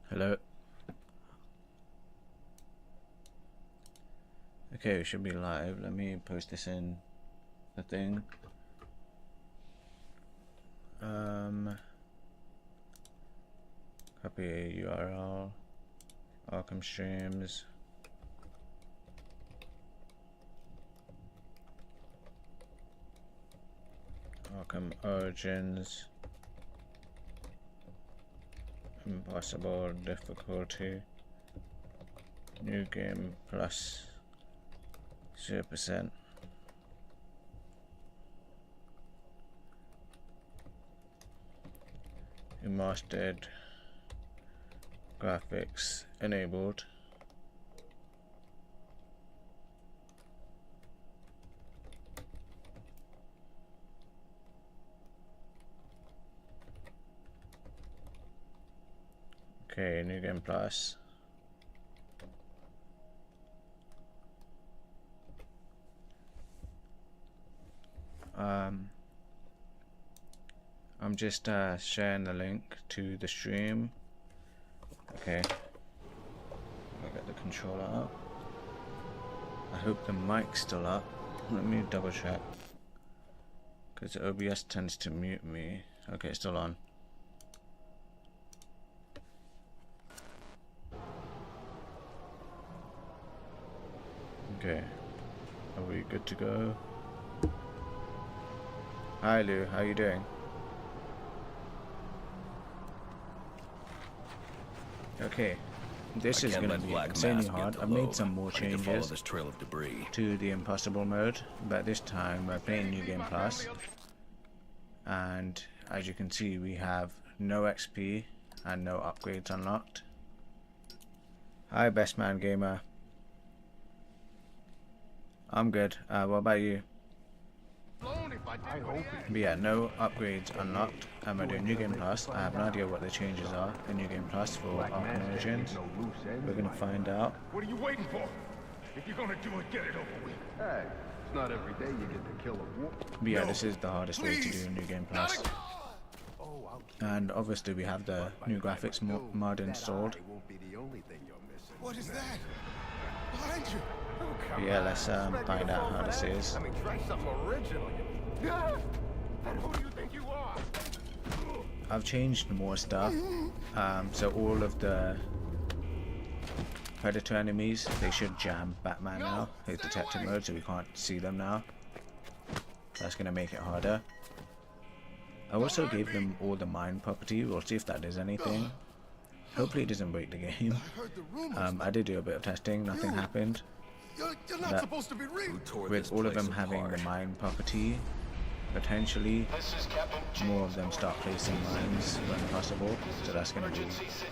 Hello. Okay, we should be live. Let me post this in the thing. Copy a URL. Arkham streams. Arkham origins. Impossible difficulty. New game plus 0%. Remastered. Graphics enabled. Okay, new game plus. I'm just sharing the link to the stream. Okay, I'll get the controller up. I hope the mic's still up. Let me double check, because OBS tends to mute me. Okay, it's still on. Okay, are we good to go? Hi Lou, how you doing? Okay, this is going to be insanely hard. I've made some more changes to the impossible mode, but this time we're playing New Game Plus, and as you can see we have no XP and no upgrades unlocked. Hi Best Man Gamer. I'm good. What about you? But yeah, no upgrades unlocked. We're doing New Game Plus. I have no idea what the changes are in New Game Plus for Arkham Origins. We're gonna find out. What are you waiting for? If you're gonna do it, get it over with. Hey, it's not every day you get to kill a wolf. But yeah, this is the hardest way to do New Game Plus. And obviously we have the new graphics mod installed. What is that? Behind you. But yeah, let's find out how this is. I mean, try something original. And who do you think you are? I've changed more stuff. So all of the Predator enemies, they should jam Batman now. His detective mode, so we can't see them now. That's gonna make it harder. I also gave them all the mine property. We'll see if that does anything. Hopefully it doesn't break the game. I did do a bit of testing, nothing happened. You're not supposed to be reading. With all of them having the mine property, potentially more of them start placing mines when possible, so that's going to be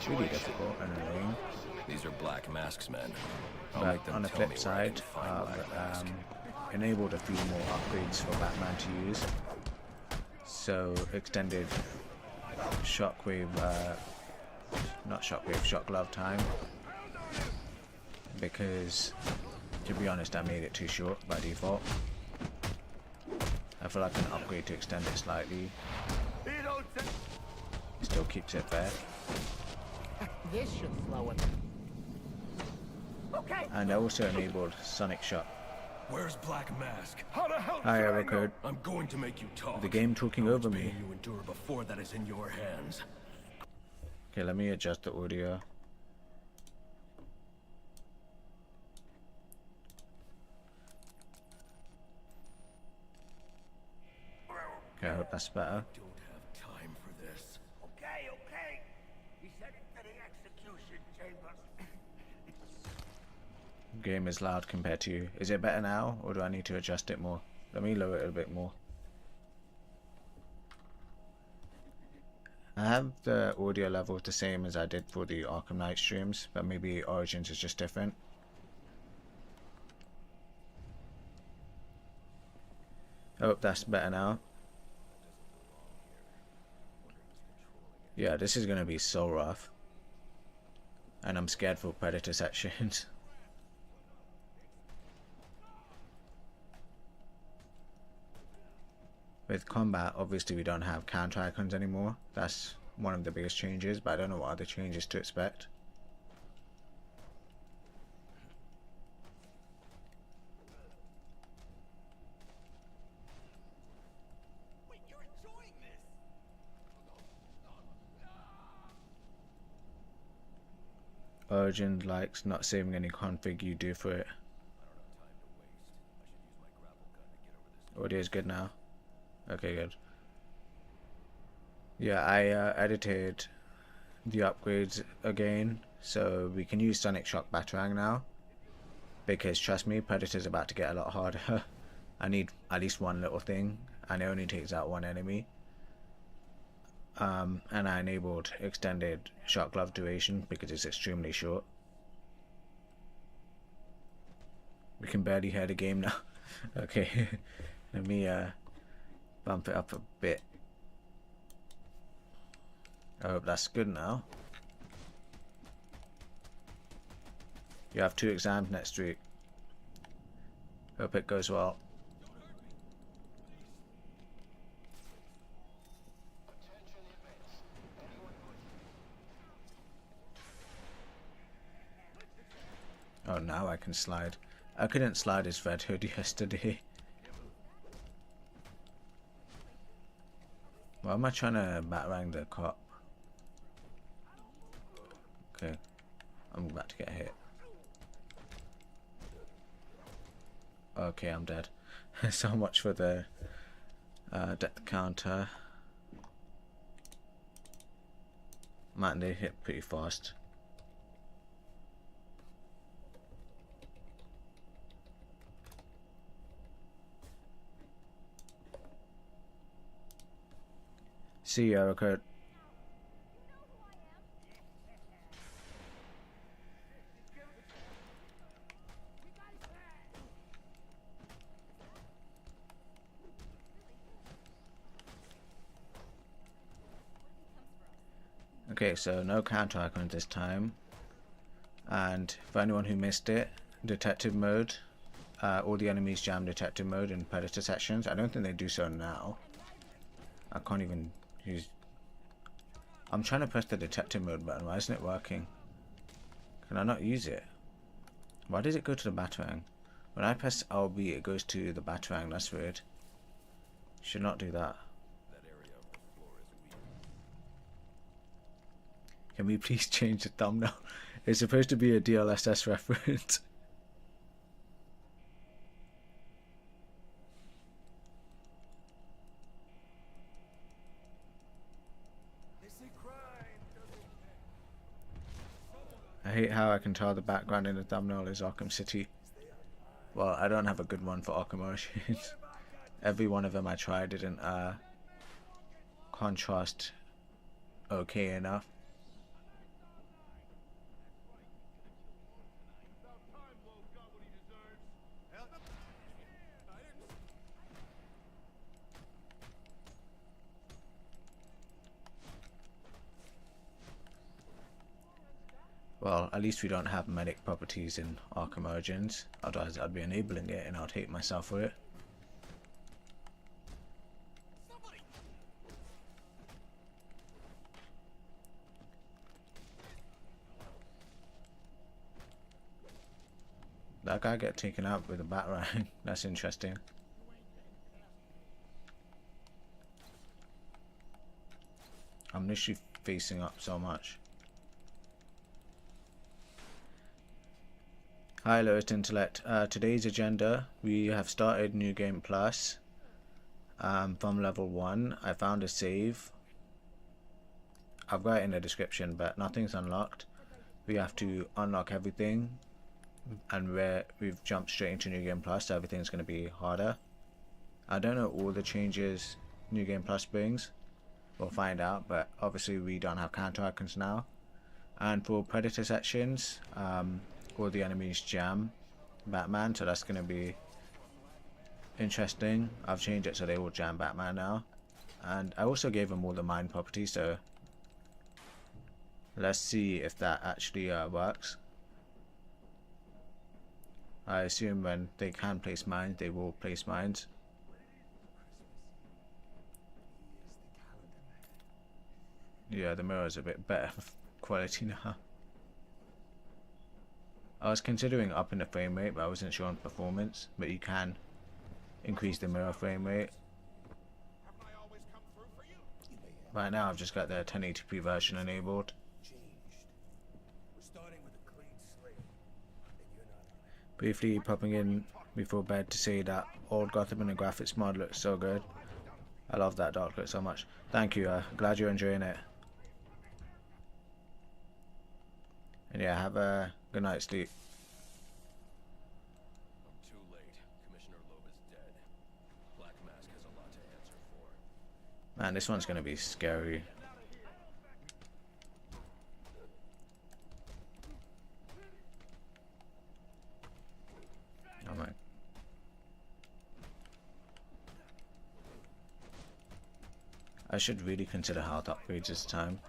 really difficult and annoying. These are Black Mask's men. But on the flip side, I've enabled a few more upgrades for Batman to use. So extended shockwave, not shockwave, shockglove time, because to be honest I made it too short by default. I feel like an upgrade to extend it slightly still keeps it fair. This should slow it. Okay. And I also enabled Sonic Shot. Where's Black Mask? How the hell Hi Overhauled. I'm going to make you talk. The game talking over me. You endure before that is in your hands. Okay, let me adjust the audio. Okay, I hope that's better. Don't have time for this. Okay, okay. He said it to the execution chamber. Game is loud compared to you. Is it better now, or do I need to adjust it more? Let me lower it a bit more. I have the audio levels the same as I did for the Arkham Knight streams, but maybe Origins is just different. I hope that's better now. Yeah, this is gonna be so rough. And I'm scared for Predator sections. With combat, obviously we don't have counter icons anymore. That's one of the biggest changes, but I don't know what other changes to expect. Wait, you're enjoying this? Origin likes not saving any config you do for it. Audio is good now. Okay, good. Yeah, I edited the upgrades again, so we can use Sonic Shock Batarang now. Because trust me, Predator's about to get a lot harder. I need at least one little thing, and it only takes out one enemy. And I enabled extended Shockglove duration because it's extremely short. We can barely hear the game now. Okay, let me bump it up a bit. I hope that's good now. You have 2 exams next week. Hope it goes well. Oh, now I can slide. I couldn't slide as Red Hood yesterday. Why am I trying to batarang the cop? Okay, I'm about to get hit. Okay, I'm dead. So much for the death counter. Man, they hit pretty fast. See you, Erica. Okay, so no counter icons this time. And for anyone who missed it, detective mode, all the enemies jam detective mode in Predator sections. I don't think they do so now. I can't even use... I'm trying to press the detective mode button. Why isn't it working? Can I not use it? Why does it go to the batarang? When I press LB, it goes to the batarang. That's weird. Should not do that. Can we please change the thumbnail? It's supposed to be a DLSS reference. I hate how I can tell the background in the thumbnail is Arkham City. Well, I don't have a good one for Arkham Origins. Every one of them I tried didn't contrast okay enough. Well, at least we don't have medic properties in Arkham Origins. Otherwise I'd be enabling it and I'd hate myself for it. That guy get taken out with a batarang. That's interesting. I'm literally facing up so much. Hi Lowest Intellect. Today's agenda, we have started New Game Plus from level 1. I found a save. I've got it in the description, but nothing's unlocked. We have to unlock everything, and we've jumped straight into New Game Plus, so everything's going to be harder. I don't know all the changes New Game Plus brings. We'll find out, but obviously we don't have counter icons now. And for Predator sections, all the enemies jam Batman, so that's going to be interesting. I've changed it so they all jam Batman now, and I also gave them all the mine properties, so let's see if that actually works. I assume when they can place mines, they will place mines. Yeah, the mirror's a bit better quality now. I was considering upping the frame rate, but I wasn't sure on performance. But you can increase the mirror frame rate. Right now I've just got the 1080p version enabled. Briefly popping in before bed to say that old Gotham and the graphics mod looks so good. I love that dark look so much. Thank you, glad you're enjoying it. And yeah, have a good night's sleep. I'm too late. Commissioner Loeb is dead. Black Mask has a lot to answer for. Man, this one's gonna be scary. Oh my. I should really consider health upgrades this time.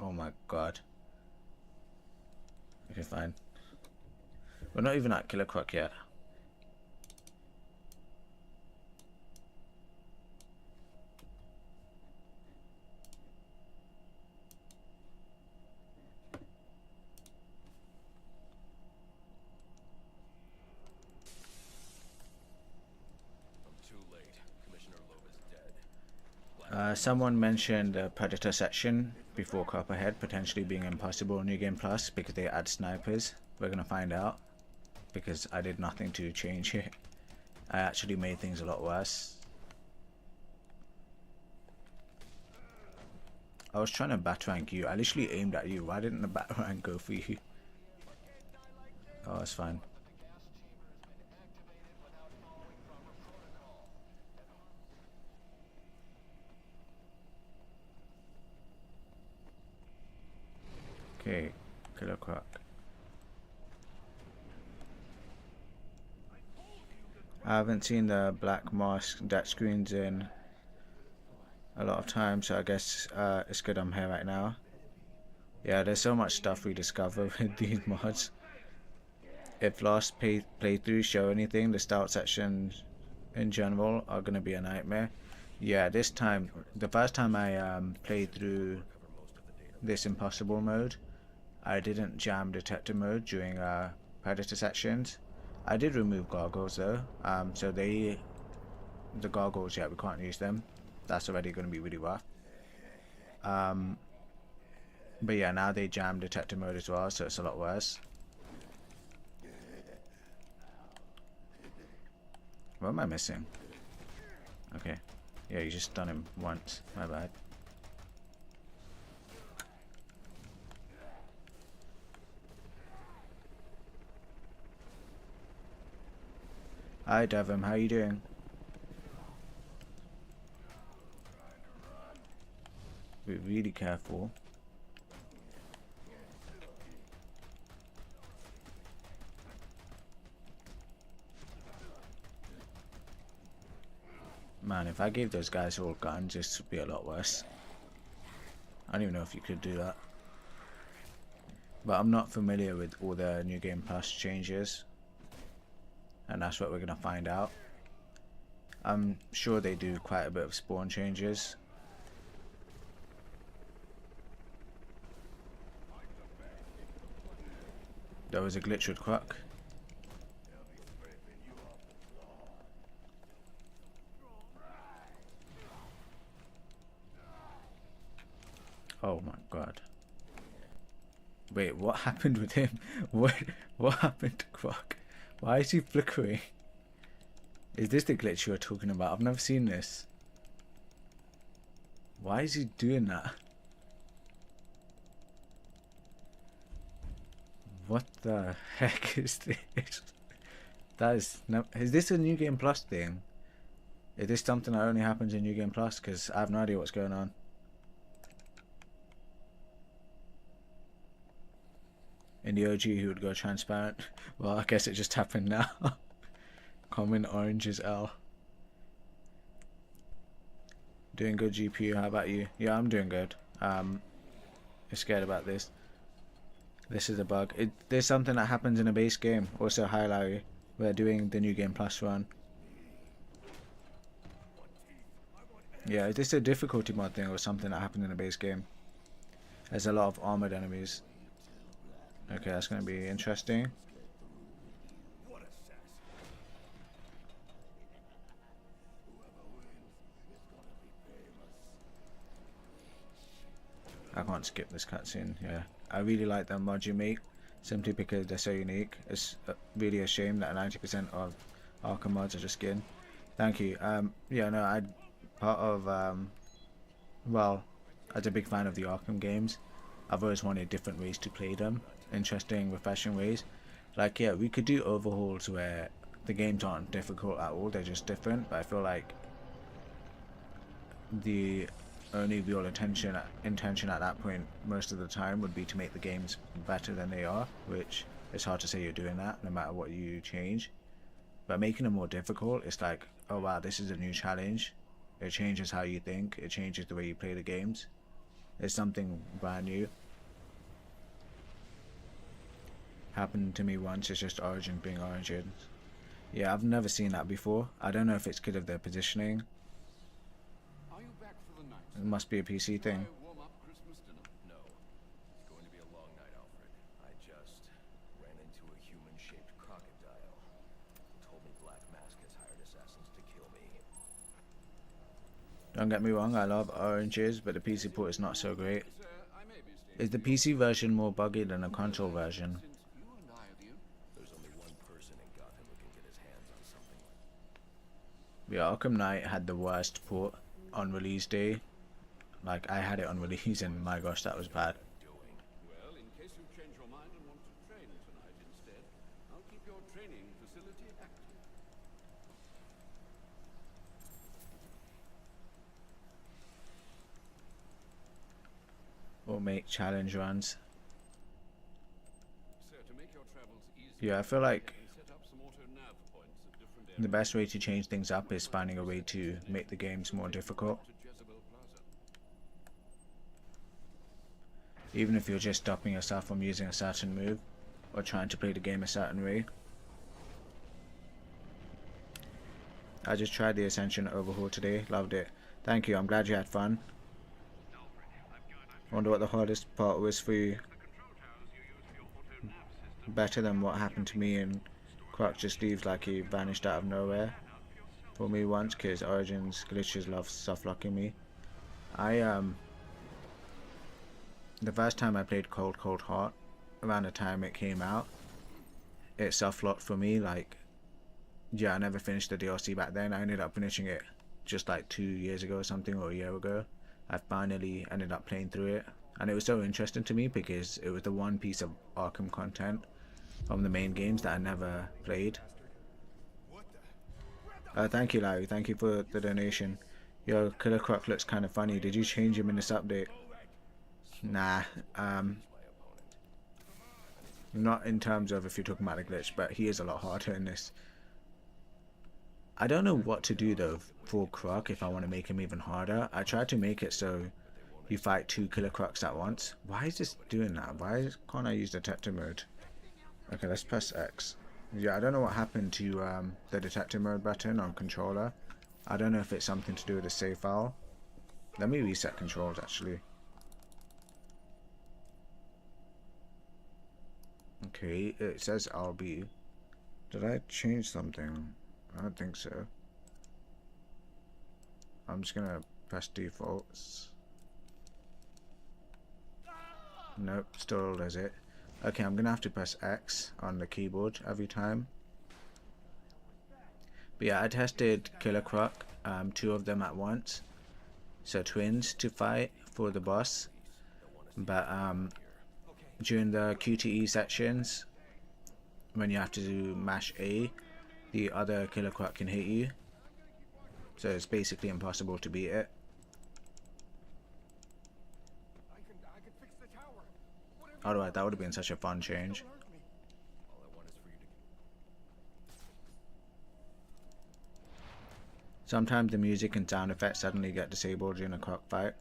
Oh my god. Okay, fine. We're not even at Killer Croc yet. Someone mentioned the Predator section before Copperhead potentially being impossible in New Game Plus because they add snipers. We're gonna find out because I did nothing to change it. I actually made things a lot worse. I was trying to bat-rank you. I literally aimed at you. Why didn't the bat-rank go for you? Oh, it's fine. Okay, Killer Croc. I haven't seen the Black Mask death screens in a lot of time, so I guess it's good I'm here right now. Yeah, there's so much stuff we discover with these mods. If last playthroughs show anything, the start sections in general are gonna be a nightmare. Yeah, this time, the first time I played through this impossible mode, I didn't jam detector mode during Predator sections. I did remove gargoyles though, so the gargoyles, yeah, we can't use them. That's already going to be really rough. But yeah, now they jam detector mode as well, so it's a lot worse. What am I missing? Okay, yeah, you just done him once, my bad. Hi Devon, how you doing? Be really careful. Man, if I gave those guys all guns, this would be a lot worse. I don't even know if you could do that. But I'm not familiar with all the New Game Plus changes. And that's what we're gonna find out. I'm sure they do quite a bit of spawn changes. There was a glitch with Croc. Oh my god. Wait, what happened with him? What happened to Croc? Why is he flickering? Is this the glitch you're talking about? I've never seen this. Why is he doing that? What the heck is this? That is no. Is this a New Game Plus thing? Is this something that only happens in New Game Plus? Because I have no idea what's going on. In the OG, he would go transparent. Well, I guess it just happened now. Common orange is L. Doing good, GPU. How about you? Yeah, I'm doing good. I'm scared about this. This is a bug. There's something that happens in a base game. Also, hi Larry. We're doing the New Game Plus run. Yeah, is this a difficulty mod thing or something that happened in a base game? There's a lot of armored enemies. Okay, that's going to be interesting. I can't skip this cutscene. Yeah, I really like the mods you make, simply because they're so unique. It's really a shame that 90% of Arkham mods are just skin. Thank you. Yeah, no, I part of well, as a big fan of the Arkham games, I've always wanted different ways to play them, interesting, refreshing ways. Like, yeah, we could do overhauls where the games aren't difficult at all; they're just different. But I feel like the only real intention at that point most of the time would be to make the games better than they are, which it's hard to say you're doing that no matter what you change. But making them more difficult, it's like, oh wow, this is a new challenge. It changes how you think, it changes the way you play the games. It's something brand new. Happened to me once, it's just Origin being Origin. Yeah, I've never seen that before. I don't know if it's because of their positioning. It must be a PC thing. No. It's going to be a long night, Alfred. I just ran into a human-shaped crocodile. Told me Black Mask has hired assassins to kill me. Don't get me wrong, I love Oranges, but the PC port is not so great. Is the PC version more buggy than the console version? There's only one person in Gotham who can get his hands on something like Yeah, Arkham Knight had the worst port on release day. Like, I had it on release and my gosh, that was bad. Well, in case you change your mind and want to train tonight instead, I'll keep your training facility active. Or make challenge runs. So, to make your travels easier, Yeah, I feel like set up some auto-nav points at different the best way to change things up is finding a way to make the games more difficult. Even if you're just stopping yourself from using a certain move, or trying to play the game a certain way. I just tried the Ascension Overhaul today, loved it. Thank you, I'm glad you had fun. Wonder what the hardest part was for you. Better than what happened to me, and Croc just leaves like he vanished out of nowhere for me once, cause Origins glitches love soft locking me. The first time I played Cold Cold Heart, around the time it came out, it soft locked for me. Like, yeah, I never finished the DLC back then. I ended up finishing it just like 2 years ago or something, or a year ago. I finally ended up playing through it, and it was so interesting to me because it was the one piece of Arkham content from the main games that I never played. Thank you, Larry. Thank you for the donation. Yo, Killer Croc looks kind of funny. Did you change him in this update? Nah, not in terms of if you're talking about the glitch, but he is a lot harder in this. I don't know what to do though for Croc if I want to make him even harder. I tried to make it so you fight 2 Killer Crocs at once. Why is this doing that? Why can't I use detective mode? Okay, let's press X. Yeah, I don't know what happened to the detective mode button on controller. I don't know if it's something to do with the save file. Let me reset controls actually. Okay, it says RB. Did I change something? I don't think so. I'm just gonna press defaults. Nope, still does it. Okay, I'm gonna have to press X on the keyboard every time. But yeah, I tested Killer Croc, 2 of them at once. So twins to fight for the boss. But during the QTE sections, when you have to mash A, the other Killer Croc can hit you. So it's basically impossible to beat it. Otherwise, that would have been such a fun change. Sometimes the music and sound effects suddenly get disabled during a Croc fight,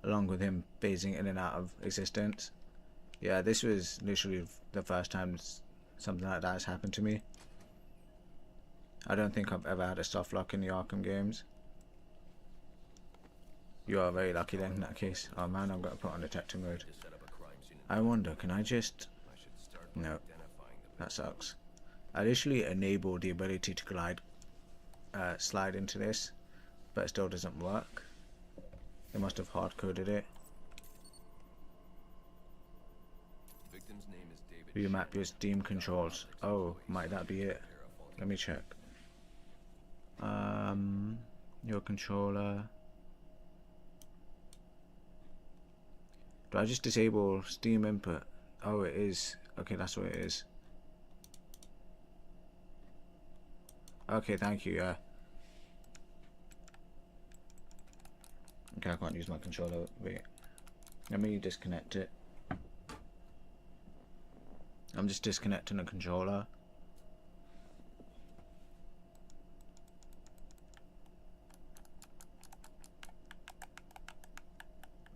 along with him phasing in and out of existence. Yeah, this was literally the first time something like that has happened to me. I don't think I've ever had a soft lock in the Arkham games. You are very lucky then in that case. Oh man, I've got to put on detective mode. To set up a crime scene. I wonder, can I just... I should start by No, identifying the that sucks. I literally enabled the ability to slide into this, but it still doesn't work. They must have hard-coded it. victim's name is David. Remap your Steam controls. Oh, might that be it? Let me check. Your controller. Do I just disable Steam input? Oh, it is. Okay, that's what it is. Okay, thank you, yeah. Okay, I can't use my controller. Wait. Let me disconnect it. I'm just disconnecting the controller.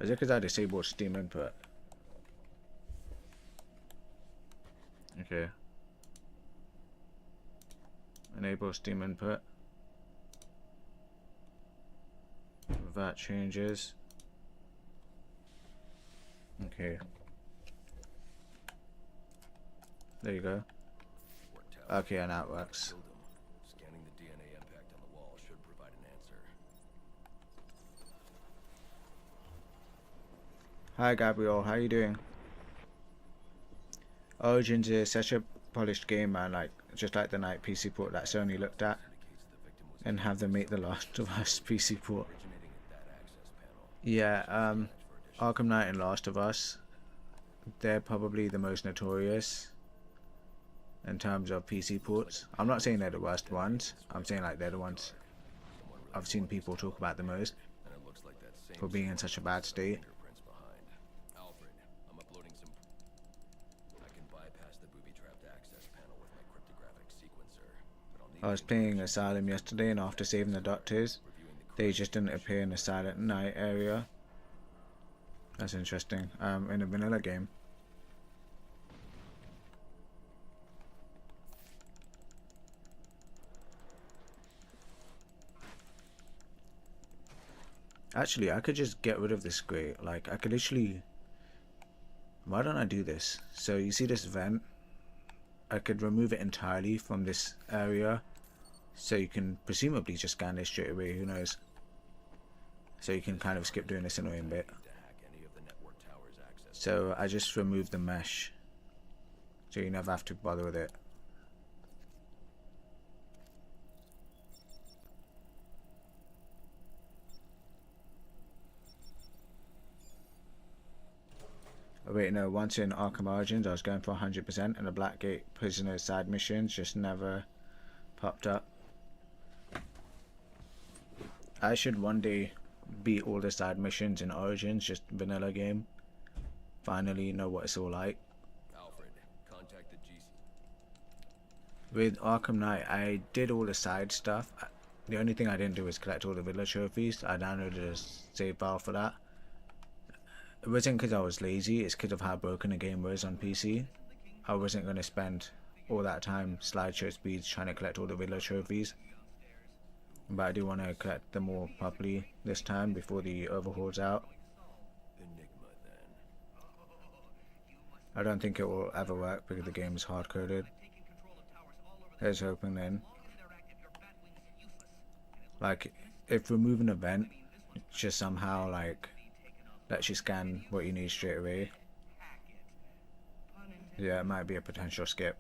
Is it because I disabled Steam input? Okay. Enable Steam input. That changes. Okay. There you go. Okay, and that works. Killed him. Scanning the DNA impact on the wall should provide an answer. Hi Gabriel, how you doing? Origins is such a polished game, man. Like just like the Night PC port that Sony looked at, and have them make the Last of Us PC port. Originating at that access panel. Yeah, Arkham Knight and Last of Us, they're probably the most notorious in terms of PC ports. I'm not saying they're the worst ones. I'm saying like they're the ones I've seen people talk about the most And it looks like that same for being in such a bad state. fingerprints behind. Alfred, I'm uploading some. I can bypass the booby-trapped access panel with my cryptographic sequencer, but I'll need I was playing Asylum yesterday, and after saving the doctors, they just didn't appear in the Silent Night area. That's interesting. In a vanilla game. Actually, I could just get rid of this grate. Like, I could literally... Why don't I do this? So, you see this vent? I could remove it entirely from this area. So you can presumably just scan this straight away, who knows? So you can kind of skip doing this annoying bit. to hack any of the network tower's access. So I just removed the mesh. So you never have to bother with it. Oh wait, no, once in Arkham Origins I was going for 100% and the Blackgate Prisoner side missions just never popped up. I should one day beat all the side missions in Origins, just vanilla game. Finally know what it's all like. Alfred, contact the GC. With Arkham Knight, I did all the side stuff. The only thing I didn't do was collect all the Villa trophies. I downloaded a save file for that. It wasn't because I was lazy, it's because of how broken the game was on PC. I wasn't going to spend all that time slideshow speeds trying to collect all the Villa trophies. But I do want to collect them all properly this time before the Overhaul's out. Enigma, then. I don't think it will ever work because the game is hard-coded. Here's hoping then. Like, if removing an event just somehow, like, lets you scan what you need straight away. Yeah, it might be a potential skip.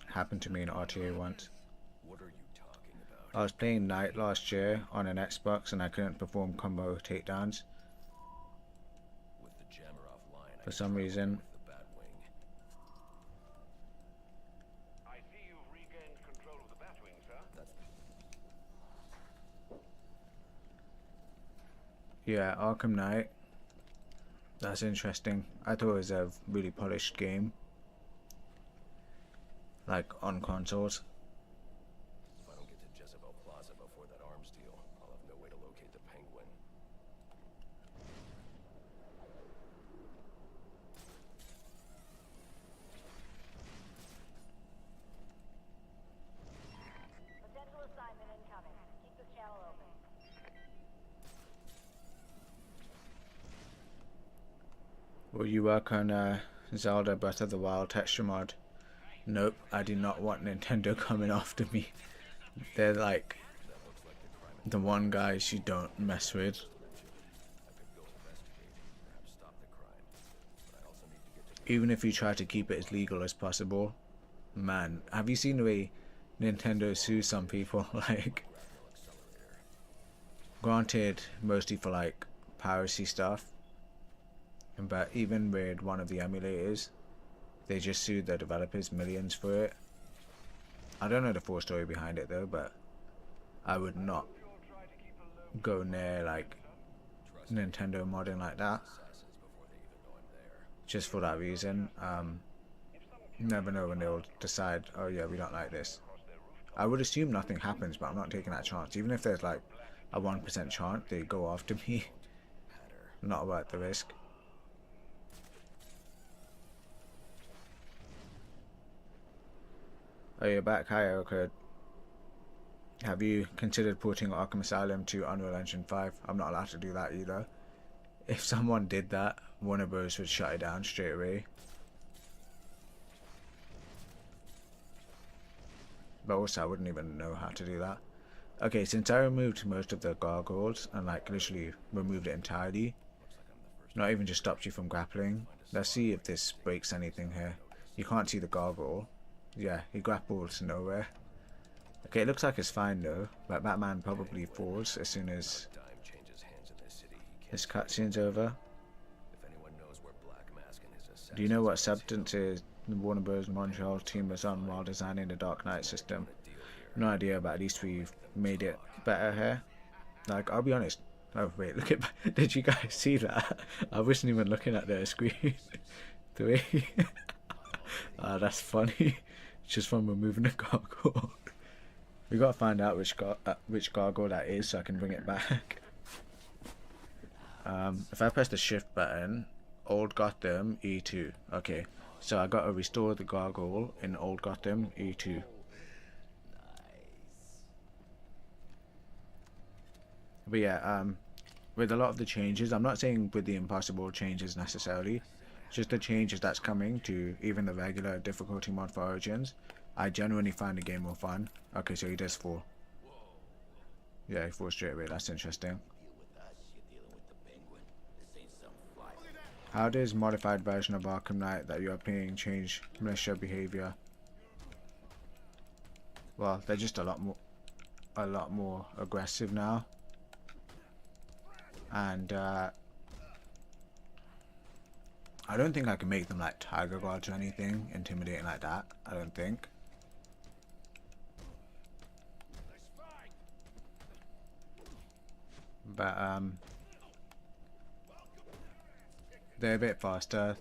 Happened to me in RTA once. What are you talking about? I was playing Night last year on an Xbox and I couldn't perform combo takedowns With the jammer offline, for some reason. with the Batwing. I see you've regained control of the Batwing, sir. Yeah, Arkham Knight. That's interesting. I thought it was a really polished game. Like on consoles. If I don't get to Jezebel Plaza before that arms deal, I'll have no way to locate the Penguin. Will you work on Zelda Breath of the Wild texture mod? Nope, I do not want Nintendo coming after me. They're like the one guys you don't mess with. Even if you try to keep it as legal as possible. Man, have you seen the way Nintendo sues some people? Like, granted, mostly for like piracy stuff, but even with one of the emulators, they just sued the developers millions for it. I don't know the full story behind it though, but I would not go near like Nintendo modding like that, just for that reason. Never know when they'll decide, oh yeah, we don't like this. I would assume nothing happens, but I'm not taking that chance. Even if there's like a 1% chance they go after me, not worth the risk. Oh, you're back. Hi, Erica. Have you considered porting Arkham Asylum to Unreal Engine 5? I'm not allowed to do that either. If someone did that, Warner Bros would shut it down straight away. But also, I wouldn't even know how to do that. Okay, since I removed most of the gargoyles and like literally removed it entirely, not even just stopped you from grappling. Let's see if this breaks anything here. You can't see the gargoyle. Yeah, he grapples nowhere. Okay, it looks like it's fine though, but Batman probably falls as soon as his cutscene's over. Do you know what substances the Warner Bros. Montreal team was on while designing the Dark Knight system? No idea, but at least we've made it better here. Like, I'll be honest. Oh wait, look at. Did you guys see that? I wasn't even looking at the screen. 3. That's funny. Just from removing the gargoyle. We gotta find out which gargoyle that is so I can bring it back. If I press the shift button, Old Gotham E2. Okay, so I gotta restore the gargoyle in Old Gotham E2. But yeah, with a lot of the changes, I'm not saying with the impossible changes necessarily, just the changes that's coming to even the regular difficulty mod for Origins, I genuinely find the game more fun. Okay, so he does fall. Yeah, he falls straight away. That's interesting. How does modified version of Arkham Knight that you are playing change militia behavior? Well, they're just a lot more aggressive now. And I don't think I can make them like tiger guards or anything intimidating like that. I don't think. But they're a bit faster.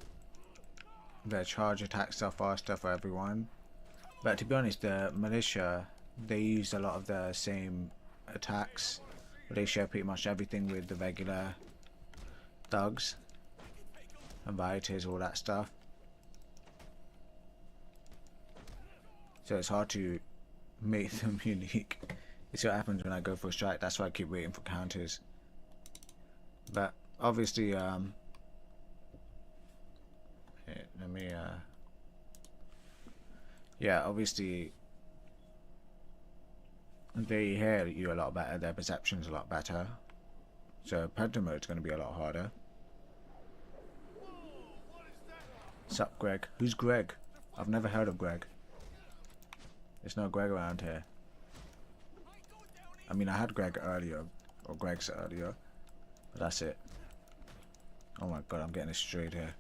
Their charge attacks are faster for everyone. But to be honest, the militia, they use a lot of the same attacks. They share pretty much everything with the regular thugs and rioters, all that stuff. So it's hard to make them unique. You see what happens when I go for a strike. That's why I keep waiting for counters. But obviously, let me, yeah, obviously, they hear you a lot better, their perception's a lot better. So Predator mode's going to be a lot harder. Sup, Greg? Who's Greg? I've never heard of Greg. There's no Greg around here. I mean, I had Greg earlier, or Greg's earlier, but that's it. Oh my god, I'm getting it straight here.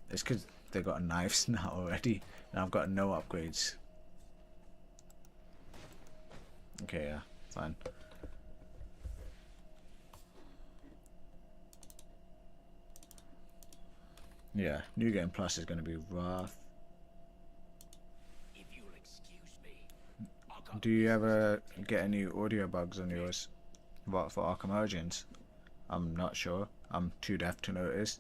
It's because they got knives now already, and I've got no upgrades. Okay, yeah, fine. Yeah, New Game Plus is going to be rough. If you'll excuse me, Do you ever get any audio bugs on yours? What, for Arkham Origins? I'm not sure. I'm too deaf to notice.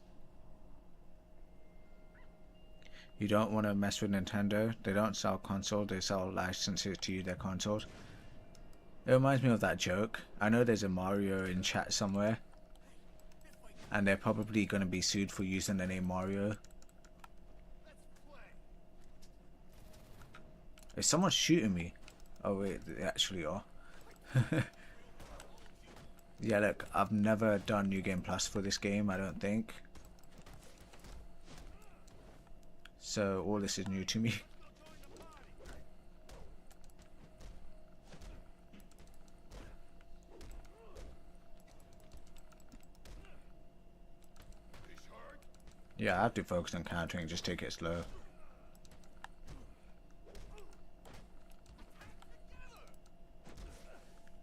You don't want to mess with Nintendo. They don't sell consoles, they sell licenses to use their consoles. It reminds me of that joke. I know there's a Mario in chat somewhere. and they're probably going to be sued for using the name Mario. Is someone shooting me? Oh wait, they actually are. Yeah, look, I've never done New Game Plus for this game, I don't think. So all this is new to me. Yeah, I have to focus on countering, just take it slow.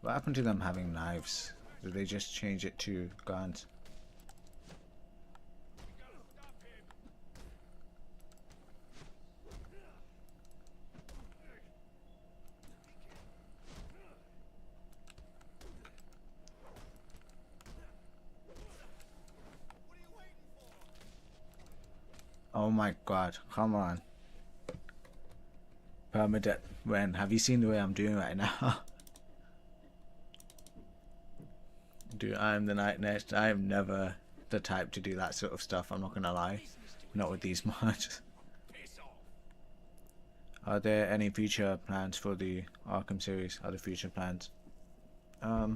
What happened to them having knives? Did they just change it to guns? Oh my god, come on. Permadeath, when? Have you seen the way I'm doing right now? Dude, I'm the Night Nest. I am never the type to do that sort of stuff, I'm not gonna lie. Not with these mods. Are there any future plans for the Arkham series? Are there future plans? I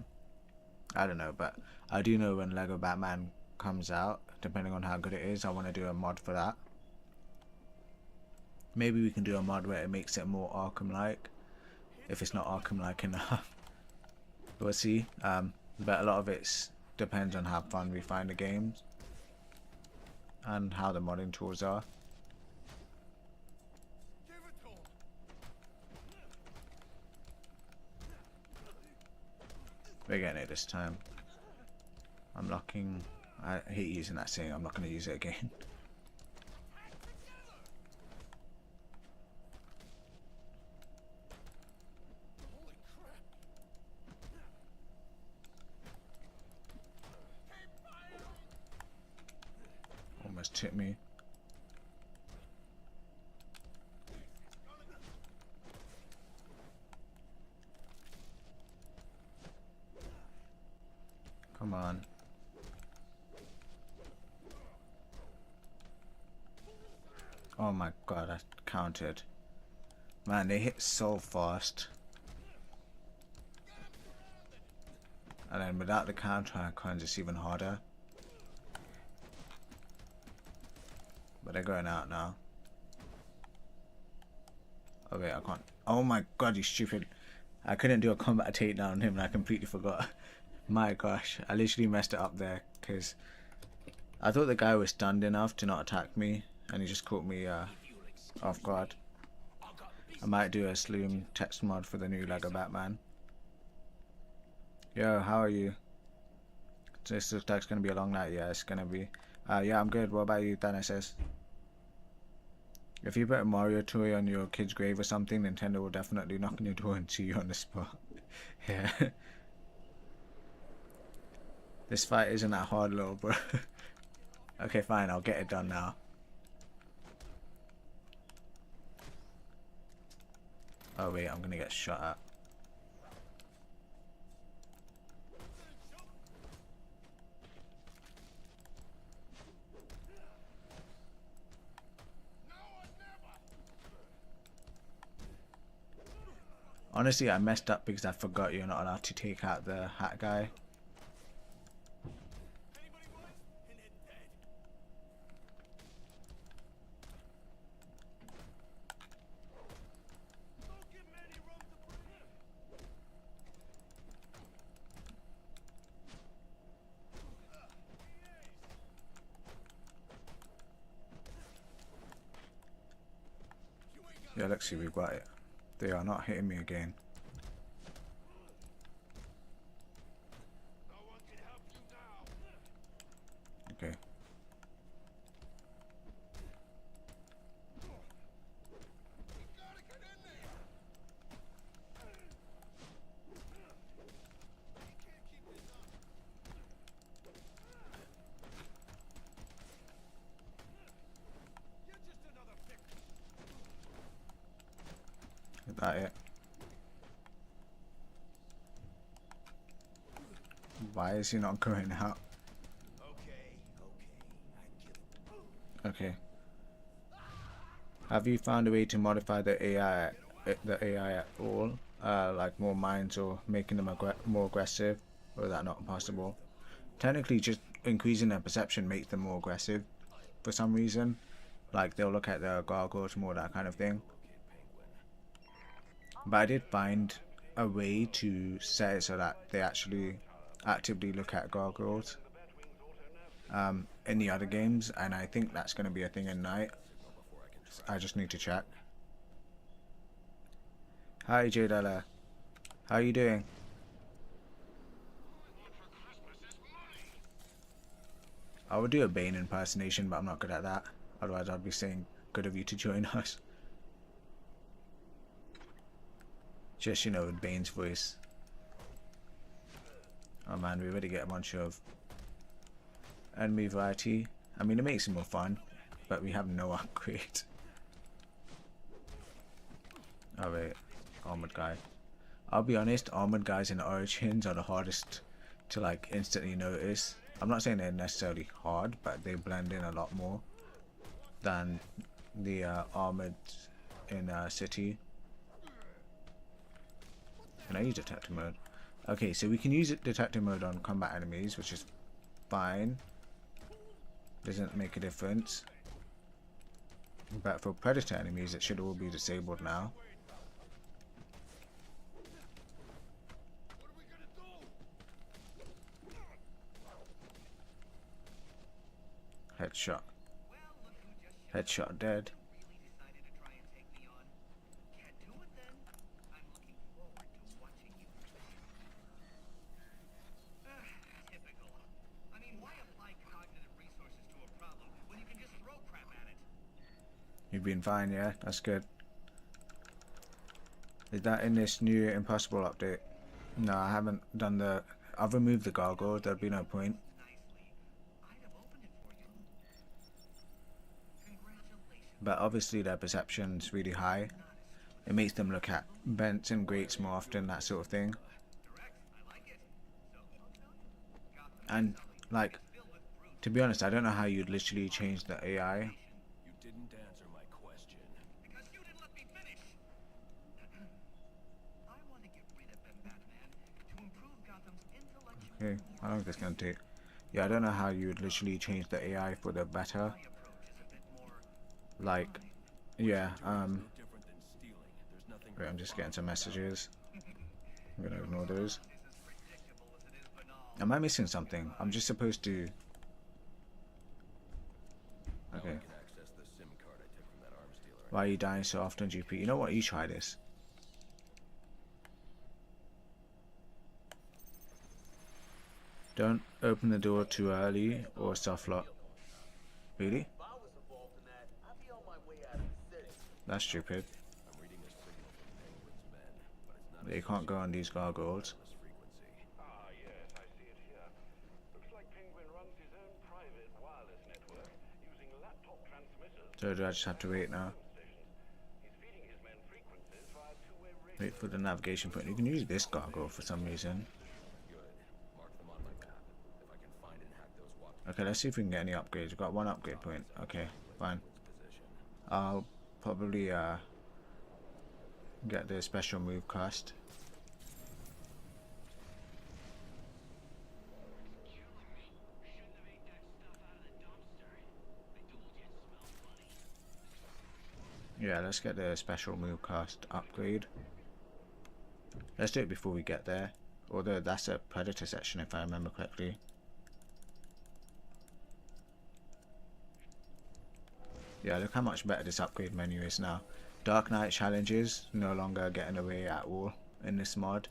don't know, but I do know when Lego Batman comes out, depending on how good it is, I want to do a mod for that. Maybe we can do a mod where it makes it more Arkham-like, if it's not Arkham-like enough. We'll see. But a lot of it depends on how fun we find the games and how the modding tools are. We're getting it this time. I'm locking. I hate using that saying. I'm not going to use it again. Almost hit me. Come on. Oh my god, I counted. Man, they hit so fast. And then without the counter icons, it's even harder. But they're going out now. Oh wait, I can't. Oh my god, you stupid. I couldn't do a combat takedown on him and I completely forgot. My gosh, I literally messed it up there because I thought the guy was stunned enough to not attack me and he just caught me off guard. I might do a Sloom text mod for the new Lego Batman. Yo, how are you? This looks like it's going to be a long night. Yeah, it's going to be. Yeah, I'm good. What about you, Thanasis? If you put a Mario toy on your kid's grave or something, Nintendo will definitely knock on your door and see you on the spot. Yeah. This fight isn't that hard, little bro. Okay, fine. I'll get it done now. Oh wait, I'm gonna get shot at. Honestly, I messed up because I forgot you're not allowed to take out the hat guy. Yeah, let's see, we've got it. They are not hitting me again. Okay. Is that it? Why is he not going out? Okay, Okay. Have you found a way to modify the AI at all? Like more mines or making them more aggressive? Or is that not possible? Technically, just increasing their perception makes them more aggressive for some reason. Like they'll look at the gargoyles more, that kind of thing. But I did find a way to set it so that they actually actively look at gargoyles in the other games, and I think that's going to be a thing in night. I just need to check. Hi Jadella, how are you doing? I would do a Bane impersonation, but I'm not good at that. Otherwise I'd be saying good of you to join us. Just, you know, with Bane's voice. Oh man, we already get a bunch of enemy variety. I mean, it makes it more fun, but we have no upgrade. Oh wait, armored guy. I'll be honest, armored guys in Origins are the hardest to like instantly notice. I'm not saying they're necessarily hard, but they blend in a lot more than the armored in City. Can I use detective mode? Okay, so we can use detective mode on combat enemies, which is fine. Doesn't make a difference. But for predator enemies, it should all be disabled now. Headshot. Headshot dead. You've been fine, yeah? That's good. Is that in this new Impossible update? No, I haven't done the... I've removed the gargoyle, there'd be no point. But obviously their perception's really high. It makes them look at vents and grates more often, that sort of thing. And, like, to be honest, I don't know how you'd literally change the AI. You didn't answer my question. Because you didn't let me finish. I want to get rid of them, Batman, to improve Gotham's intellectual. Okay, how long is this gonna take? Yeah, I don't know how you would literally change the AI for the better. Like, yeah, wait, I'm just getting some messages. I'm gonna ignore those. Am I missing something? I'm just supposed to... Okay. Why are you dying so often, GP? You know what? You try this. Don't open the door too early or soft lock. Really? That's stupid. You can't go on these gargoyles. Ah, yes, I see it here. Looks like Penguin runs his own private wireless network using laptop transmitters. So do I just have to wait now? He's feeding his men frequencies via two-way radio. Wait for the navigation point. You can use this gargoyle for some reason. Okay, let's see if we can get any upgrades. We've got one upgrade point. Okay, fine. I'll probably get the special move cast. Yeah, let's get the special move cast upgrade. Let's do it before we get there. Although that's a predator section if I remember correctly. Yeah, look how much better this upgrade menu is now. Dark Knight challenges no longer getting away at all in this mod.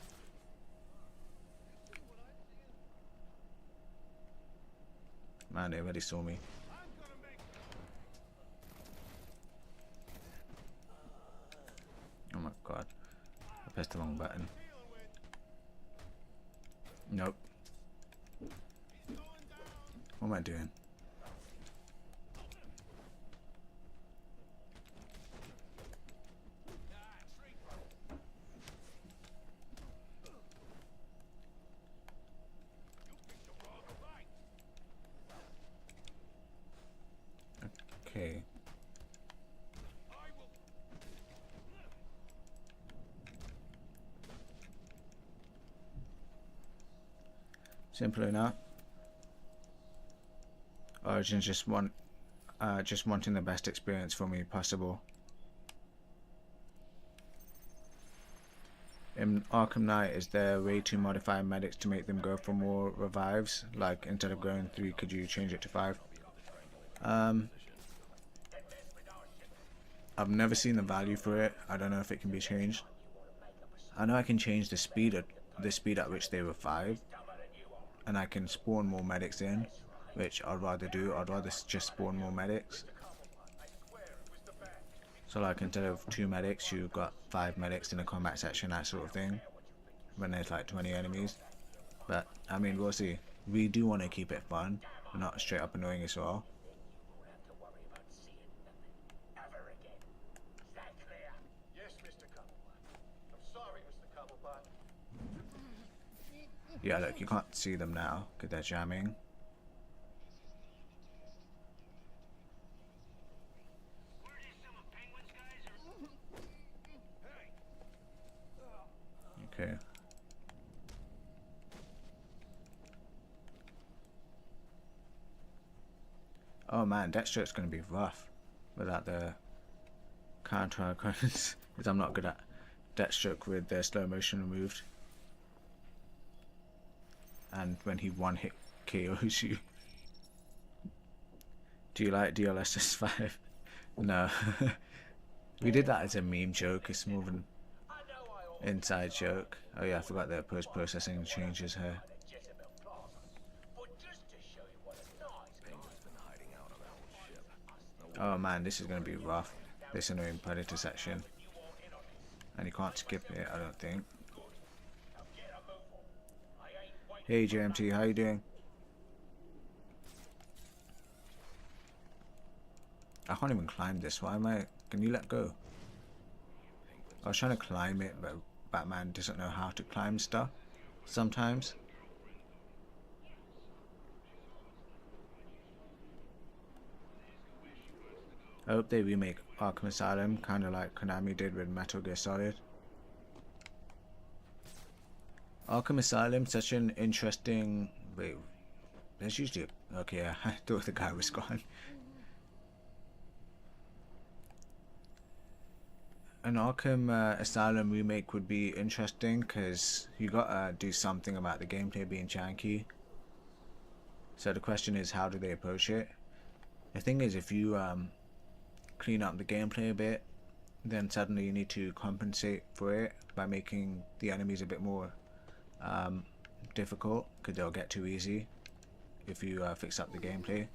Man, they already saw me. Oh my god. I pressed the wrong button. Nope. What am I doing? Simple enough. Origins just wanting the best experience for me possible. In Arkham Knight, is there a way to modify medics to make them go for more revives? Like, instead of going 3, could you change it to 5? I've never seen the value for it. I don't know if it can be changed. I know I can change the speed at which they revive, and I can spawn more medics in, which I'd rather do. I'd rather just spawn more medics. So like, instead of 2 medics, you've got 5 medics in the combat section, that sort of thing, when there's like 20 enemies. But I mean, we'll see. We do want to keep it fun, not straight up annoying as well. Yeah, look, you can't see them now because they're jamming. Okay. Oh man, Deathstroke's gonna be rough without the counter occurrence, because I'm not good at Deathstroke with their slow motion removed. And when he one hit KOs you. Do you like DLSS 5? No. We did that as a meme joke. It's more of an inside joke. Oh yeah, I forgot that post-processing changes her. Oh man, this is going to be rough. This annoying predator section. And you can't skip it, I don't think. Hey JMT, how you doing? I can't even climb this. Why am I? Can you let go? I was trying to climb it, but Batman doesn't know how to climb stuff sometimes. I hope they remake Arkham Asylum, kind of like Konami did with Metal Gear Solid. Arkham Asylum, such an interesting... Wait, there's usually... Okay, yeah, I thought the guy was gone. An Arkham Asylum remake would be interesting, because you gotta do something about the gameplay being janky. So the question is, how do they approach it? The thing is, if you clean up the gameplay a bit, then suddenly you need to compensate for it by making the enemies a bit more difficult, because they'll get too easy if you fix up the gameplay.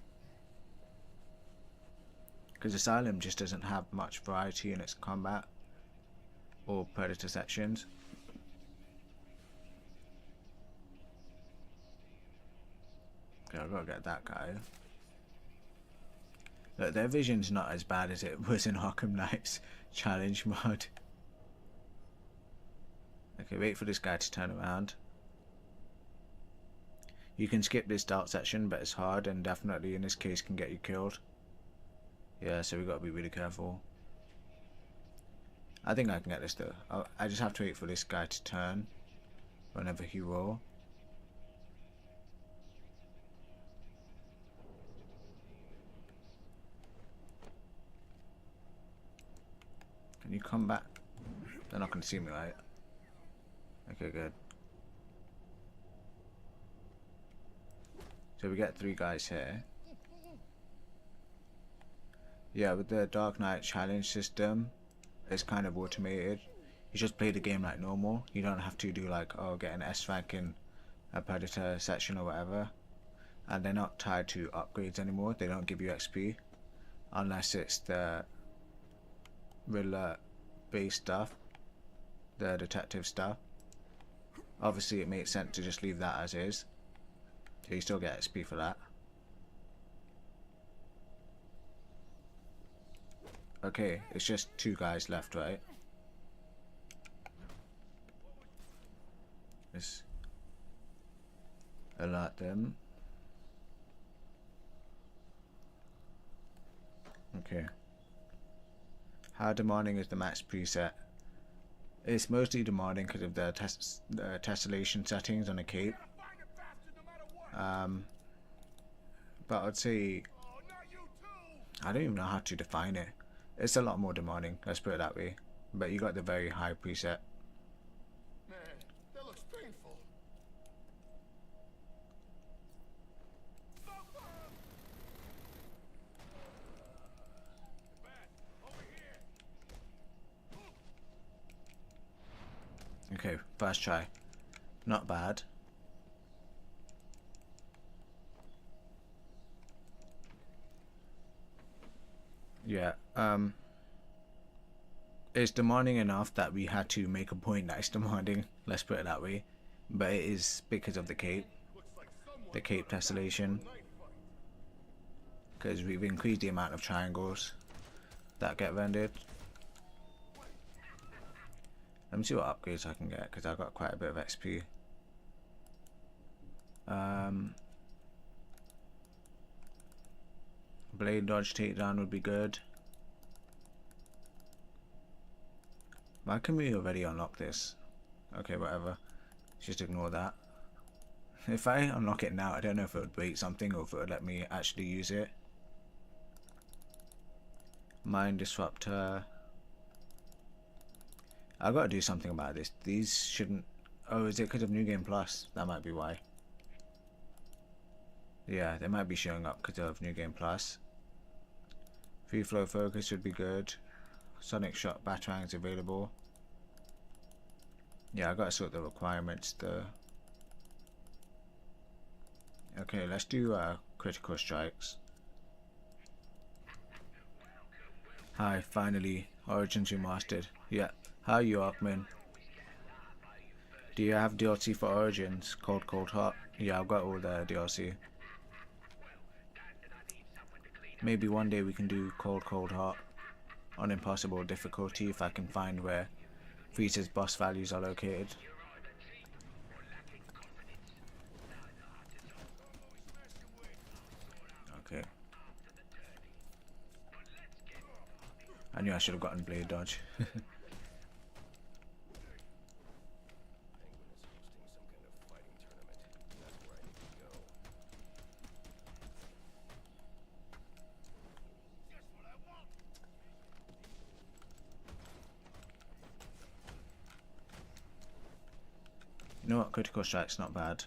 Because Asylum just doesn't have much variety in its combat or predator sections. Okay, I've got to get that guy. Look, their vision's not as bad as it was in Arkham Knight's challenge mod. Okay, wait for this guy to turn around. You can skip this dark section, but it's hard, and definitely in this case can get you killed. Yeah, so we got to be really careful. I think I can get this though. I just have to wait for this guy to turn whenever he roll. Can you come back? They're not going to see me, right? Okay, good. So we get 3 guys here. Yeah, with the Dark Knight challenge system, it's kind of automated. You just play the game like normal. You don't have to do like, oh, get an S rank in a predator section or whatever. And they're not tied to upgrades anymore. They don't give you XP unless it's the Riddler based stuff, the detective stuff. Obviously it makes sense to just leave that as is, so you still get XP for that. Okay, it's just 2 guys left, right? Let's alert them. Okay. How demanding is the max preset? It's mostly demanding because of the tessellation settings on the cape. But I'd say I don't even know how to define it. It's a lot more demanding, let's put it that way. But you got the very high preset. Man, that looks painful. Okay, first try. Not bad. Yeah, it's demanding enough that we had to make a point that it's demanding, let's put it that way. But it is because of the cape tessellation. Because we've increased the amount of triangles that get rendered. Let me see what upgrades I can get, because I got quite a bit of XP. Blade dodge takedown would be good. Why can we already unlock this? Okay, whatever. Just ignore that. If I unlock it now, I don't know if it would break something or if it would let me actually use it. Mind disruptor. I gotta do something about this. These shouldn't. Oh, is it because of New Game Plus? That might be why. Yeah, they might be showing up because of New Game Plus. Free flow focus should be good. Sonic shot batarangs available. Yeah, I gotta sort the requirements though. Okay, let's do critical strikes. Hi, finally, Origins Remastered. Yeah, how are you, Arkham? Do you have DLC for Origins? Cold, cold, hot? Yeah, I've got all the DLC. Maybe one day we can do cold, cold, hot on impossible difficulty if I can find where Frieza's boss values are located. Okay. I knew I should have gotten blade dodge. You know what, critical strike's not bad.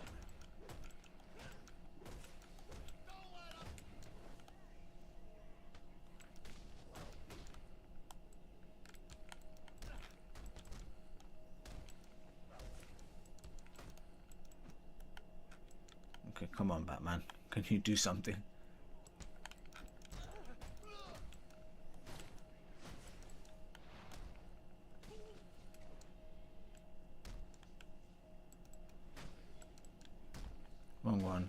Okay, come on, Batman. Can you do something? Wrong one.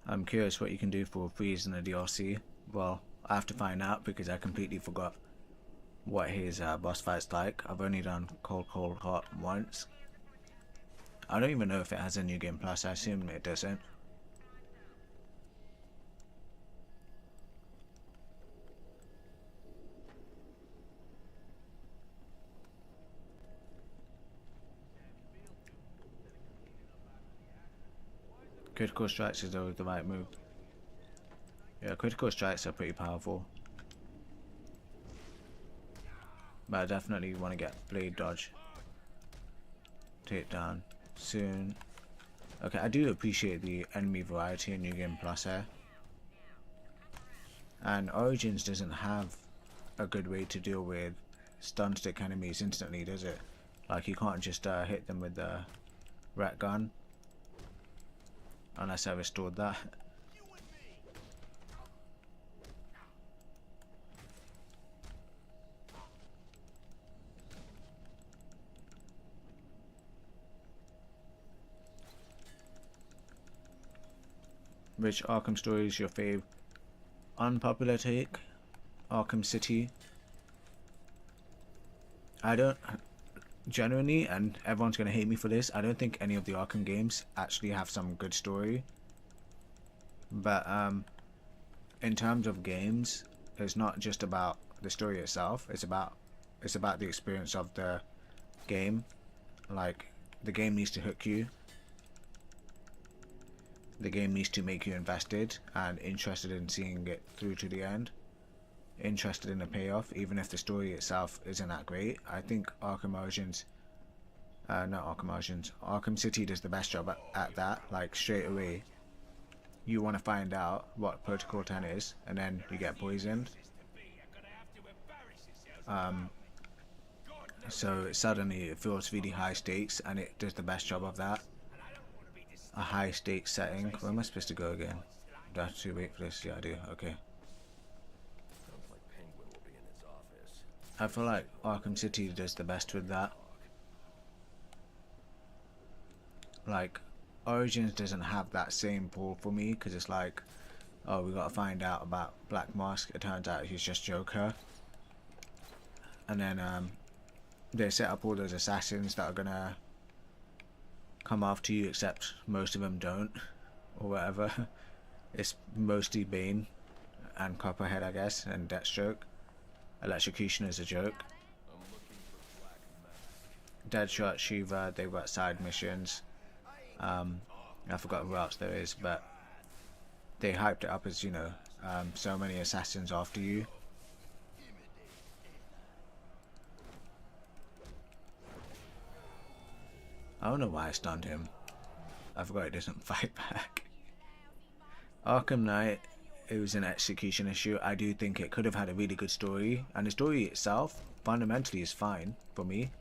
I'm curious what you can do for freeze in the DLC. Well, I have to find out because I completely forgot what his boss fight's like. I've only done cold, cold, hot once. I don't even know if it has a New Game Plus. I assume it doesn't. Critical strikes is always the right move. Yeah, critical strikes are pretty powerful. But I definitely want to get blade dodge. Take down soon. Okay, I do appreciate the enemy variety in New Game Plus here. And Origins doesn't have a good way to deal with stun stick enemies instantly, does it? Like you can't just hit them with the rat gun. Unless I restored that. Which Arkham story is your fave? Unpopular take? Arkham City. I don't genuinely, and everyone's gonna hate me for this, I don't think any of the Arkham games actually have some good story. But in terms of games, it's not just about the story itself, it's about the experience of the game. like, the game needs to hook you. The game needs to make you invested and interested in seeing it through to the end. Interested in the payoff, even if the story itself isn't that great. I think Arkham Origins, not Arkham Origins, Arkham City does the best job at that. Like, straight away, you want to find out what Protocol 10 is, and then you get poisoned. So suddenly it feels really high stakes, and it does the best job of that. A high stakes setting. Where am I supposed to go again? Do I have to wait for this? Yeah, I do. Okay. I feel like Arkham City does the best with that. Like, Origins doesn't have that same pull for me, because it's like, oh, we gotta find out about Black Mask. It turns out he's just Joker. And then they set up all those assassins that are gonna come after you, except most of them don't, or whatever. It's mostly Bane and Copperhead, I guess, and Deathstroke. Electrocution is a joke. Deadshot, Shiva, they've got side missions. I forgot who else there is, but they hyped it up as, you know, so many assassins after you. I don't know why I stunned him. I forgot he doesn't fight back. Arkham Knight, it was an execution issue. I do think it could have had a really good story, and the story itself fundamentally is fine for me.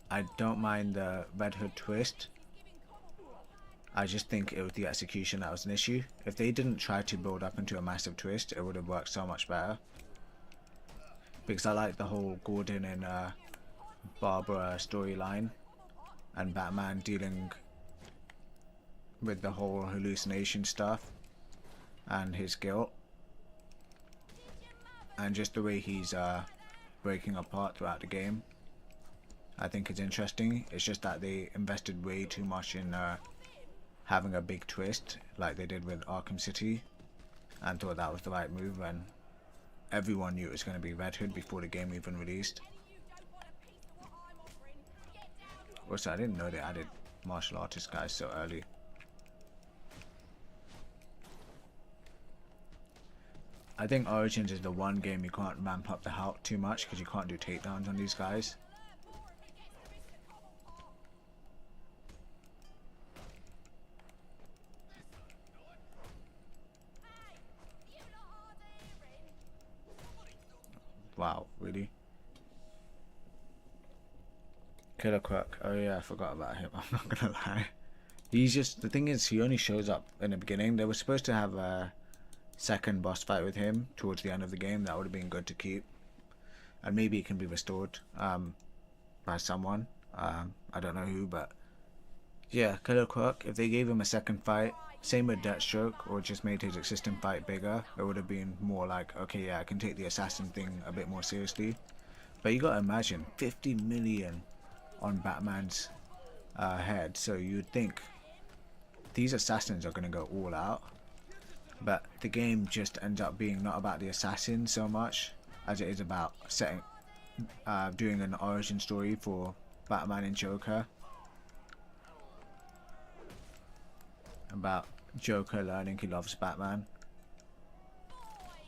I don't mind the Red Hood twist. I just think it was the execution that was an issue. If they didn't try to build up into a massive twist, it would have worked so much better. Because I like the whole Gordon and Barbara storyline, and Batman dealing with the whole hallucination stuff and his guilt, and just the way he's breaking apart throughout the game. I think it's interesting. It's just that they invested way too much in having a big twist like they did with Arkham City, and thought that was the right move when everyone knew it was going to be Red Hood before the game even released. Also, I didn't know they added martial artist guys so early. I think Origins is the one game you can't ramp up the health too much, because you can't do takedowns on these guys. Wow, really? Killer Croc. Oh yeah, I forgot about him. I'm not gonna lie. He's just, the thing is, he only shows up in the beginning. They were supposed to have a second boss fight with him towards the end of the game. That would have been good to keep, and maybe it can be restored by someone. I don't know who, but yeah, Killer Croc. If they gave him a second fight, same with Deathstroke, or just made his existing fight bigger, it would have been more like, okay, yeah, I can take the assassin thing a bit more seriously. But you gotta imagine 50 million on Batman's head, so you'd think these assassins are gonna go all out. But the game just ends up being not about the assassin so much as it is about setting, doing an origin story for Batman and Joker. About Joker learning he loves Batman.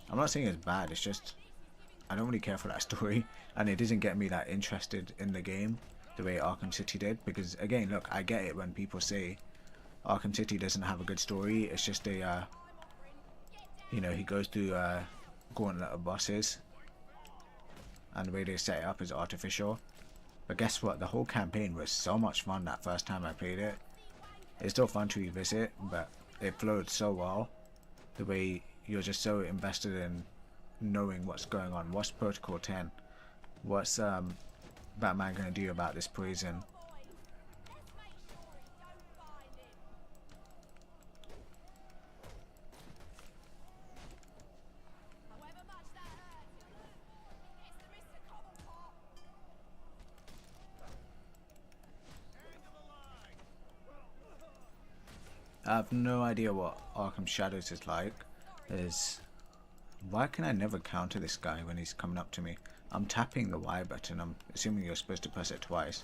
I'm not saying it's bad, it's just I don't really care for that story, and it doesn't get me that interested in the game the way Arkham City did. Because again, look, I get it when people say Arkham City doesn't have a good story. It's just a you know, he goes through a gauntlet of bosses, and the way they set it up is artificial. But guess what? The whole campaign was so much fun that first time I played it. It's still fun to revisit, but it flowed so well. The way you're just so invested in knowing what's going on. What's Protocol 10? What's Batman gonna do about this poison? I have no idea what Arkham Shadows is like. Why can I never counter this guy when he's coming up to me? I'm tapping the Y button. I'm assuming you're supposed to press it twice.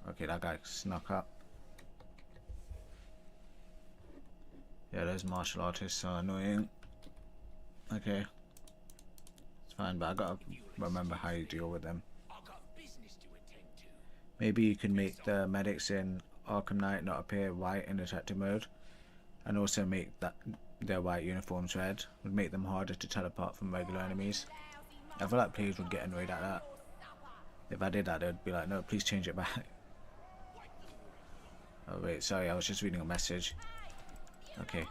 Okay, that guy snuck up. Yeah, those martial artists are annoying. Okay. It's fine, but I gotta remember how you deal with them. Maybe you can make the medics in Arkham Knight not appear white in detective mode, and also make their white uniforms red. Would make them harder to tell apart from regular enemies. I feel like players would get annoyed at that. If I did that, they'd be like, no, please change it back. Oh wait, sorry, I was just reading a message. Okay.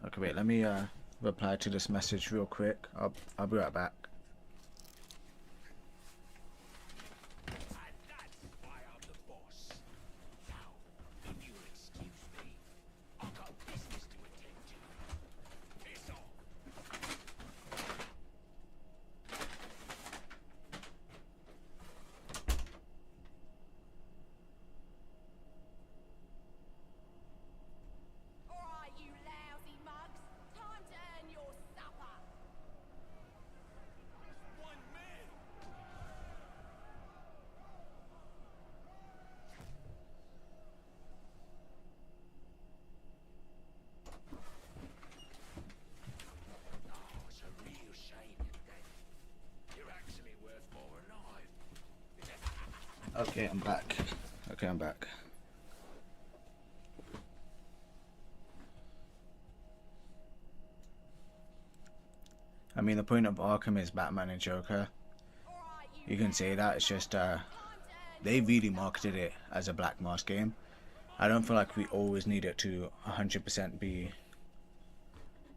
Okay, wait, let me reply to this message real quick. I'll be right back. Okay, I'm back. Okay, I'm back. I mean, the point of Arkham is Batman and Joker. You can say that, it's just, they really marketed it as a Black Mask game. I don't feel like we always need it to 100% be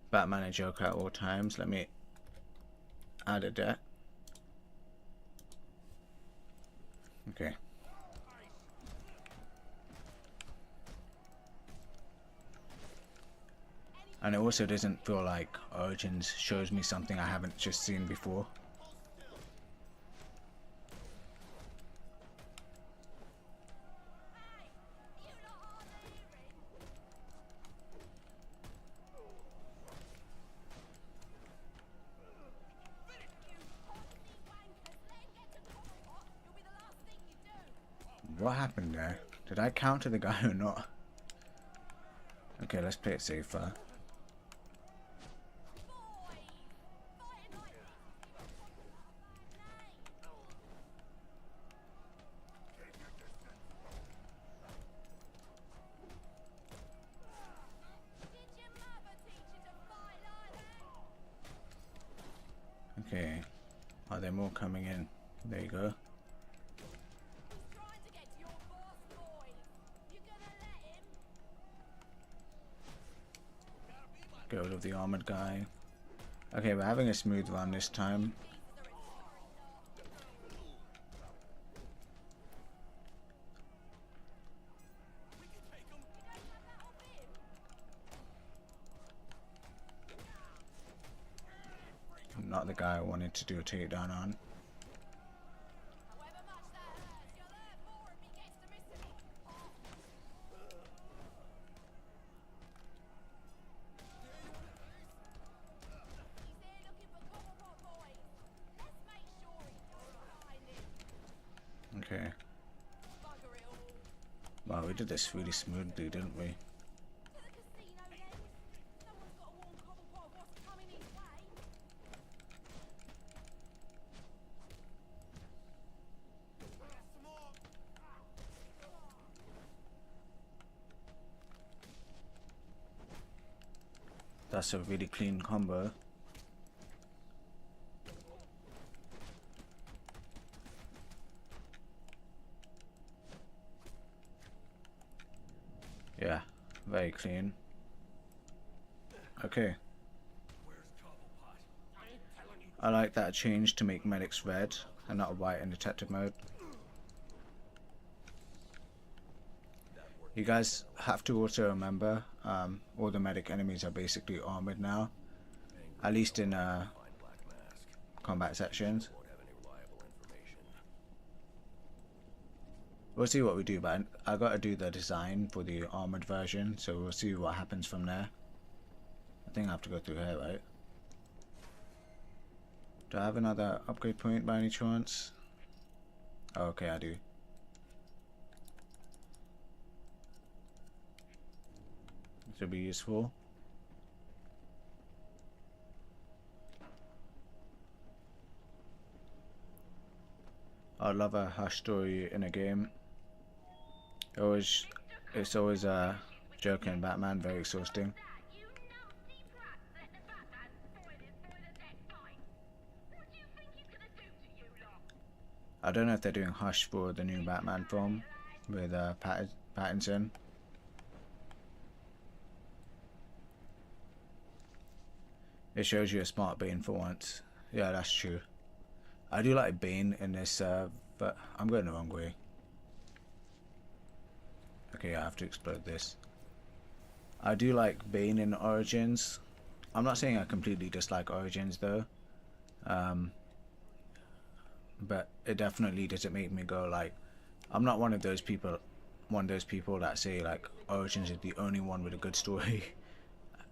Batman and Joker at all times. Let me add a deck. Okay. And it also doesn't feel like Origins shows me something I haven't just seen before. What happened there? Did I counter the guy or not? Okay, let's play it safer. Okay. Are there more coming in? There you go. Get rid of the armored guy. Okay, we're having a smooth run this time. Not the guy I wanted to do a takedown on. Okay. Wow, we did this really smoothly, didn't we? That's a really clean combo. Yeah, very clean. Okay. I like that change to make medics red and not white in detective mode. You guys have to also remember, all the medic enemies are basically armored now, at least in combat sections. We'll see what we do, but I gotta do the design for the armored version, so we'll see what happens from there. I think I have to go through here, right? Do I have another upgrade point by any chance? Oh, okay, I do. This will be useful. I love a hush story in a game. It's always a joking Batman, very exhausting. I don't know if they're doing Hush for the new Batman film with Pattinson. It shows you a smart Bane for once. Yeah, that's true. I do like Bane in this, but I'm going the wrong way. Okay, I have to explode this. I do like Bane in Origins. I'm not saying I completely dislike Origins though. But it definitely doesn't make me go like, I'm not one of those people that say like Origins is the only one with a good story.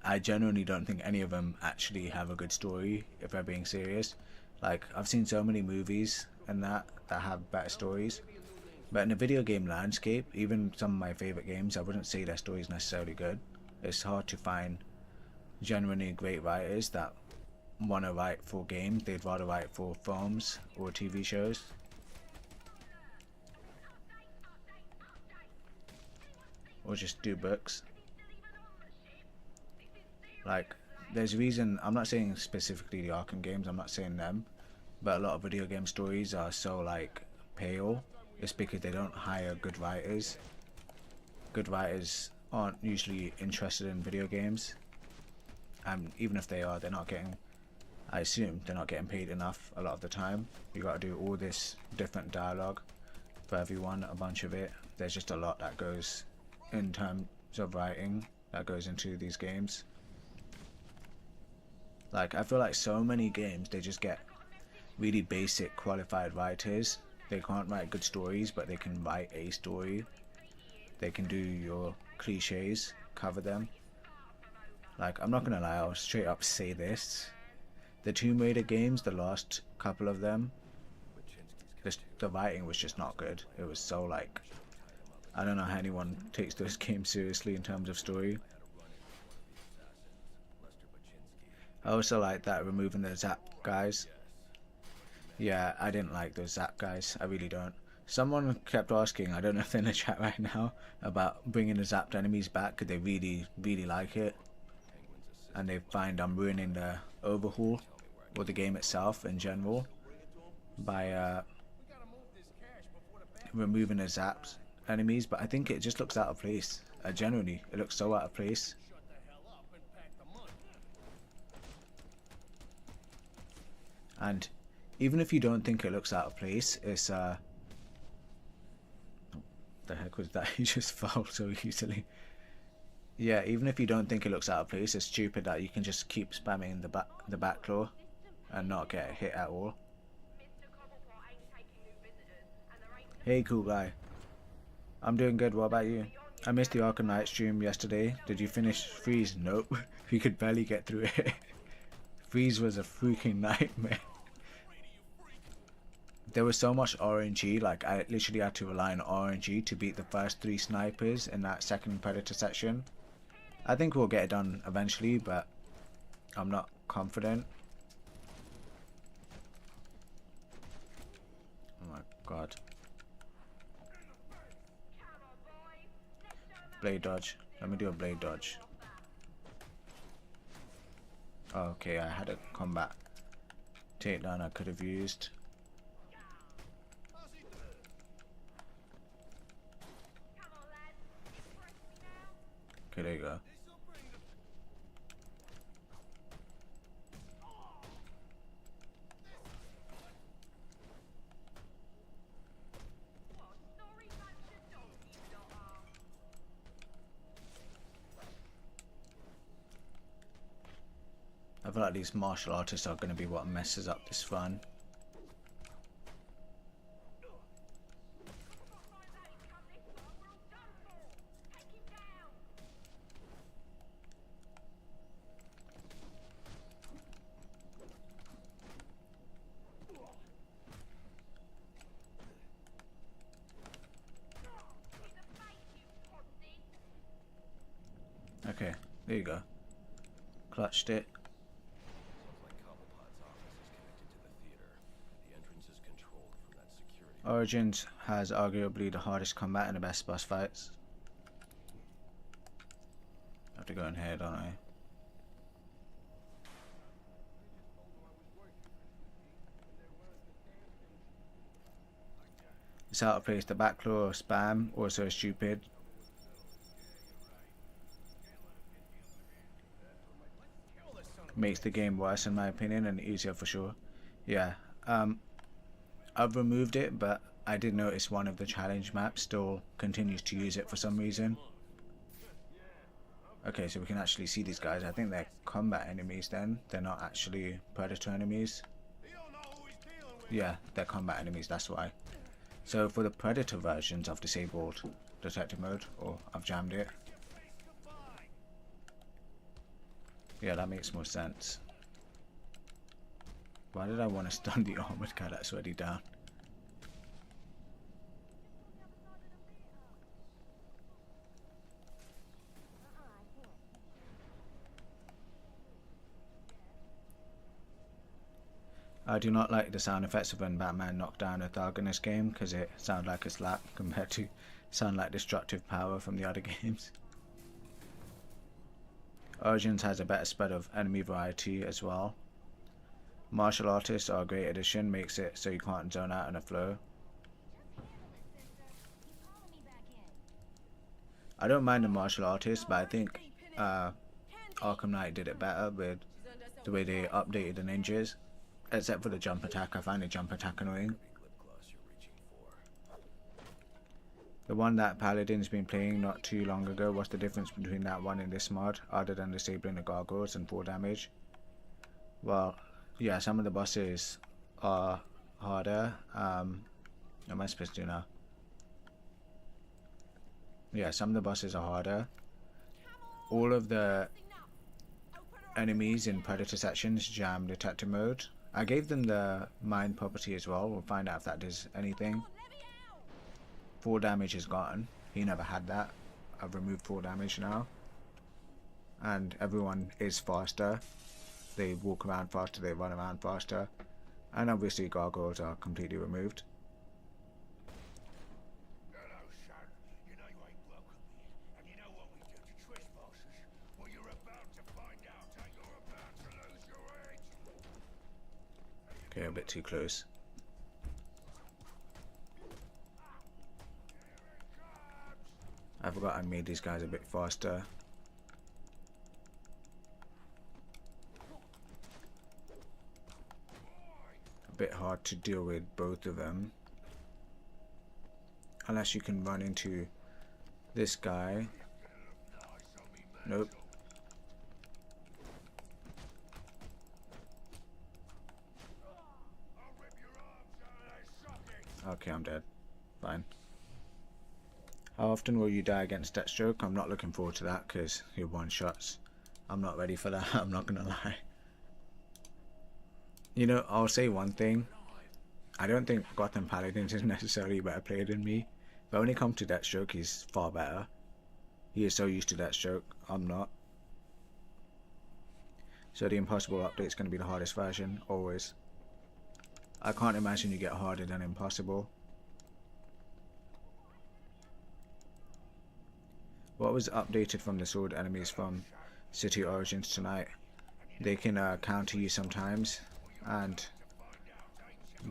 I genuinely don't think any of them actually have a good story, if they're being serious. Like, I've seen so many movies and that have better stories, but in the video game landscape, even some of my favorite games, I wouldn't say their story is necessarily good. It's hard to find genuinely great writers that want to write for games. They'd rather write for films or TV shows. Or just do books. Like, there's a reason, I'm not saying specifically the Arkham games, I'm not saying them, but a lot of video game stories are so like pale. It's because they don't hire good writers. Good writers aren't usually interested in video games, and even if they are, they're not getting, I assume they're not getting paid enough a lot of the time. You got to do all this different dialogue for everyone, a bunch of it. There's just a lot that goes in terms of writing that goes into these games. Like, I feel like so many games, they just get really basic qualified writers. They can't write good stories, but they can write a story. They can do your cliches, cover them. Like, I'm not gonna lie, I'll straight up say this. The Tomb Raider games, the last couple of them, the writing was just not good. It was so like, I don't know how anyone takes those games seriously in terms of story. I also like that removing the zap guys. Yeah, I didn't like those zap guys. I really don't. Someone kept asking, I don't know if they're in the chat right now, about bringing the zapped enemies back because they really, really like it. And they find I'm ruining the overhaul or the game itself in general by removing the zapped enemies. But I think it just looks out of place. Genuinely, it looks so out of place. And even if you don't think it looks out of place, it's the heck was that? He just fell so easily. Yeah, even if you don't think it looks out of place, it's stupid that you can just keep spamming the back claw and not get hit at all. Hey, cool guy. I'm doing good. What about you? I missed the Arkham Knight stream yesterday. Did you finish Freeze? Nope. We could barely get through it. Freeze was a freaking nightmare. There was so much RNG, like I literally had to rely on RNG to beat the first 3 snipers in that second Predator section. I think we'll get it done eventually, but I'm not confident. Oh my god. Blade dodge. Let me do a blade dodge. Okay, I had a combat takedown I could have used. Okay, there you go. I feel like these martial artists are going to be what messes up this run. Okay, there you go. Clutched it. Sounds like Cobblepot's office is connected to the theater. The entrance is controlled from that security. Origins has arguably the hardest combat and the best boss fights. I have to go in here, don't I? It's out of place. The backlaw spam also stupid. Makes the game worse in my opinion and easier for sure. Yeah. I've removed it, but I did notice one of the challenge maps still continues to use it for some reason. Okay, so we can actually see these guys. I think they're combat enemies then. They're not actually predator enemies. Yeah, they're combat enemies, that's why. So for the predator versions, I've disabled detective mode, or I've jammed it. Yeah, that makes more sense. Why did I want to stun the armored guy that's already down? I do not like the sound effects of when Batman knocked down a thug in this game because it sounds like a slap compared to sound like destructive power from the other games. Origins has a better spread of enemy variety as well. Martial artists are a great addition, makes it so you can't zone out in a flow. I don't mind the martial artists, but I think Arkham Knight did it better with the way they updated the ninjas. Except for the jump attack, I find the jump attack annoying. The one that Paladin's been playing not too long ago, what's the difference between that one and this mod, other than disabling the gargoyles and 4 damage? Well, yeah, some of the bosses are harder. What am I supposed to do now? Yeah, some of the bosses are harder. All of the enemies in Predator sections jam detective mode. I gave them the mind property as well. We'll find out if that does anything. 4 damage is gone. He never had that. I've removed 4 damage now. And everyone is faster. They walk around faster, they run around faster. And obviously gargoyles are completely removed. Hello, son. You know you ain't welcome here, and you know what we do to trespassers. Well, you're about to find out, and you're about to lose your head. Okay, a bit too close. I forgot I made these guys a bit faster. A bit hard to deal with both of them. Unless you can run into this guy. Nope. Okay, I'm dead. Fine. How often will you die against Deathstroke? I'm not looking forward to that because you're one shots. I'm not ready for that, I'm not gonna lie. You know, I'll say one thing. I don't think Gotham Paladins is necessarily a better player than me. But when it comes to Deathstroke, he's far better. He is so used to Deathstroke, I'm not. So the Impossible update is going to be the hardest version, always. I can't imagine you get harder than Impossible. What was updated from the sword enemies from City Origins tonight? They can counter you sometimes, and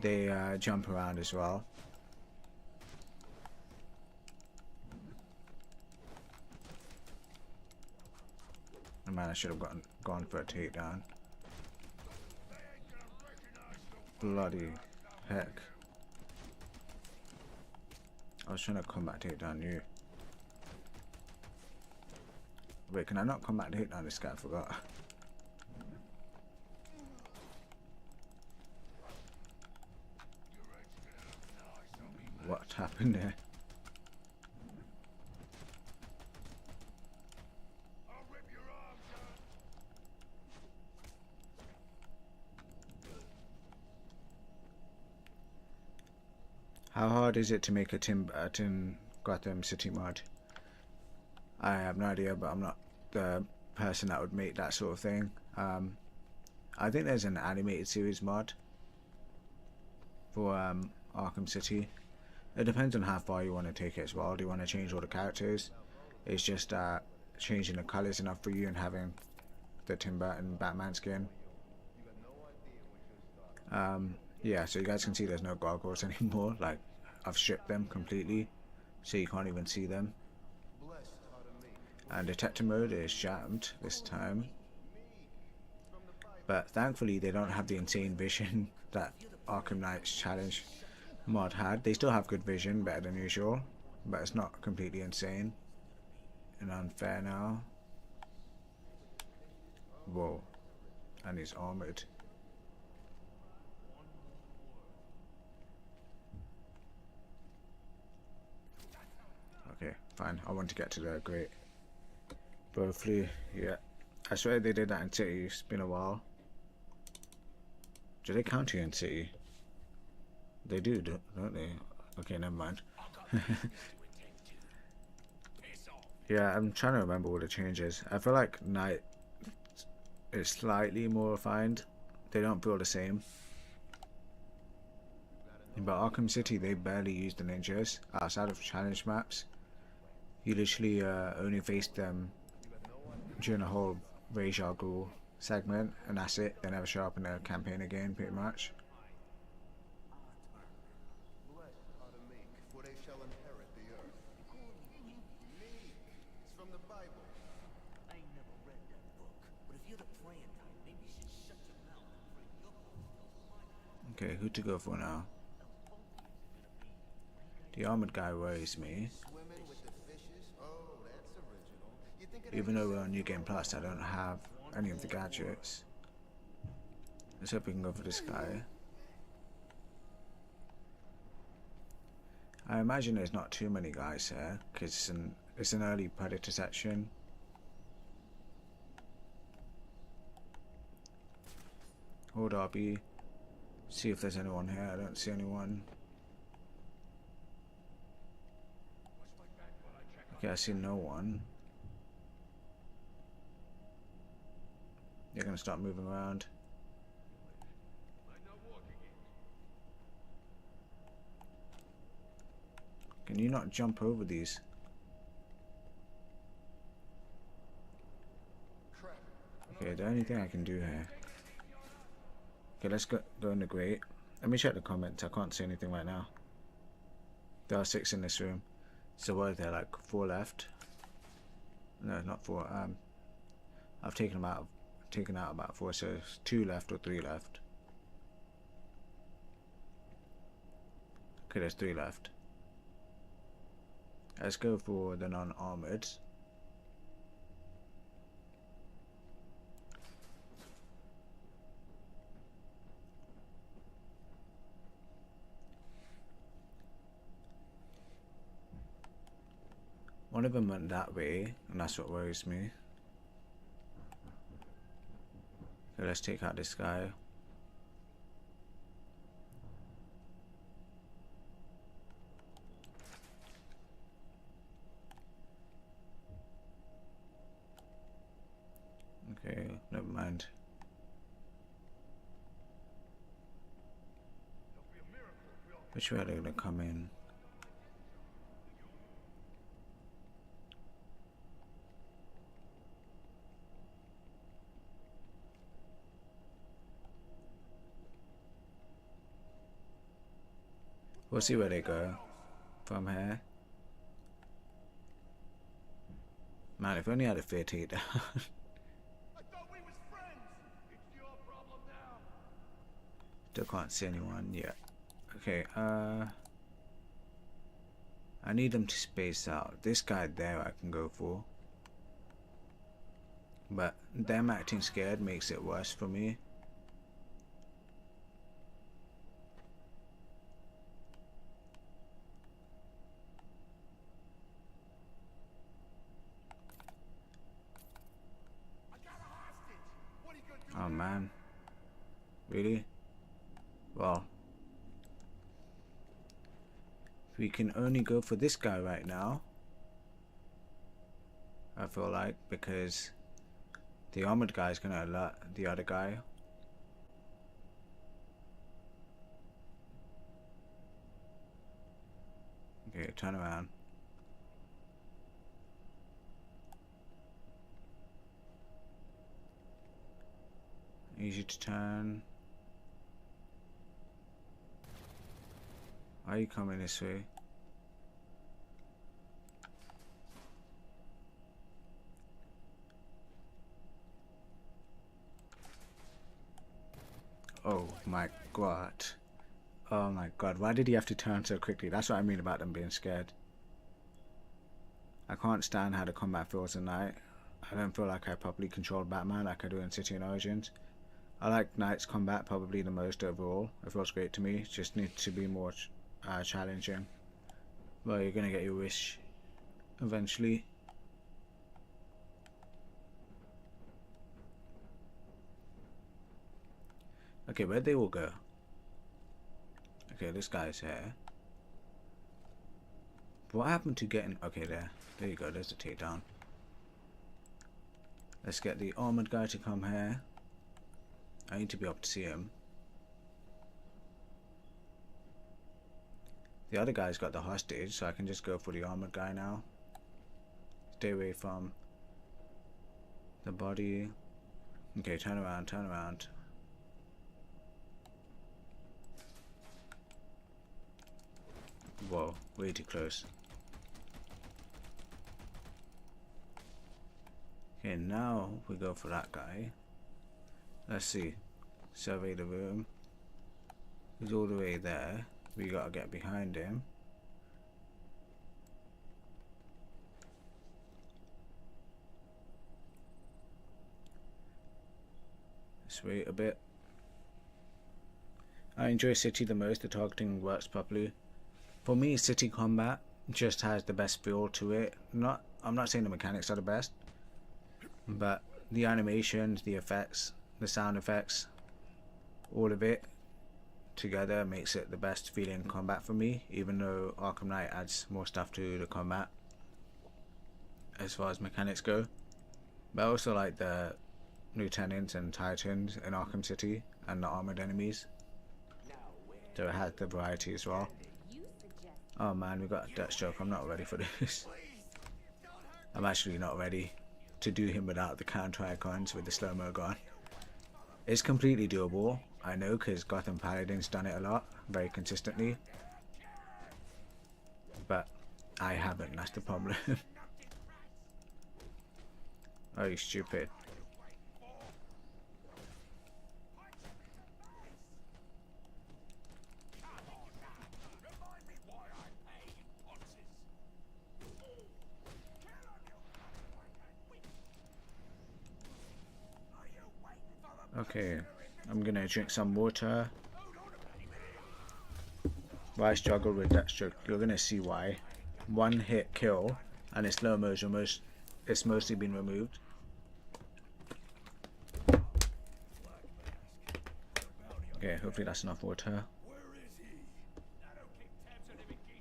they jump around as well. Oh man, I should have gone for a takedown. Bloody heck. I was trying to combat takedown you. Wait, can I not combat takedown this guy? I forgot. What happened there? How hard is it to make a Tim Gotham City mod? I have no idea, but I'm not the person that would make that sort of thing. I think there's an animated series mod for Arkham City. It depends on how far you want to take it as well. Do you want to change all the characters? It's just changing the colours enough for you and having the Tim Burton Batman skin. Yeah, so you guys can see there's no gargoyles anymore. Like, I've stripped them completely, so you can't even see them. And detector mode is jammed this time, but thankfully they don't have the insane vision that Arkham Knight's challenge mod had. They still have good vision, better than usual, but it's not completely insane and unfair now. Whoa, and he's armored. Okay, fine. I want to get to the great Hopefully, yeah. I swear they did that in City. It's been a while. Do they count you in City? They do, don't they? Okay, never mind. Yeah, I'm trying to remember all the changes. I feel like Night is slightly more refined. They don't feel the same. But Arkham City, they barely use the ninjas outside of challenge maps. You literally only face them during the whole Ra's al Ghul segment, and that's it. They never show up in the campaign again, pretty much. Okay, who to go for now? The armored guy worries me. Even though we're on New Game Plus, I don't have any of the gadgets. Let's hope we can go for this guy. I imagine there's not too many guys here, because it's an early Predator section. Hold RB. See if there's anyone here. I don't see anyone. Okay, I see no one. They're gonna start moving around. Can you not jump over these? Okay, is there anything I can do here? Okay, let's go in the grate. Let me check the comments. I can't see anything right now. There are 6 in this room. So what are there, like 4 left? No, not 4. I've taken out about 4, so it's 2 left or 3 left. Okay, there's 3 left. Let's go for the non-armored. One of them went that way, and that's what worries me. So let's take out this guy. Okay, never mind. Which way are they gonna come in? We'll see where they go from here. Man, if only I had a fair takedown. Still can't see anyone yet. Okay, I need them to space out. This guy there I can go for. But them acting scared makes it worse for me. Oh man, really? Well, we can only go for this guy right now. I feel like, because the armored guy is gonna alert the other guy. Okay, turn around. Easy to turn. Why are you coming this way? Oh my god. Oh my god, why did he have to turn so quickly? That's what I mean about them being scared. I can't stand how the combat feels at night. I don't feel like I properly controlled Batman like I do in City and Origins. I like Night's combat probably the most overall. It feels great to me. It just needs to be more challenging. Well, you're gonna get your wish eventually. Okay, where'd they all go? Okay, this guy's here. What happened to getting... Okay, there you go, there's the takedown. Let's get the armored guy to come here. I need to be able to see him. The other guy's got the hostage, so I can just go for the armored guy now. Stay away from the body. Okay, turn around, turn around. Whoa, way too close. Okay, now we go for that guy. Let's see. Survey the room. He's all the way there. We gotta get behind him. Let's wait a bit. I enjoy City the most. The targeting works properly. For me, City combat just has the best feel to it. I'm not saying the mechanics are the best, but the animations, the effects, the sound effects, all of it together makes it the best feeling combat for me, even though Arkham Knight adds more stuff to the combat as far as mechanics go. But I also like the lieutenants and titans in Arkham City and the armored enemies, so it has the variety as well. Oh man, we got a Deathstroke. I'm not ready for this. I'm actually not ready to do him without the counter icons with the slow-mo gone. It's completely doable, I know, because Gotham Paladin's done it a lot, very consistently. But I haven't, that's the problem. Oh, you stupid. Okay, I'm gonna drink some water. Why I struggle with Deathstroke, you're gonna see why. One hit kill, and its slow motion it's mostly been removed. Okay, hopefully that's enough water.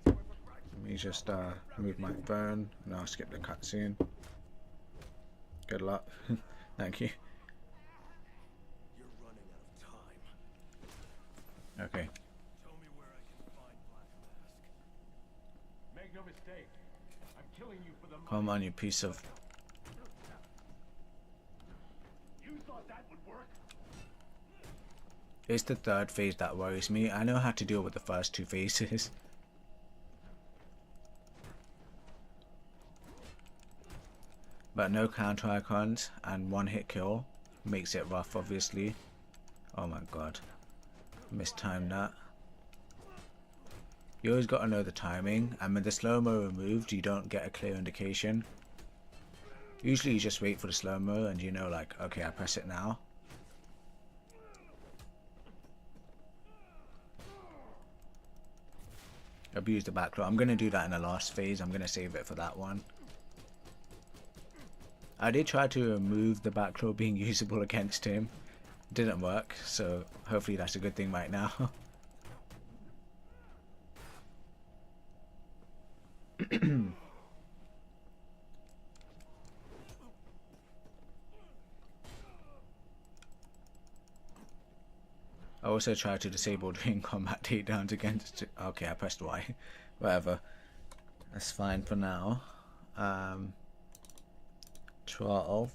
Let me just move my phone and I'll skip the cutscene. Good luck. Thank you. Okay. Tell me where I can find Black Mask. Make no mistake. I'm killing you for the money. Come on, you piece of... You thought that would work? It's the third phase that worries me. I know how to deal with the first two phases. But no counter icons and one hit kill makes it rough, obviously. Oh my god. Mistimed that. You always got to know the timing, and with the slow-mo removed you don't get a clear indication. Usually you just wait for the slow-mo and you know, like, okay, I press it now. Abuse the backdraw. I'm going to do that in the last phase. I'm going to save it for that one. I did try to remove the backdraw being usable against him. Didn't work, so hopefully that's a good thing right now. I also tried to disable doing combat takedowns against. Okay, I pressed Y. Whatever. That's fine for now. 12.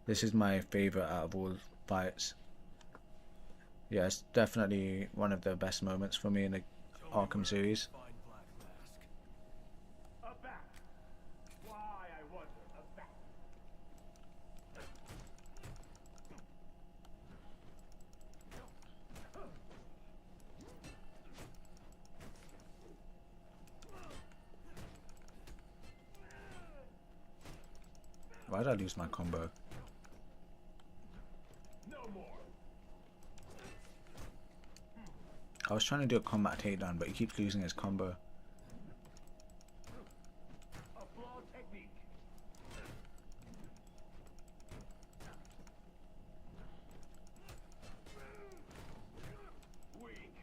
This is my favorite out of all fights. Yeah, it's definitely one of the best moments for me in the Arkham series. A bat. Why, I wonder, a bat. Why did I lose my combo? No more. I was trying to do a combat takedown, but he keeps losing his combo. A flawed technique. Weak.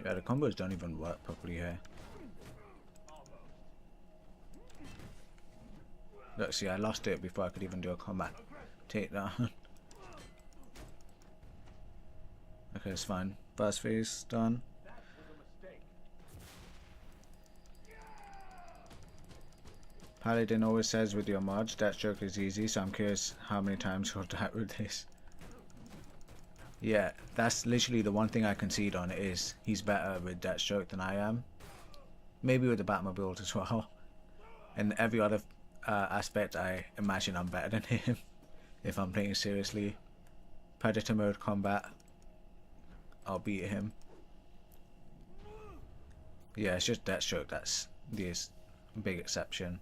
Yeah, the combos don't even work properly here. Look, see, I lost it before I could even do a combat takedown. Okay, it's fine. First phase done. That was a mistake. Paladin always says with your mods, Deathstroke is easy, so I'm curious how many times you'll die with this. Yeah, that's literally the one thing I concede on, is he's better with Deathstroke than I am. Maybe with the Batmobile as well. And every other aspect, I imagine I'm better than him if I'm playing seriously. Predator mode combat, I'll beat him. Yeah, it's just Deathstroke that's the big exception.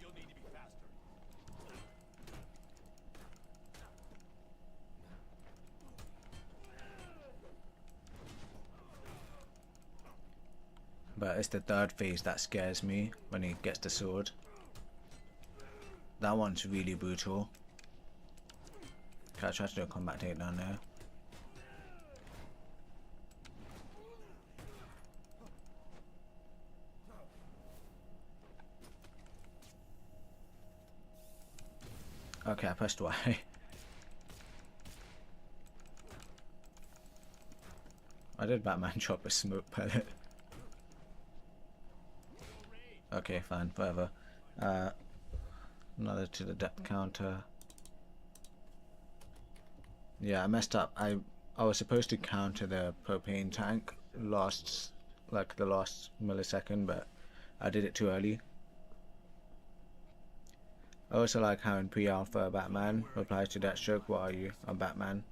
You'll need to be faster. But it's the third phase that scares me, when he gets the sword. That one's really brutal. Okay, I tried to do a combat takedown there. Okay, I pressed Y. I did Batman drop a smoke pellet. Okay, fine, whatever. Another to the depth counter. Yeah, I messed up. I was supposed to counter the propane tank the last millisecond, but I did it too early. I also like how in pre-alpha Batman replies to Deathstroke, "What are you? I'm Batman."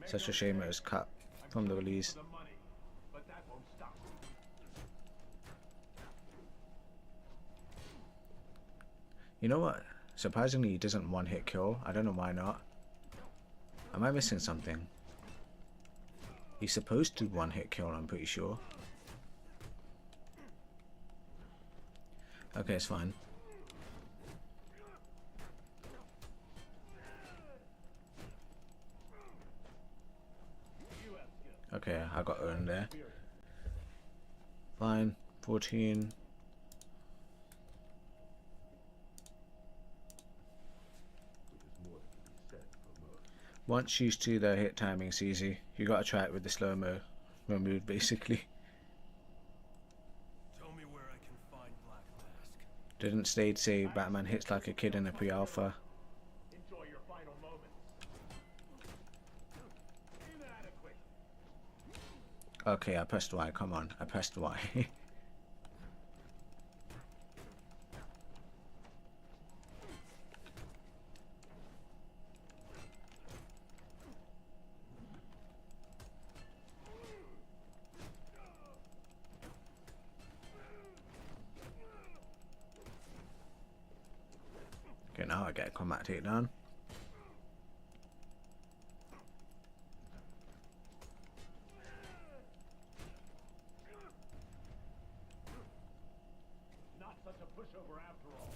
Such a shame it was cut from the release. The money, but that won't stop. You know what? Surprisingly, he doesn't one-hit kill. I don't know why not. Am I missing something? He's supposed to one-hit kill, I'm pretty sure. Okay, it's fine. Okay, I got owned there. Fine. 14. Once used to the hit timing's easy. You gotta try it with the slow-mo removed, basically. Tell me where I can find Black Mask. Didn't Slade say Batman hits like a kid in a pre-alpha? Enjoy your final moments. Inadequate. Okay, I pressed Y, come on. I pressed Y. Okay, now I get a combat takedown. Not such a pushover after all.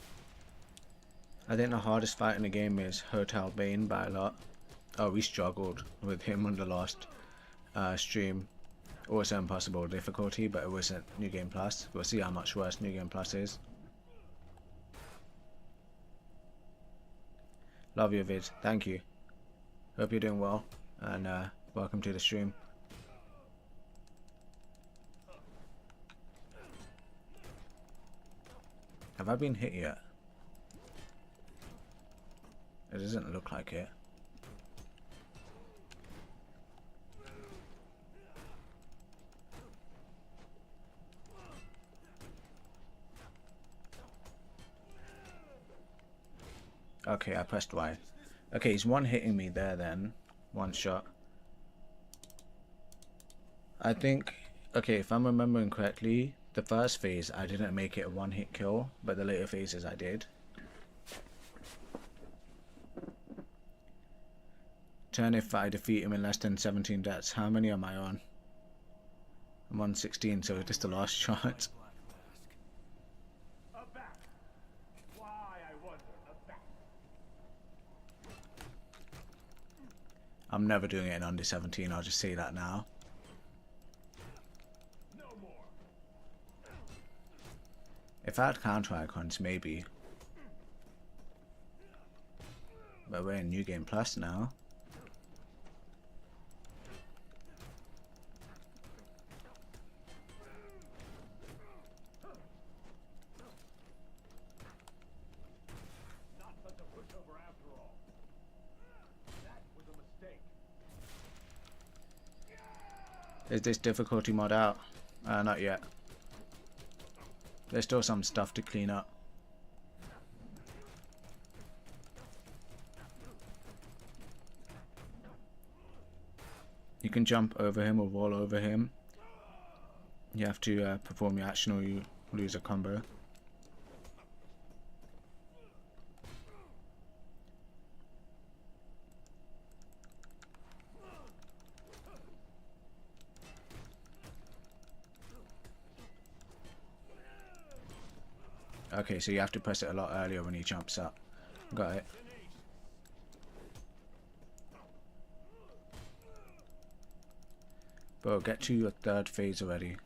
I think the hardest fight in the game is Hotel Bane by a lot. Oh, we struggled with him on the last stream. Also impossible difficulty, but it wasn't New Game Plus. We'll see how much worse New Game Plus is. Love your vid. Thank you. Hope you're doing well, and welcome to the stream. Have I been hit yet? It doesn't look like it. Okay, I pressed Y. Okay, he's one hitting me there then. One shot. I think, okay, if I'm remembering correctly, the first phase I didn't make it a one hit kill, but the later phases I did. Turn if I defeat him in less than 17 deaths. How many am I on? I'm on 16, so just the last shot. I'm never doing it in under 17, I'll just say that now. If I had counter icons, maybe. But we're in New Game Plus now. Is this difficulty mod out? Not yet. There's still some stuff to clean up. You can jump over him or roll over him. You have to perform your action or you lose a combo. Okay, so you have to press it a lot earlier when he jumps up. Got it. Bro, get to your third phase already.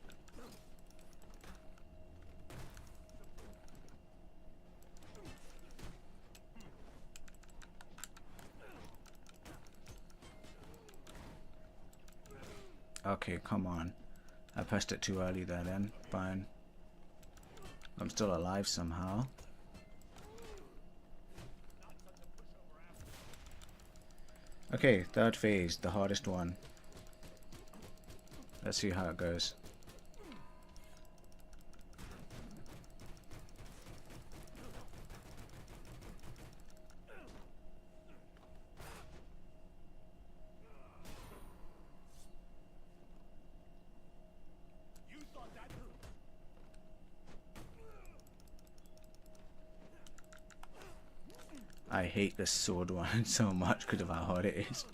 Okay, come on. I pressed it too early there then. Fine. I'm still alive somehow. Okay, third phase, the hardest one. Let's see how it goes. I hate this sword one so much because of how hard it is.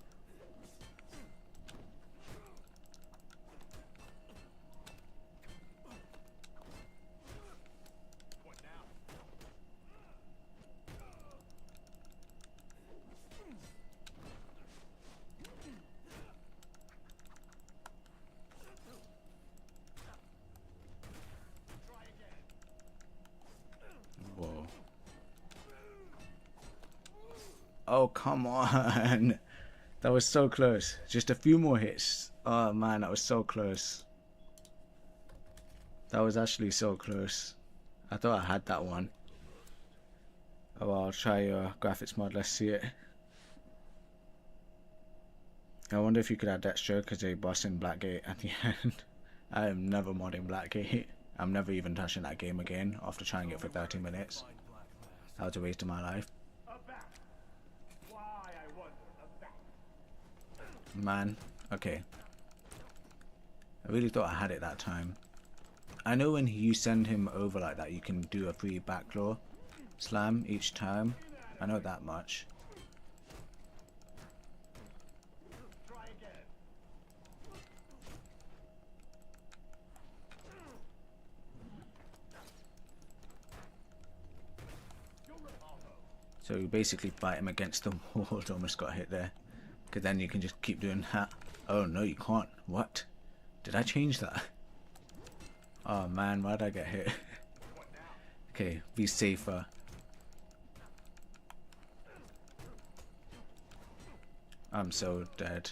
Whoa. Oh, come on. That was so close. Just a few more hits. Oh man, that was so close. That was actually so close. I thought I had that one. Oh well, I'll try your graphics mod, let's see it. I wonder if you could add that stroke as a boss in Blackgate at the end. I am never modding Blackgate. I'm never even touching that game again after trying it for 30 minutes. That was a waste of my life. Man, okay. I really thought I had it that time. I know when you send him over like that, you can do a free backlaw slam each time. I know that much. So you basically fight him against the wall. Almost got hit there. Because then you can just keep doing that. Oh no, you can't. What? Did I change that? Oh man, why did I get hit? Okay, be safer. I'm so dead.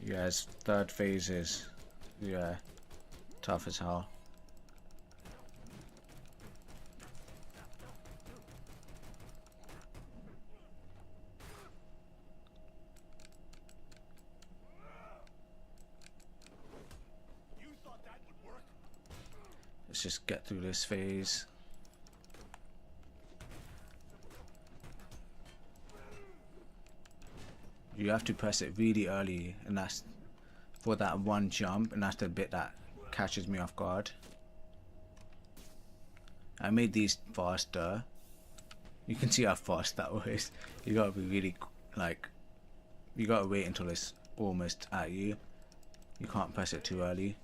You guys, third phase is, yeah, tough as hell. Let's just get through this phase. You have to press it really early, and that's for that one jump, and that's the bit that catches me off guard. I made these faster. You can see how fast that was. You gotta be really, like, you gotta wait until it's almost at you. You can't press it too early.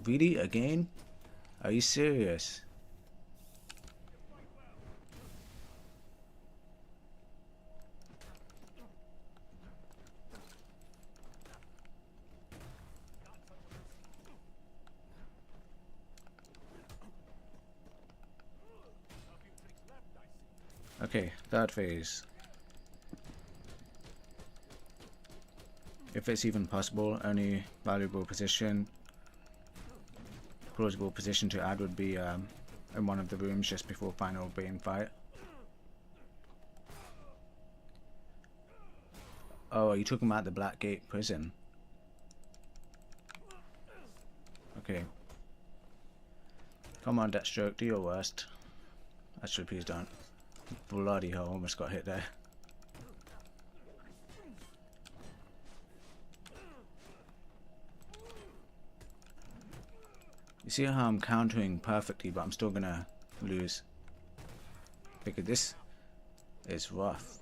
Really? Again? Are you serious? Okay, third phase. If it's even possible, only valuable position, plausible position to add would be in one of the rooms just before final Bane fight. Oh, are you talking about the Blackgate prison? Okay. Come on, Deathstroke, do your worst. Actually, please don't. Bloody hell, almost got hit there. You see how I'm countering perfectly, but I'm still gonna lose. Because this is rough.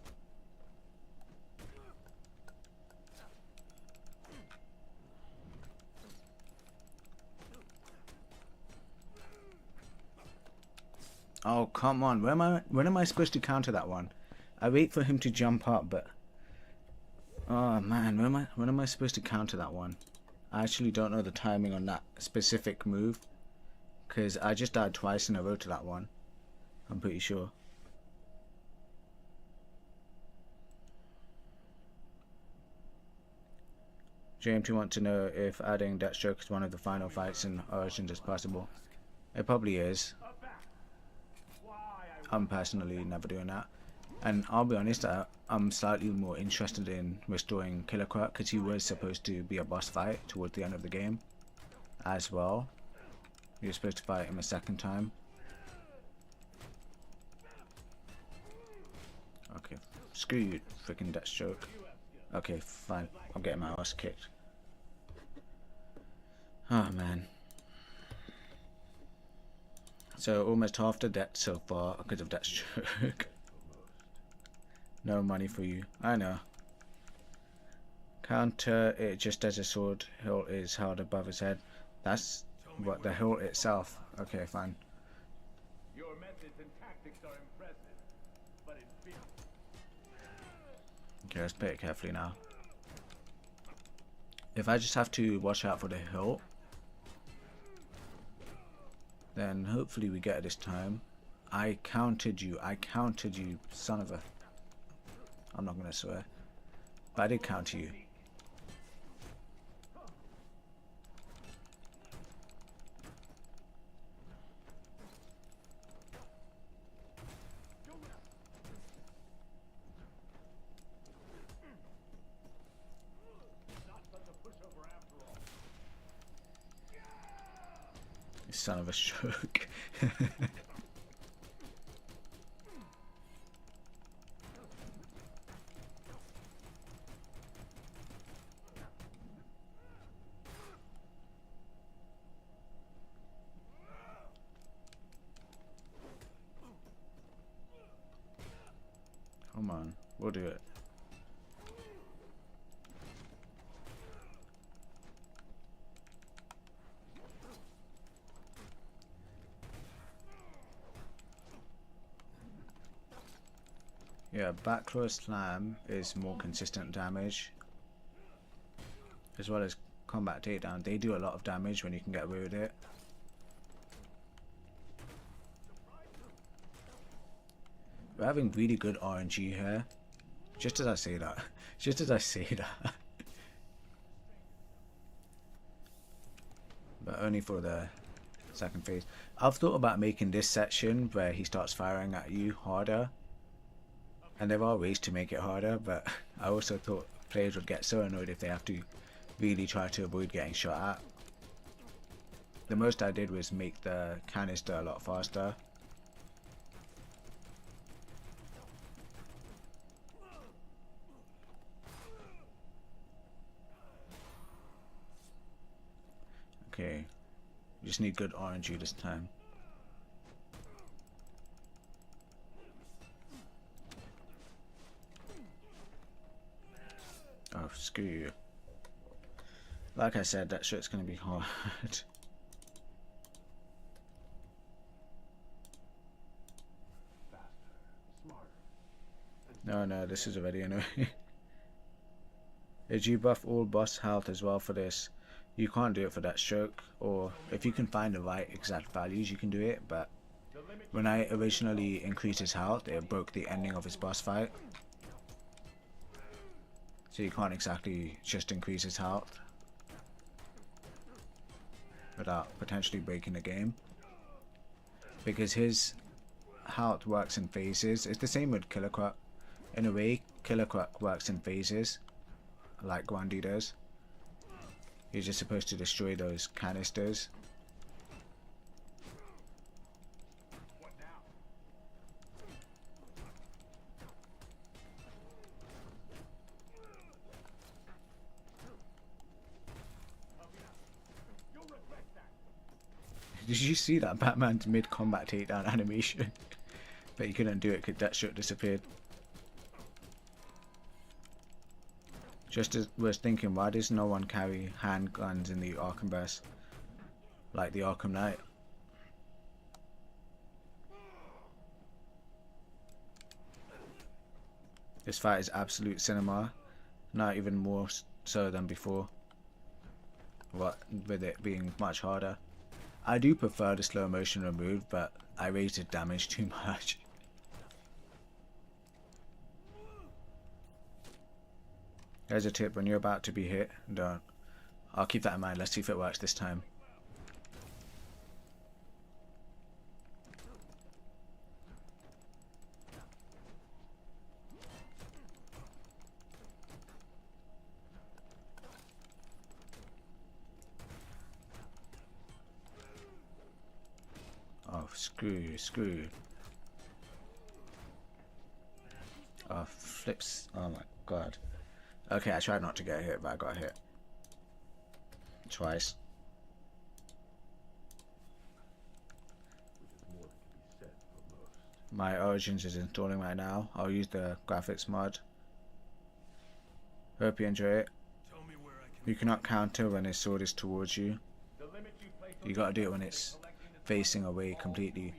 Oh come on! When am I supposed to counter that one? I wait for him to jump up, but oh man, when am I supposed to counter that one? I actually don't know the timing on that specific move, because I just died twice in a row to that one. I'm pretty sure. JMT want to know if adding Deathstroke as one of the final fights in Origins is possible. It probably is. I'm personally never doing that, and I'll be honest, I'm slightly more interested in restoring Killer Croc because he was supposed to be a boss fight towards the end of the game as well. You're supposed to fight him a second time. Okay, screw you, freaking Deathstroke. Okay, fine, I'm getting my ass kicked. Oh man. So almost half the debt so far because of Deathstroke. No money for you. I know. Counter it just as a sword hilt is held above his head. That's what the hilt itself. Okay, fine. Your methods and tactics are impressive, but in fear. Okay, let's play it carefully now. If I just have to watch out for the hilt, then hopefully we get it this time. I counted you, son of a... I'm not gonna swear, but I did counter you. You son of a stroke. Come on, we'll do it. Yeah, backrow slam is more consistent damage, as well as combat takedown. They do a lot of damage when you can get away with it. We're having really good RNG here. Just as I say that. Just as I say that. But only for the second phase. I've thought about making this section where he starts firing at you harder. And there are ways to make it harder, but I also thought players would get so annoyed if they have to really try to avoid getting shot at. The most I did was make the canister a lot faster. Okay, just need good RNG this time. Oh, screw you. Like I said, that shit's gonna be hard. No, this is already annoying. Did you buff all boss health as well for this? You can't do it for that stroke, or if you can find the right exact values you can do it, but when I originally increased his health, it broke the ending of his boss fight. So you can't exactly just increase his health without potentially breaking the game, because his health works in phases. It's the same with Killer Croc. In a way, Killer Croc works in phases, like Gwandy does. You're just supposed to destroy those canisters. Did you see that Batman's mid-combat takedown animation? But you couldn't do it because that shit disappeared. Just as was thinking, why does no one carry handguns in the Arkhamverse like the Arkham Knight? This fight is absolute cinema, not even more so than before. What with it being much harder. I do prefer the slow motion removed, but I rated damage too much. Here's a tip: when you're about to be hit, don't. I'll keep that in mind. Let's see if it works this time. Oh, screw. Oh, flips. Oh my god. Okay, I tried not to get hit, but I got hit. Twice. My Origins is installing right now. I'll use the graphics mod. Hope you enjoy it. You cannot counter when his sword is towards you. You gotta do it when it's facing away completely.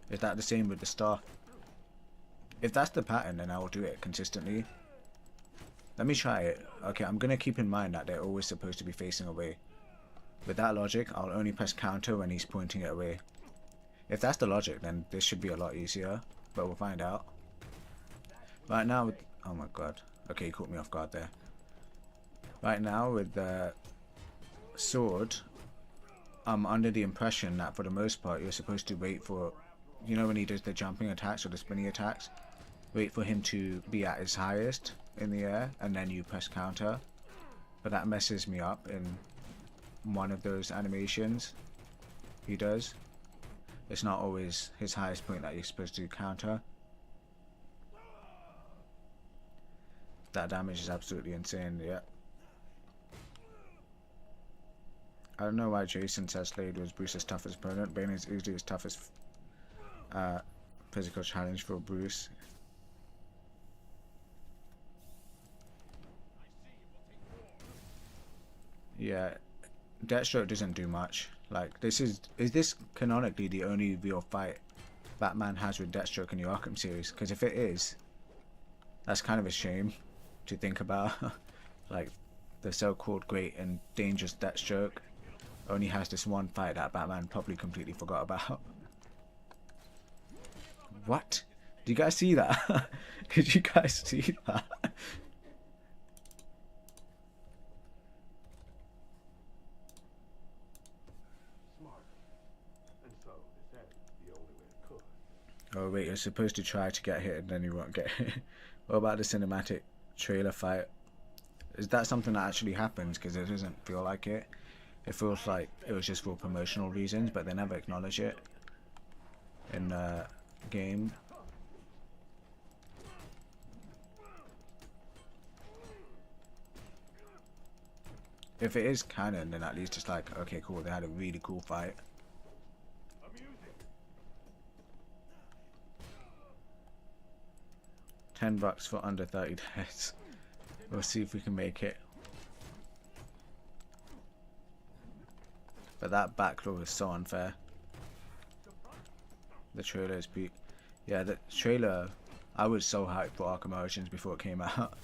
Is that the same with the star? If that's the pattern, then I will do it consistently. Let me try it. Okay, I'm gonna keep in mind that they're always supposed to be facing away. With that logic, I'll only press counter when he's pointing it away. If that's the logic, then this should be a lot easier, but we'll find out. Right now, oh my god. Okay, he caught me off guard there. Right now, with the sword, I'm under the impression that for the most part, you're supposed to wait for, you know, when he does the jumping attacks or the spinning attacks, wait for him to be at his highest in the air, and then you press counter. But that messes me up in one of those animations he does. It's not always his highest point that you're supposed to counter. That damage is absolutely insane, yeah. I don't know why Jason says Slade was Bruce's toughest opponent. Bane is easily his toughest physical challenge for Bruce. Yeah, Deathstroke doesn't do much. Like, is this canonically the only real fight Batman has with Deathstroke in the Arkham series. Because if it is, that's kind of a shame to think about. Like, the so-called great and dangerous Deathstroke only has this one fight that Batman probably completely forgot about. What? Did you guys see that? Did you guys see that? Oh wait, you're supposed to try to get hit and then you won't get hit. What about the cinematic trailer fight? Is that something that actually happens? Because it doesn't feel like it. It feels like it was just for promotional reasons, but they never acknowledge it in the game. If it is canon, then at least it's like, okay, cool, they had a really cool fight. $10 for under 30 days. We'll see if we can make it. But that backlog is so unfair. The trailer is peak. Yeah, the trailer, I was so hyped for Arkham Origins before it came out.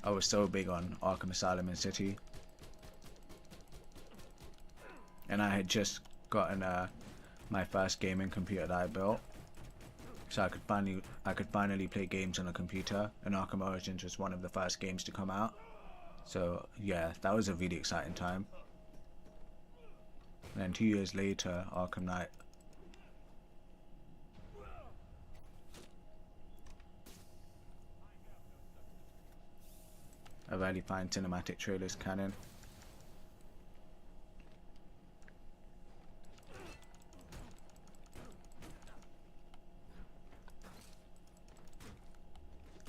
I was so big on Arkham Asylum and City. And I had just gotten my first gaming computer that I built. So I could finally play games on a computer, and Arkham Origins was one of the first games to come out. So yeah, that was a really exciting time. And then 2 years later, Arkham Knight. I rarely find cinematic trailers canon.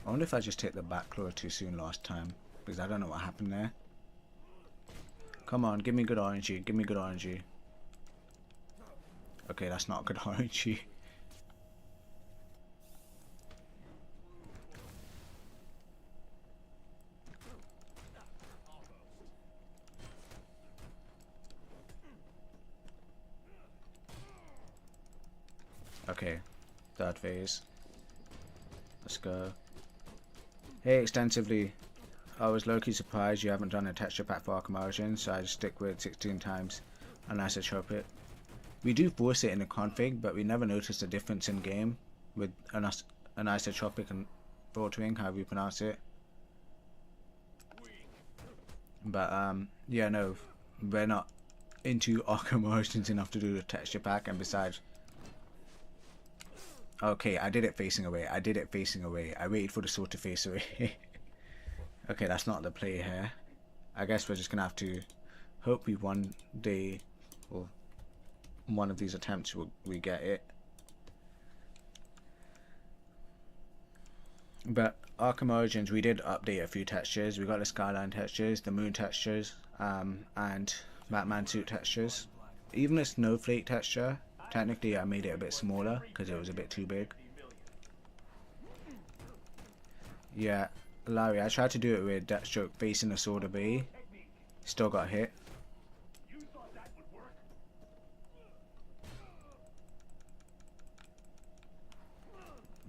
I wonder if I just hit the back claw too soon last time, because I don't know what happened there. Come on, give me good RNG, give me good RNG. Okay, that's not good RNG. Okay, third phase. Let's go. Hey, extensively. I was low-key surprised you haven't done a texture pack for Arkham Origins, so I just stick with 16 times anisotropic. We do force it in the config, but we never noticed a difference in game with anisotropic and filtering, however you pronounce it. But yeah, no, we're not into Arkham Origins enough to do the texture pack, and besides, okay, I did it facing away. I did it facing away. I waited for the sword to face away. Okay, that's not the play here. I guess we're just gonna have to hope we one day, or one of these attempts, we get it. But Arkham Origins, we did update a few textures. We got the skyline textures, the moon textures, and Batman suit textures. Even the snowflake texture, technically I made it a bit smaller because it was a bit too big. Yeah, Larry, I tried to do it with Deathstroke facing the Sword of A. Still got hit.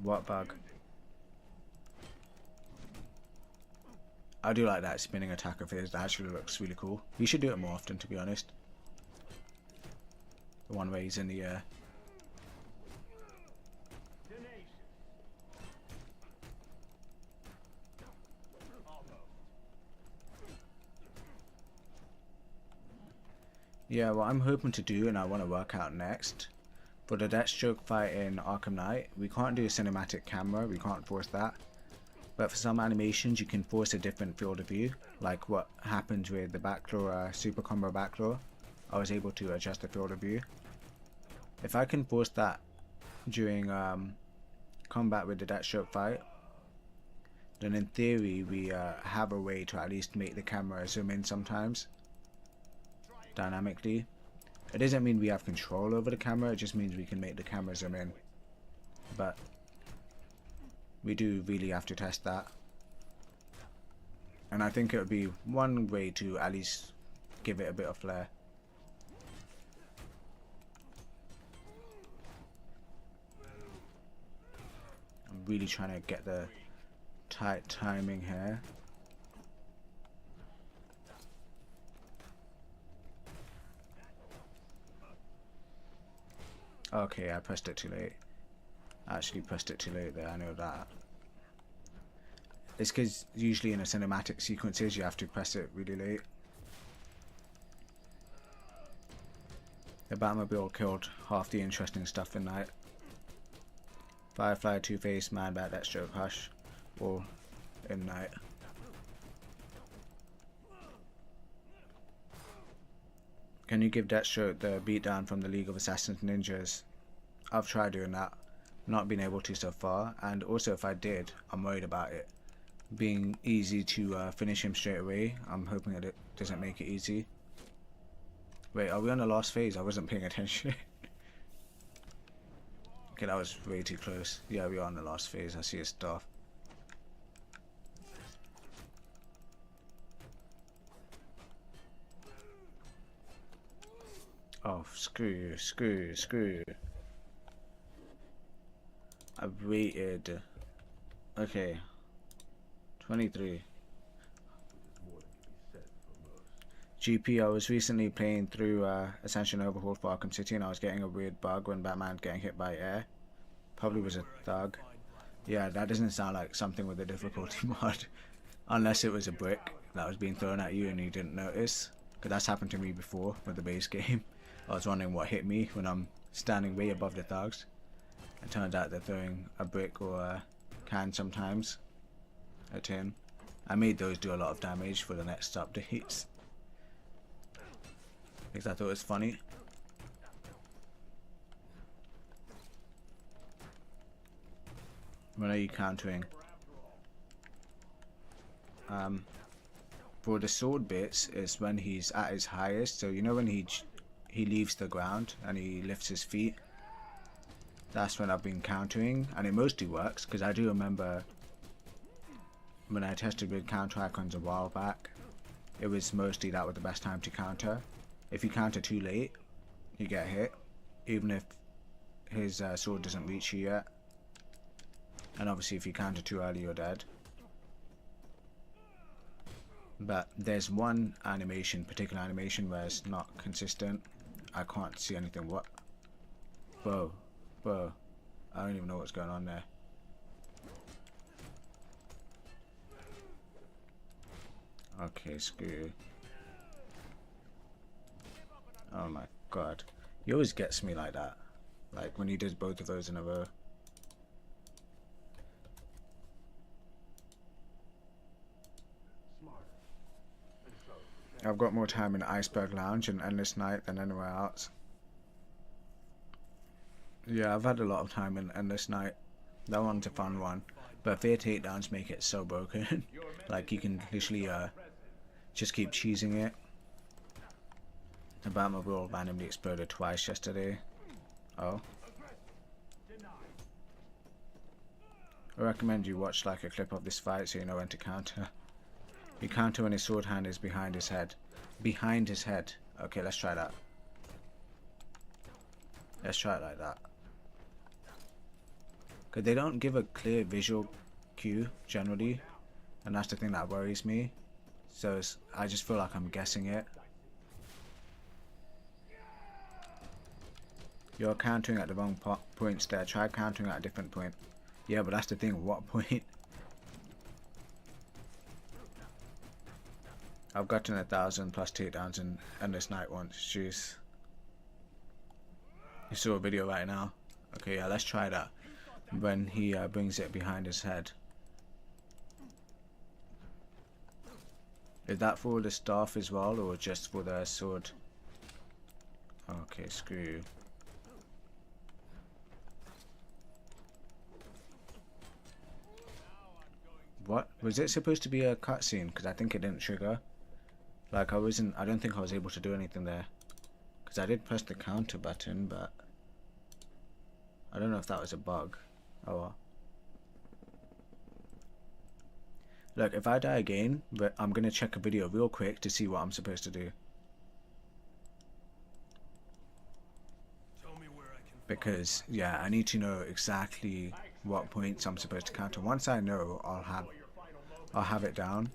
What bug? I do like that spinning attack of his. That actually looks really cool. We should do it more often, to be honest. The one where he's in the air. Yeah, what I'm hoping to do, and I want to work out next, for the Deathstroke fight in Arkham Knight, we can't do a cinematic camera, we can't force that. But for some animations, you can force a different field of view, like what happened with the Backlaw, Super Combo Backlaw. I was able to adjust the field of view. If I can force that during combat with the Deathstroke fight, then in theory we have a way to at least make the camera zoom in sometimes, dynamically. It doesn't mean we have control over the camera, it just means we can make the camera zoom in. But we do really have to test that. And I think it would be one way to at least give it a bit of flair. really trying to get the tight timing here. Okay, I pressed it too late. I actually pressed it too late there, I know that. It's because usually in a cinematic sequences you have to press it really late. The Batmobile killed half the interesting stuff in night. Firefly, Two-Face, Man-Bat, Deathstroke, Hush, all in night. Can you give Deathstroke the beatdown from the League of Assassins Ninjas? I've tried doing that, not been able to so far, and also if I did, I'm worried about it being easy to finish him straight away. I'm hoping that it doesn't make it easy. Wait, are we on the last phase? I wasn't paying attention. Okay, that was way too close. Yeah, we are on the last phase. I see his stuff. Oh, screw. I've waited. Okay. 23. GP, I was recently playing through Ascension Overhauled for Arkham City and I was getting a weird bug when Batman getting hit by air. Probably was a thug. Yeah, that doesn't sound like something with a difficulty mod. Unless it was a brick that was being thrown at you and you didn't notice. Because that's happened to me before with the base game. I was wondering what hit me when I'm standing way above the thugs. It turns out they're throwing a brick or a can sometimes. A tin. I made those do a lot of damage for the next updates. Because I thought it was funny. When are you countering? For the sword bits is when he's at his highest. So you know when he leaves the ground and he lifts his feet. That's when I've been countering, and it mostly works because I do remember when I tested with counter icons a while back. It was mostly that was the best time to counter. If you counter too late, you get hit, even if his sword doesn't reach you yet. And obviously if you counter too early, you're dead. But there's one particular animation where it's not consistent. I can't see anything. What? Whoa. I don't even know what's going on there. Okay, screw. Oh my god. He always gets me like that. Like when he does both of those in a row. I've got more time in Iceberg Lounge and Endless Night than anywhere else. Yeah, I've had a lot of time in Endless Night. That one's a fun one. But Fear takedowns make it so broken. Like you can literally just keep cheesing it. The Batmobile randomly exploded twice yesterday. Oh. I recommend you watch like a clip of this fight so you know when to counter. You counter when his sword hand is behind his head. Behind his head. Okay, let's try that. Let's try it like that. Because they don't give a clear visual cue generally. And that's the thing that worries me. So I just feel like I'm guessing it. You're countering at the wrong points there. Try countering at a different point. Yeah, but that's the thing. What point? I've gotten 1,000 plus takedowns in Endless Night once. Jeez. You saw a video right now. Okay, yeah, let's try that. When he brings it behind his head. Is that for the staff as well, or just for the sword? Okay, screw you. What? Was it supposed to be a cutscene? Because I think it didn't trigger. Like I don't think I was able to do anything there. Because I did press the counter button, but I don't know if that was a bug. Oh well. Look, if I die again, but I'm going to check a video real quick to see what I'm supposed to do. Because, yeah, I need to know exactly what points I'm supposed to counter. Once I know, I'll have it down.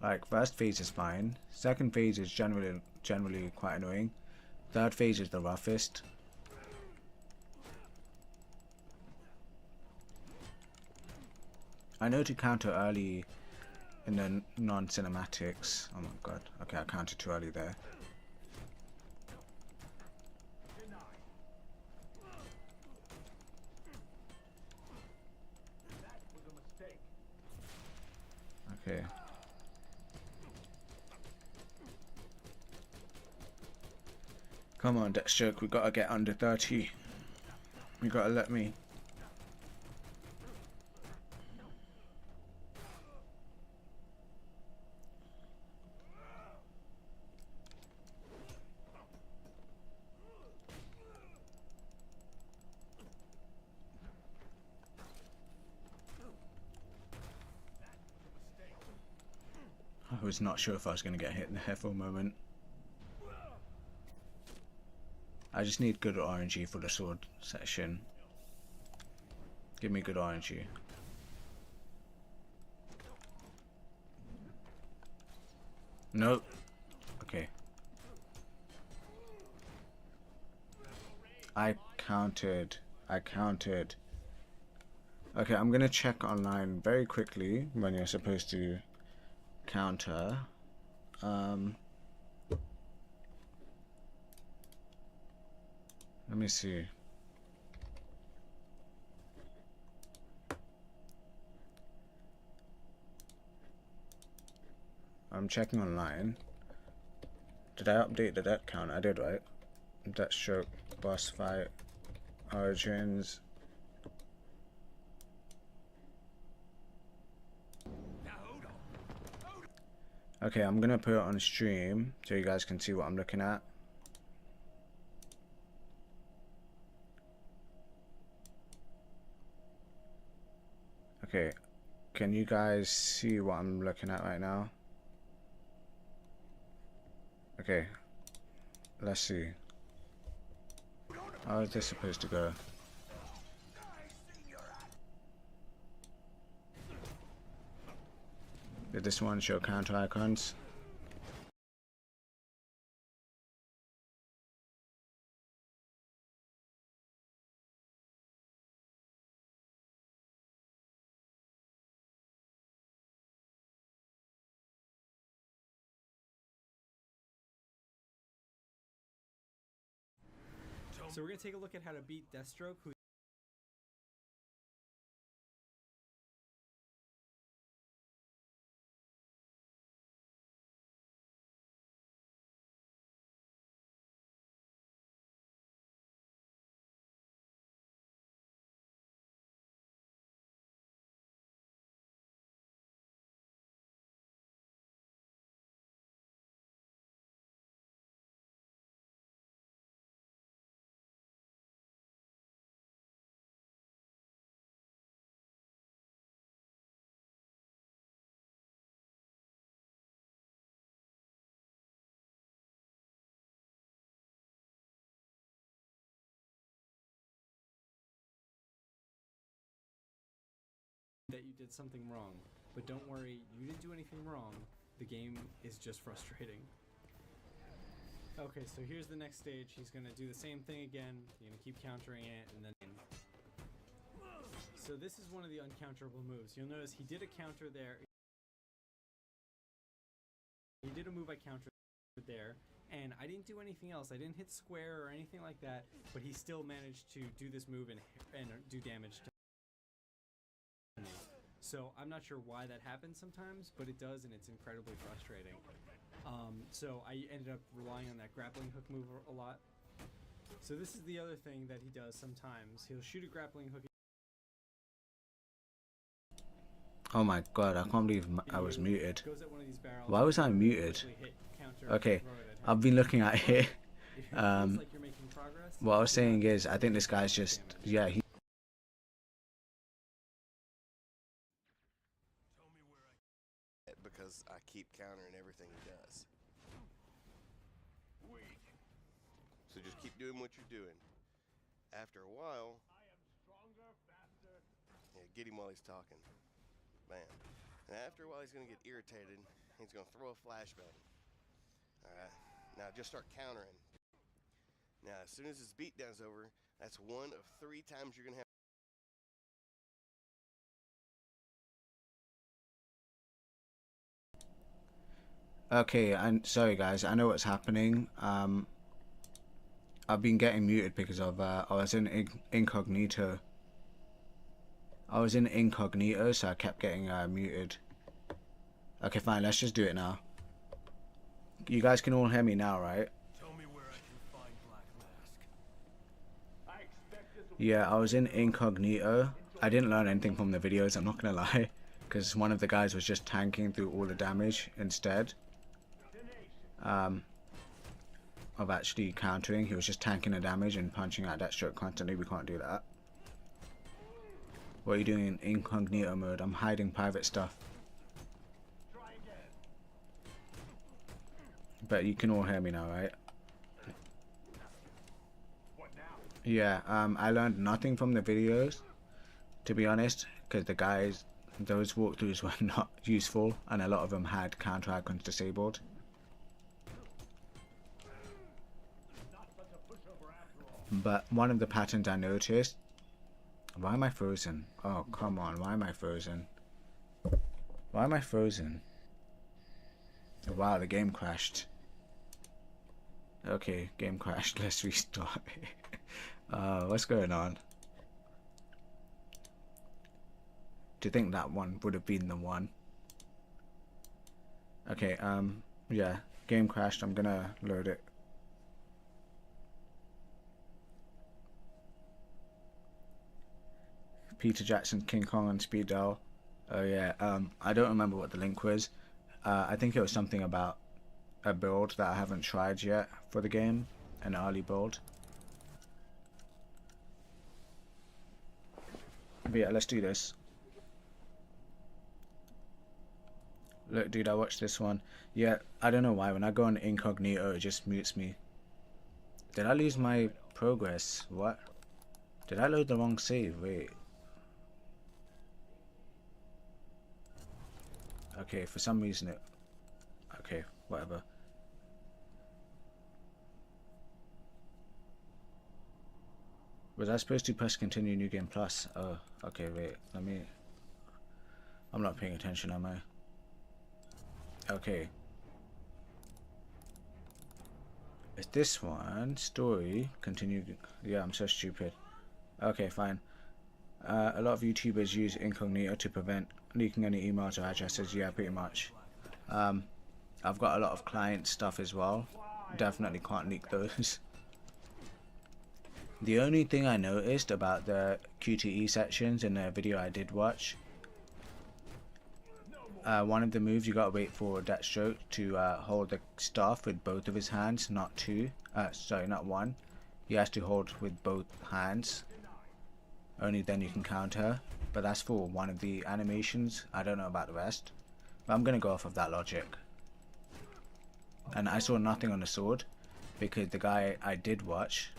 Like, first phase is fine. Second phase is generally quite annoying. Third phase is the roughest. I know to counter early in the non-cinematics. Oh my god. Okay, I counted too early there. Okay. Come on, Deathstroke, we gotta get under 30. You gotta let me. I was not sure if I was gonna get hit in there for a moment. I just need good RNG for the sword section. Give me good RNG. Nope. Okay. I counted. Okay, I'm gonna check online very quickly when you're supposed to counter. Let me see. I'm checking online. Did I update the death count? I did, right? Deathstroke, boss fight, origins. Okay, I'm gonna put it on stream so you guys can see what I'm looking at. Okay, can you guys see what I'm looking at right now? Okay, let's see. How is this supposed to go? Did this one show counter icons? So we're going to take a look at how to beat Deathstroke, who that you did something wrong. But don't worry, you didn't do anything wrong. The game is just frustrating. Okay, so here's the next stage. He's going to do the same thing again. You're going to keep countering it, and then... So this is one of the uncounterable moves. You'll notice he did a counter there. He did a move I countered there, and I didn't do anything else. I didn't hit square or anything like that, but he still managed to do this move and do damage to me. So I'm not sure why that happens sometimes, but it does, and it's incredibly frustrating. So I ended up relying on that grappling hook move a lot. So this is the other thing that he does sometimes. He'll shoot a grappling hook. Oh my god, I can't believe I was muted. Why was I muted? Okay, I've been looking at it. What I was saying is, I think this guy's just, yeah, he... Because I keep countering everything he does. Weak. So just keep doing what you're doing. After a while, I am stronger, faster. yeah, get him while he's talking. Bam. And after a while, he's going to get irritated. He's going to throw a flashbang. Alright, now just start countering. Now, as soon as his beatdown's over, that's 1 of 3 times you're going to have. Okay, I'm sorry guys, I know what's happening. I've been getting muted because of I was in incognito. I was in incognito, so I kept getting muted. Okay, fine, let's just do it now. You guys can all hear me now, right? Tell me where I can find Black Mask. I expect this will Yeah, I was in incognito. I didn't learn anything from the videos, I'm not gonna lie, because one of the guys was just tanking through all the damage instead of actually countering. He was just tanking the damage and punching out that stroke constantly. We can't do that. What are you doing in incognito mode? I'm hiding private stuff. try again. But you can all hear me now, right? What now? Yeah, I learned nothing from the videos, to be honest, because the guys, those walkthroughs were not useful, and a lot of them had counter icons disabled. Not such a pushover after all. But one of the patterns I noticed... Why am I frozen? Oh, come on, why am I frozen? Why am I frozen? Wow, the game crashed. Okay, game crashed, let's restart. What's going on? Do you think that one would have been the one? Okay, yeah, game crashed, I'm gonna load it. Peter Jackson, King Kong and Speed Dial. Oh yeah, I don't remember what the link was. I think it was something about a build that I haven't tried yet for the game, an early build. But yeah, let's do this. Look, dude, I watched this one. Yeah, I don't know why. When I go on incognito, it just mutes me. Did I lose my progress? What? Did I load the wrong save? Wait. Okay, for some reason it... Okay, whatever. Was I supposed to press continue new game plus? Oh, okay, wait, let me... I'm not paying attention, am I? Okay. Is this one? Story? Continue... Yeah, I'm so stupid. Okay, fine. A lot of YouTubers use incognito to prevent leaking any emails or addresses. Yeah, pretty much. I've got a lot of client stuff as well. Definitely can't leak those. The only thing I noticed about the QTE sections in the video I did watch, one of the moves you gotta wait for Deathstroke to hold the staff with both of his hands, not two. Sorry, not one. He has to hold with both hands. Only then you can counter. But that's for one of the animations. I don't know about the rest. But I'm gonna go off of that logic. And I saw nothing on the sword, because the guy I did watch,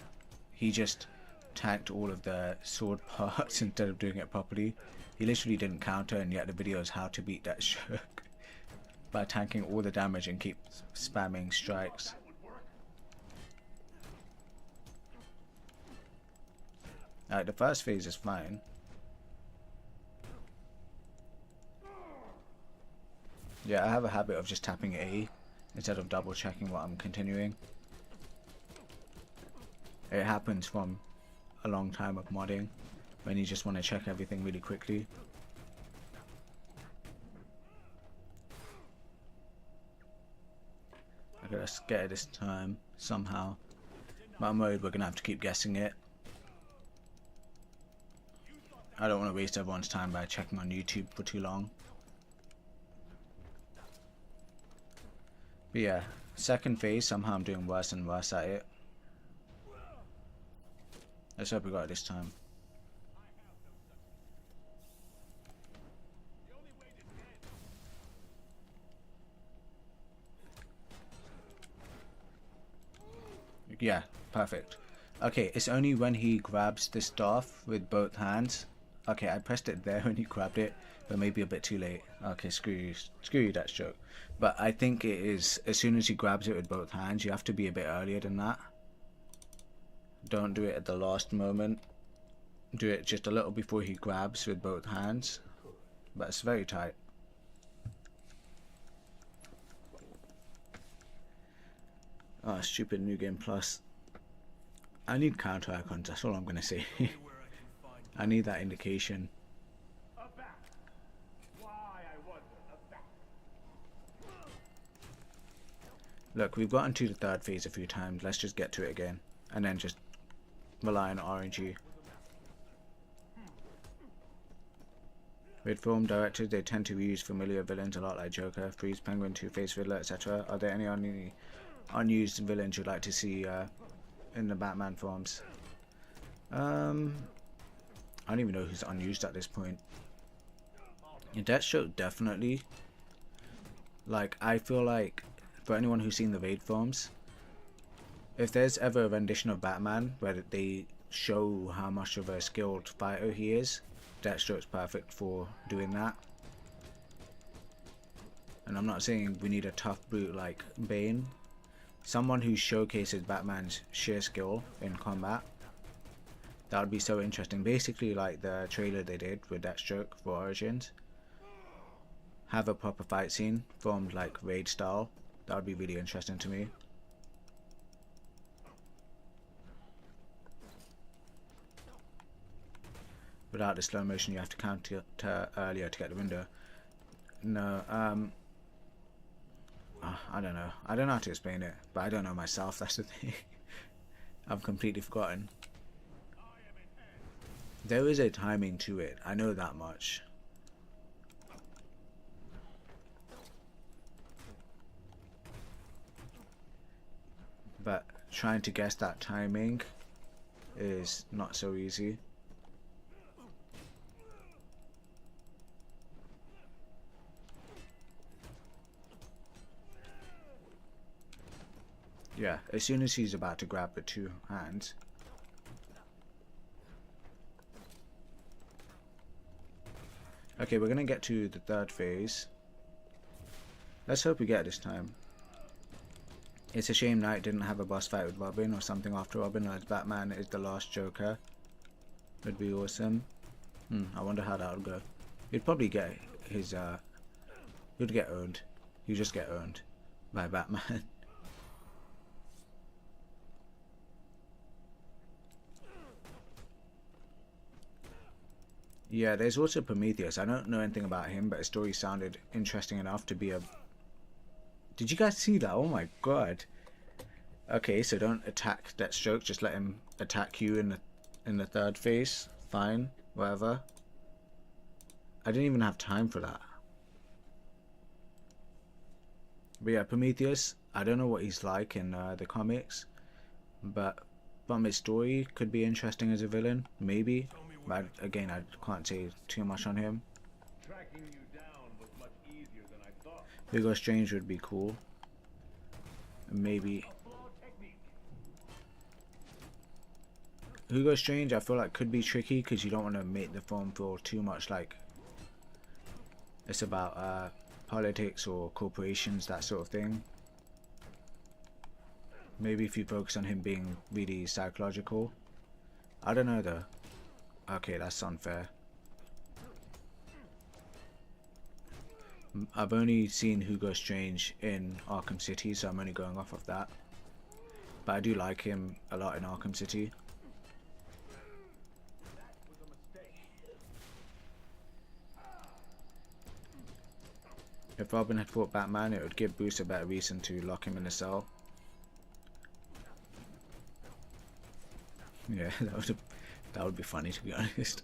he just tanked all of the sword parts instead of doing it properly. He literally didn't counter, and yet the video is how to beat that stroke by tanking all the damage and keep spamming strikes. The first phase is fine. Yeah, I have a habit of just tapping A instead of double checking what I'm continuing. It happens from a long time of modding, when you just want to check everything really quickly. Okay, let's get it this time, somehow. My mode, we're gonna have to keep guessing it. I don't want to waste everyone's time by checking on YouTube for too long. But yeah, second phase, somehow I'm doing worse and worse at it. Let's hope we got it this time. Yeah, perfect. Okay, it's only when he grabs the staff with both hands. Okay, I pressed it there when he grabbed it, but maybe a bit too late. Okay, screw you, that joke. But I think it is as soon as he grabs it with both hands. You have to be a bit earlier than that. Don't do it at the last moment. Do it just a little before he grabs with both hands. But it's very tight. Oh, stupid New Game Plus. I need counter icons, that's all I'm gonna say. I need that indication. A bat. Why, I wonder, a bat. Look, we've gotten to the third phase a few times. Let's just get to it again. And then just rely on RNG. With film directors, they tend to use familiar villains a lot like Joker, Freeze, Penguin, Two-Face, Riddler, etc. Are there any unused villains you'd like to see in the Batman forms? I don't even know who's unused at this point. In Deathstroke, definitely. Like, I feel like for anyone who's seen the Raid forms, if there's ever a rendition of Batman where they show how much of a skilled fighter he is, Deathstroke's perfect for doing that. And I'm not saying we need a tough brute like Bane. Someone who showcases Batman's sheer skill in combat. That would be so interesting. Basically like the trailer they did with Deathstroke for Origins. Have a proper fight scene formed like Raid style. That would be really interesting to me. Without the slow motion, you have to counter earlier to get the window. No, I don't know. I don't know how to explain it, but I don't know myself. That's the thing. I've completely forgotten. There is a timing to it. I know that much. But trying to guess that timing is not so easy. Yeah, as soon as he's about to grab the two hands. Okay, we're gonna get to the third phase. Let's hope we get it this time. It's a shame Knight didn't have a boss fight with Robin or something after Robin, as Batman is the last Joker. Would be awesome. I wonder how that would go. He'd probably get his he'd get owned. He'd just get owned by Batman. Yeah, there's also Prometheus. I don't know anything about him, but his story sounded interesting enough to be a... Did you guys see that? Oh my god. Okay, so don't attack Deathstroke, just let him attack you in the third phase. Fine, whatever. I didn't even have time for that. But yeah, Prometheus, I don't know what he's like in the comics, but from his story, could be interesting as a villain, maybe. But again, I can't say too much on him. Tracking you down was much easier than I thought. Hugo Strange would be cool. Maybe. Hugo Strange, I feel like could be tricky because you don't want to make the film feel too much like it's about politics or corporations, that sort of thing. Maybe if you focus on him being really psychological. I don't know though. Okay, that's unfair. I've only seen Hugo Strange in Arkham City, so I'm only going off of that. But I do like him a lot in Arkham City. If Robin had fought Batman, it would give Bruce a better reason to lock him in a cell. Yeah, that would be funny, to be honest.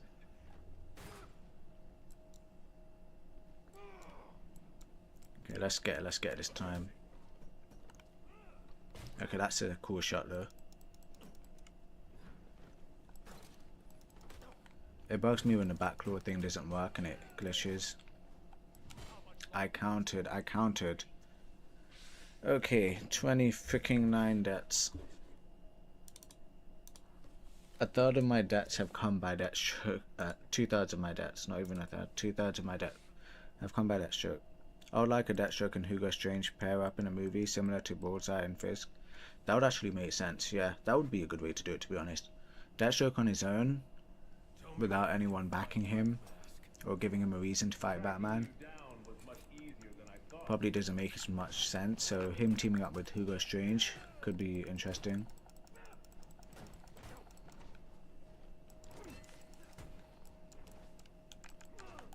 Okay, let's get this time. Okay, that's a cool shot though. It bugs me when the backlaw thing doesn't work and it glitches. I counted. Okay, 20 freaking 9 deaths. A third of my deaths have come by that stroke. 2/3 of my deaths, not even a third. 2/3 of my deaths have come by that stroke. I would like a Deathstroke and Hugo Strange pair up in a movie similar to Bullseye and Fisk. That would actually make sense. Yeah, that would be a good way to do it, to be honest. Deathstroke on his own, without anyone backing him or giving him a reason to fight Batman, probably doesn't make as much sense. So him teaming up with Hugo Strange could be interesting.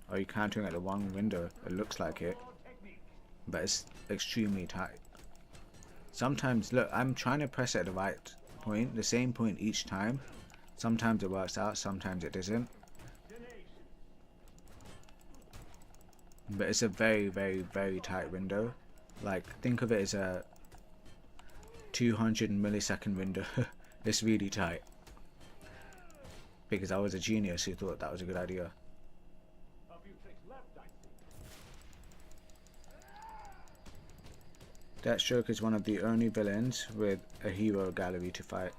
Are you countering at the wrong window? It looks like it, but it's extremely tight. Sometimes, look, I'm trying to press it at the right point, the same point each time. Sometimes it works out, sometimes it doesn't. But it's a very, very, very tight window. Like, think of it as a 200 millisecond window. It's really tight. Because I was a genius who thought that was a good idea. Deathstroke is one of the only villains with a hero gallery to fight.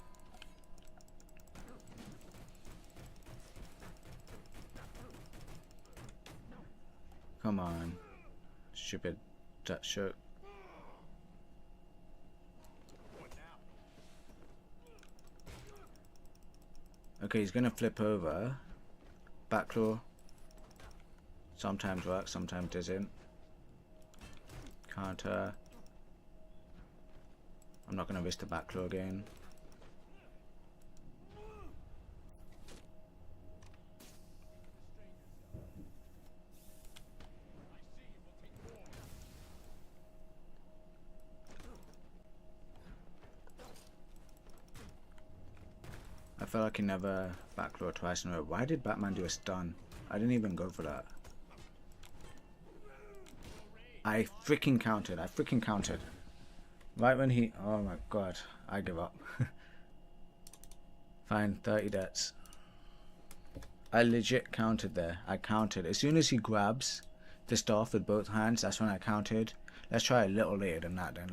Come on, stupid Deathstroke. Okay, he's gonna flip over. Backclaw. Sometimes works, sometimes doesn't. Counter. I'm not going to risk the backclaw again. I felt like he never backclaw twice in a row. Why did Batman do a stun? I didn't even go for that. I freaking countered. Right when he... Oh my god. I give up. Fine, 30 deaths. I legit counted there. I counted. As soon as he grabs the staff with both hands, that's when I counted. Let's try a little later than that then.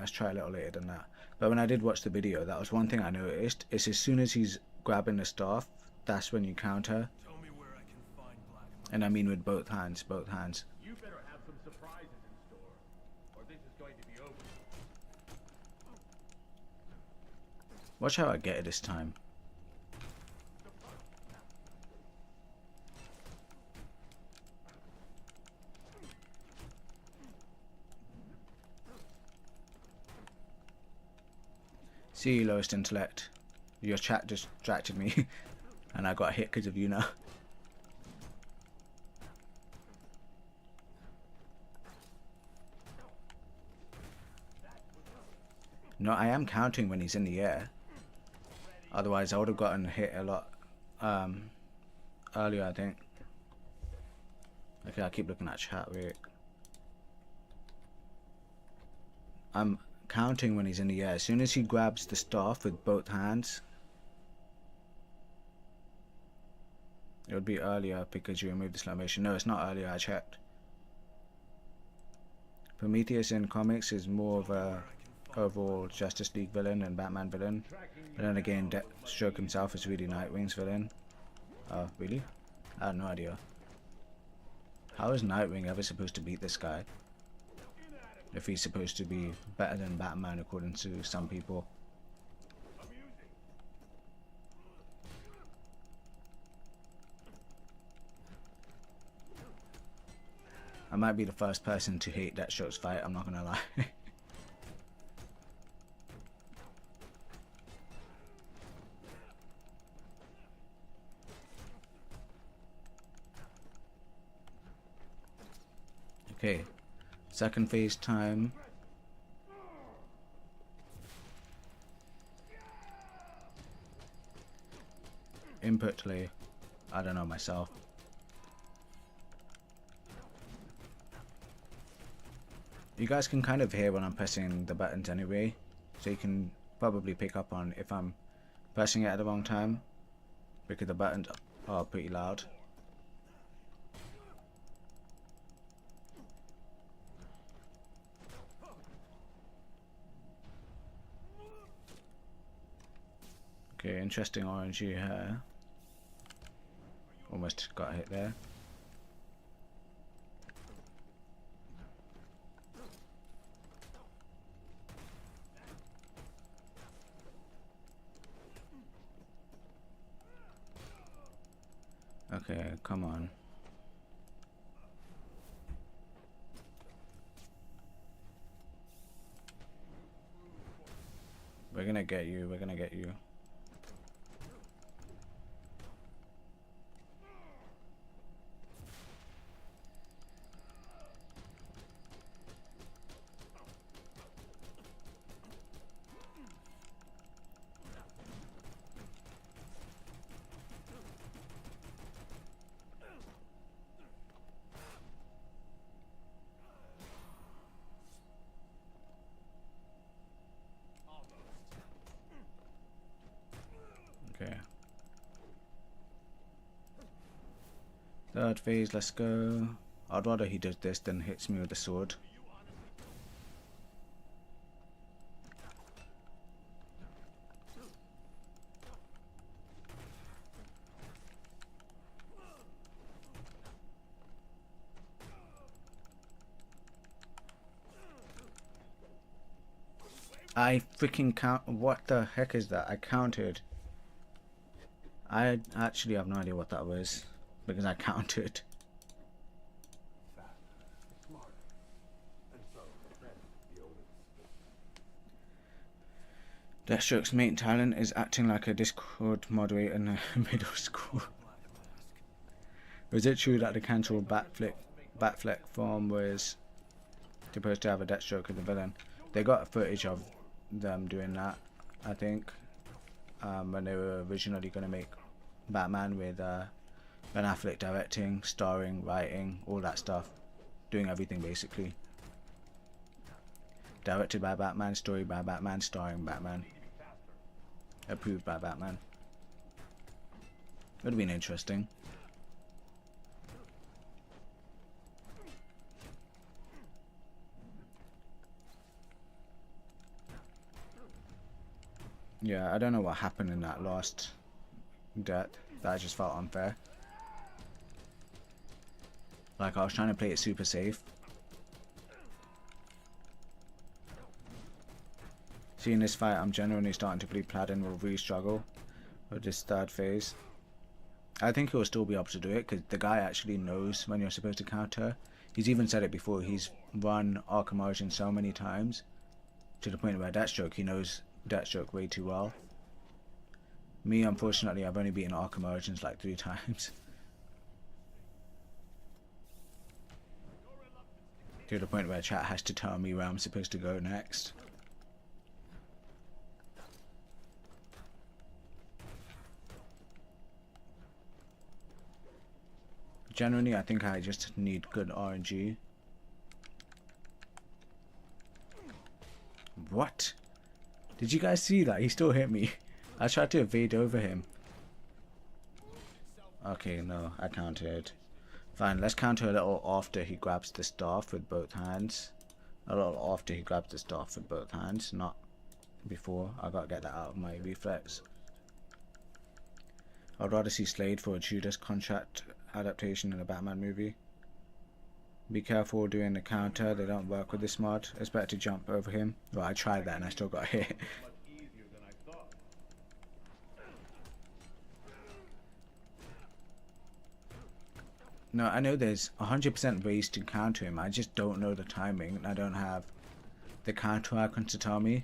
But when I did watch the video, that was one thing I noticed. Is as soon as he's grabbing the staff, that's when you counter. And I mean with both hands. You better have some surprises in store, or this is going to be over. Watch how I get it this time. See you, lowest intellect. Your chat distracted me and I got hit because of you now. No, I am counting when he's in the air. Otherwise I would have gotten hit a lot earlier, I think. Okay, I keep looking at chat, wait. I'm counting when he's in the air. As soon as he grabs the staff with both hands, it would be earlier because you removed the slow motion. No, it's not earlier, I checked. Prometheus in comics is more of a overall Justice League villain and Batman villain. But then again, Deathstroke himself is really Nightwing's villain. Oh, really? I had no idea. How is Nightwing ever supposed to beat this guy? If he's supposed to be better than Batman according to some people. I might be the first person to hate Deathstroke's fight, I'm not gonna lie. Okay, second phase time. Input delay. I don't know myself. You guys can kind of hear when I'm pressing the buttons anyway, so you can probably pick up on if I'm pressing it at the wrong time, because the buttons are pretty loud. Okay, interesting orangey here. Almost got hit there. Okay, come on. We're gonna get you, we're gonna get you. Okay. Third phase, let's go. I'd rather he does this than hits me with the sword. I freaking count. What the heck is that? I counted. I actually have no idea what that was because I counted. Deathstroke's main talent is acting like a Discord moderator in a middle school. Was it true that the cancelled Batfleck form was supposed to have a Deathstroke as the villain? They got footage of them doing that, I think, when they were originally going to make Batman with Ben Affleck directing, starring, writing, all that stuff, doing everything basically. Directed by Batman, story by Batman, starring Batman, approved by Batman. Would have been interesting. Yeah, I don't know what happened in that last death. That just felt unfair. Like, I was trying to play it super safe. Seeing this fight, I'm genuinely starting to believe Paladin will really struggle with this third phase. I think he'll still be able to do it because the guy actually knows when you're supposed to counter. He's even said it before. He's run Arkham Origins so many times to the point where Deathstroke, he knows Deathstroke way too well. Me, unfortunately, I've only beaten Arkham Origins like 3 times. To the point where chat has to tell me where I'm supposed to go next. Generally, I think I just need good RNG. What? Did you guys see that? He still hit me. I tried to evade over him. Okay, no, I countered. Fine, let's counter a little after he grabs the staff with both hands. A little after he grabs the staff with both hands, not before. I gotta get that out of my reflex. I'd rather see Slade for a Judas Contract adaptation in a Batman movie. Be careful doing the counter, they don't work with this mod. It's better to jump over him. Well, I tried that and I still got hit. No, I know there's 100% ways to counter him. I just don't know the timing. I don't have the counter icon to tell me.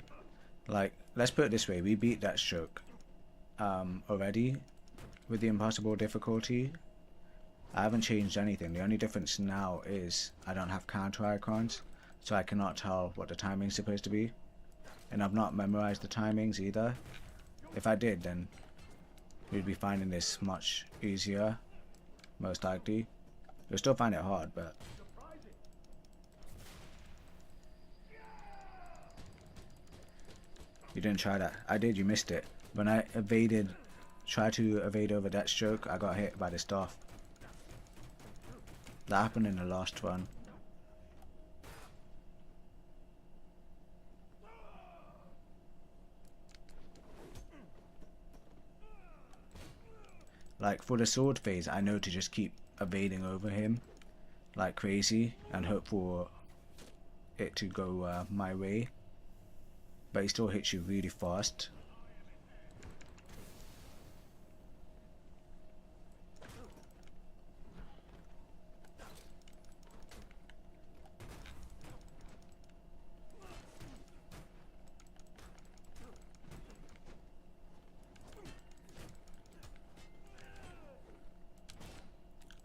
Like, let's put it this way. We beat Deathstroke already with the impossible difficulty. I haven't changed anything. The only difference now is I don't have counter icons, so I cannot tell what the timing's supposed to be. And I've not memorized the timings either. If I did, then we'd be finding this much easier, most likely. You'll still find it hard, but... You didn't try that. I did, you missed it. When I tried to evade over Deathstroke, I got hit by the staff. That happened in the last one. Like for the sword phase, I know to just keep evading over him like crazy and hope for it to go my way, but he still hits you really fast.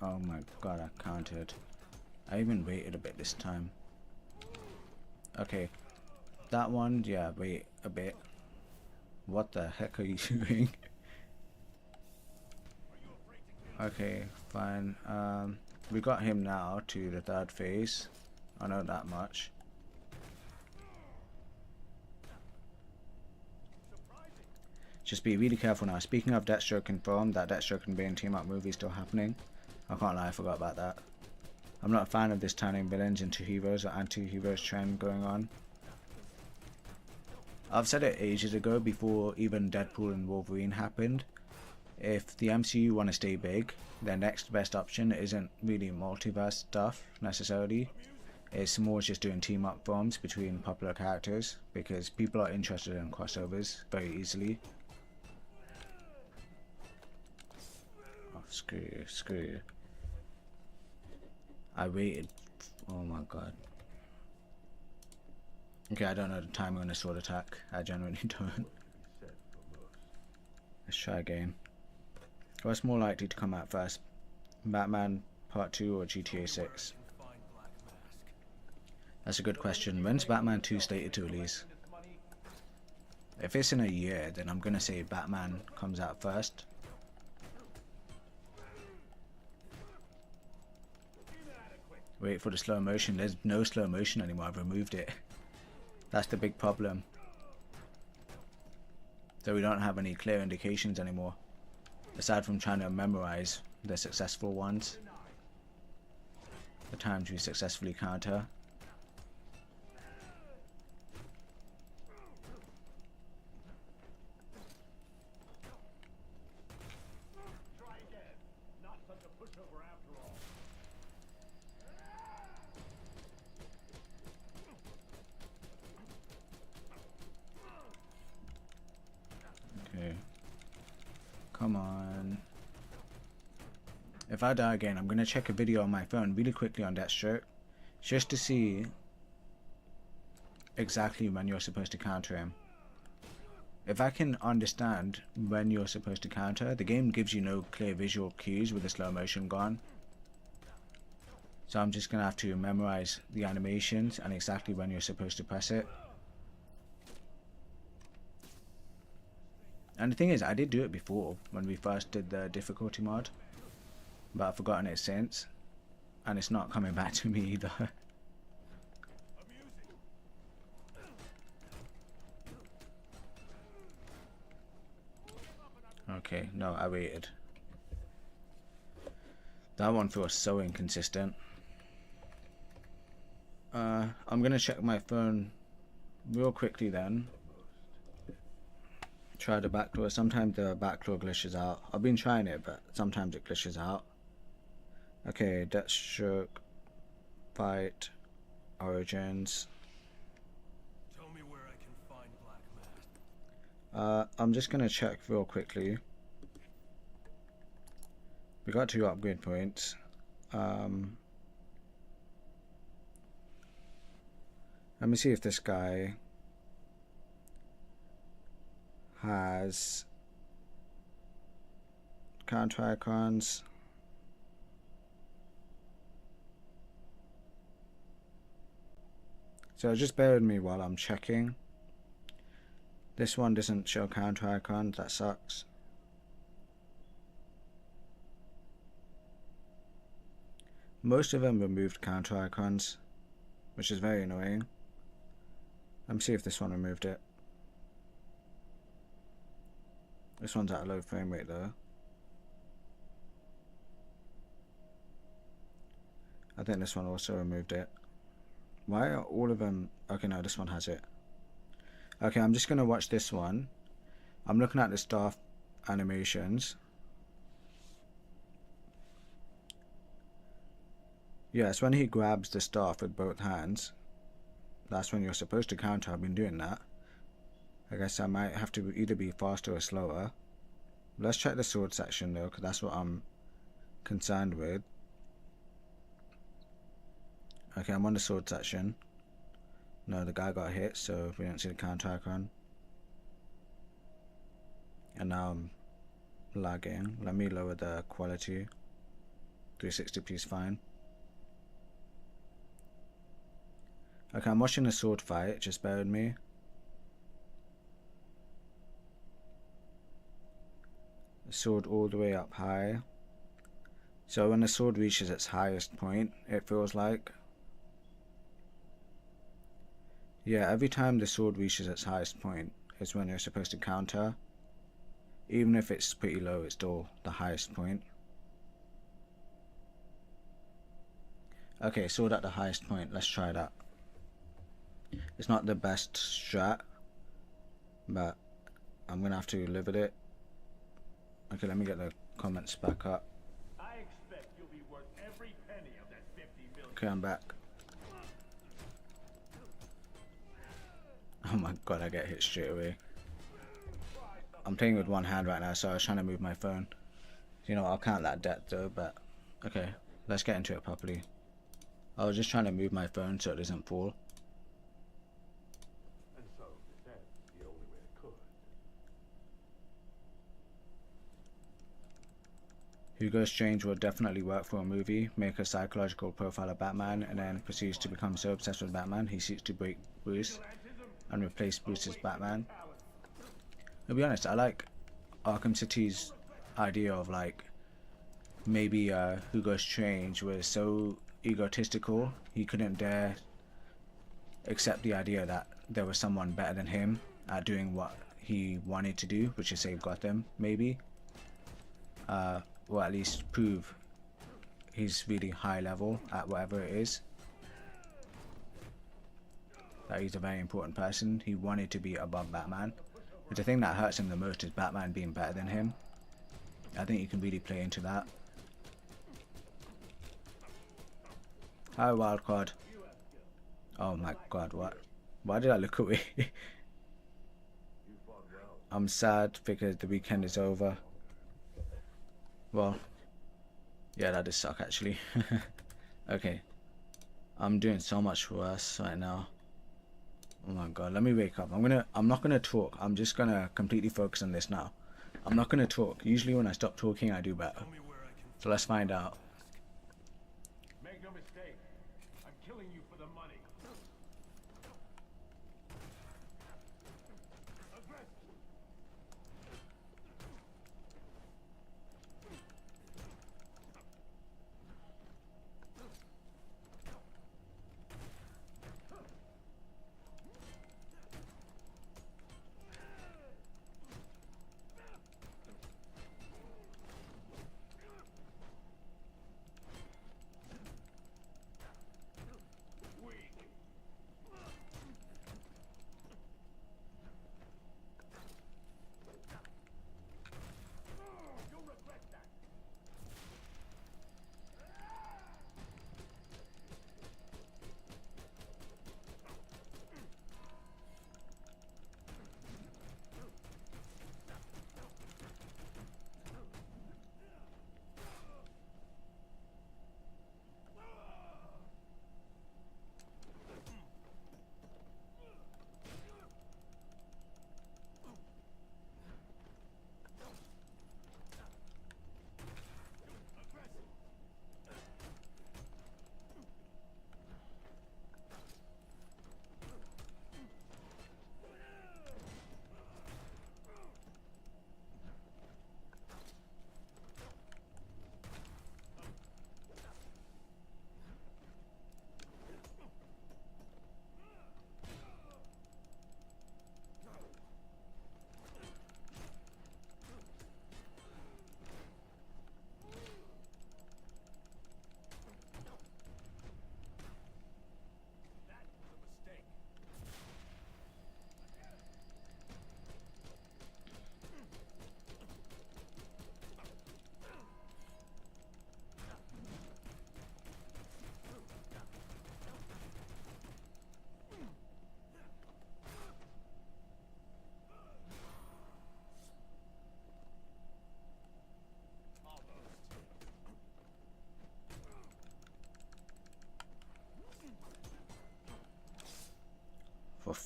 Oh my god, I counted. I even waited a bit this time. Okay, that one, yeah, wait a bit. What the heck are you doing? Okay, fine. We got him now to the third phase. I know that much. Just be really careful now. Speaking of Deathstroke confirmed, that Deathstroke and Bane team up movie is still happening. I can't lie, I forgot about that. I'm not a fan of this turning villains into heroes or anti-heroes trend going on. I've said it ages ago, before even Deadpool and Wolverine happened. If the MCU want to stay big, their next best option isn't really multiverse stuff necessarily. It's more just doing team up films between popular characters, because people are interested in crossovers very easily. Oh, screw you, screw you. I waited. Oh my god. Okay, I don't know the timing on the sword attack. I genuinely don't. Let's try again. What's more likely to come out first? Batman Part 2 or GTA 6? That's a good question. When's Batman 2 slated to release? If it's in a year, then I'm gonna say Batman comes out first. Wait for the slow motion. There's no slow motion anymore. I've removed it. That's the big problem. So we don't have any clear indications anymore, aside from trying to memorize the successful ones, the times we successfully counter. Okay. Come on. If I die again, I'm gonna check a video on my phone really quickly on Deathstroke, just to see exactly when you're supposed to counter him. If I can understand when you're supposed to counter, the game gives you no clear visual cues with the slow motion gone. So I'm just gonna have to memorize the animations and exactly when you're supposed to press it. And the thing is, I did do it before when we first did the difficulty mod, but I've forgotten it since, and it's not coming back to me either. Okay, no, I waited. That one feels so inconsistent. I'm gonna check my phone real quickly then. Try the backlog. Sometimes the backlog glitches out. I've been trying it, but sometimes it glitches out. Okay, Deathstroke, Fight, Origins. Tell me where I can find Black Mask. I'm just gonna check real quickly. We got 2 upgrade points. Let me see if this guy has counter icons. So just bear with me while I'm checking. This one doesn't show counter icons, that sucks. Most of them removed counter icons, which is very annoying. Let me see if this one removed it. This one's at a low frame rate though. I think this one also removed it. Why are all of them? Okay, no, this one has it. Okay, I'm just gonna watch this one. I'm looking at the staff animations. Yeah, it's when he grabs the staff with both hands. That's when you're supposed to counter. I've been doing that. I guess I might have to either be faster or slower. Let's check the sword section though, because that's what I'm concerned with. Okay, I'm on the sword section. No, the guy got hit, so we don't see the counter icon. And now I'm lagging. Let me lower the quality. 360p is fine. Okay, I'm watching the sword fight, just bear with me. The sword all the way up high. So when the sword reaches its highest point, it feels like. Yeah, every time the sword reaches its highest point is when you're supposed to counter. Even if it's pretty low, it's still the highest point. Okay, sword at the highest point, let's try that. It's not the best strat, but I'm gonna have to live with it. Okay, let me get the comments back up. I expect you'll be worth every penny of that 50 million. Okay, I'm back. Oh my god, I get hit straight away. I'm playing with one hand right now, so I was trying to move my phone. You know, I'll count that debt though, but okay, let's get into it properly. I was just trying to move my phone so it doesn't fall. And so, that's the only way it could. Hugo Strange will definitely work for a movie. Make a psychological profile of Batman, and then proceeds to become so obsessed with Batman he seeks to break Bruce and replace Bruce's Batman. To be honest, I like Arkham City's idea of like maybe Hugo Strange was so egotistical he couldn't dare accept the idea that there was someone better than him at doing what he wanted to do, which is save Gotham, maybe. Or at least prove he's really high level at whatever it is. That he's a very important person. He wanted to be above Batman. But the thing that hurts him the most is Batman being better than him. I think you can really play into that. Hi, Wildcard. Oh my god, what? Why did I look away? I'm sad because the weekend is over. Well, yeah, that does suck actually. Okay, I'm doing so much worse right now. Oh my god, let me wake up. I'm not gonna talk. I'm just gonna completely focus on this now. I'm not gonna talk. Usually when I stop talking, I do better. So let's find out. Make no mistake, I'm killing you for the money.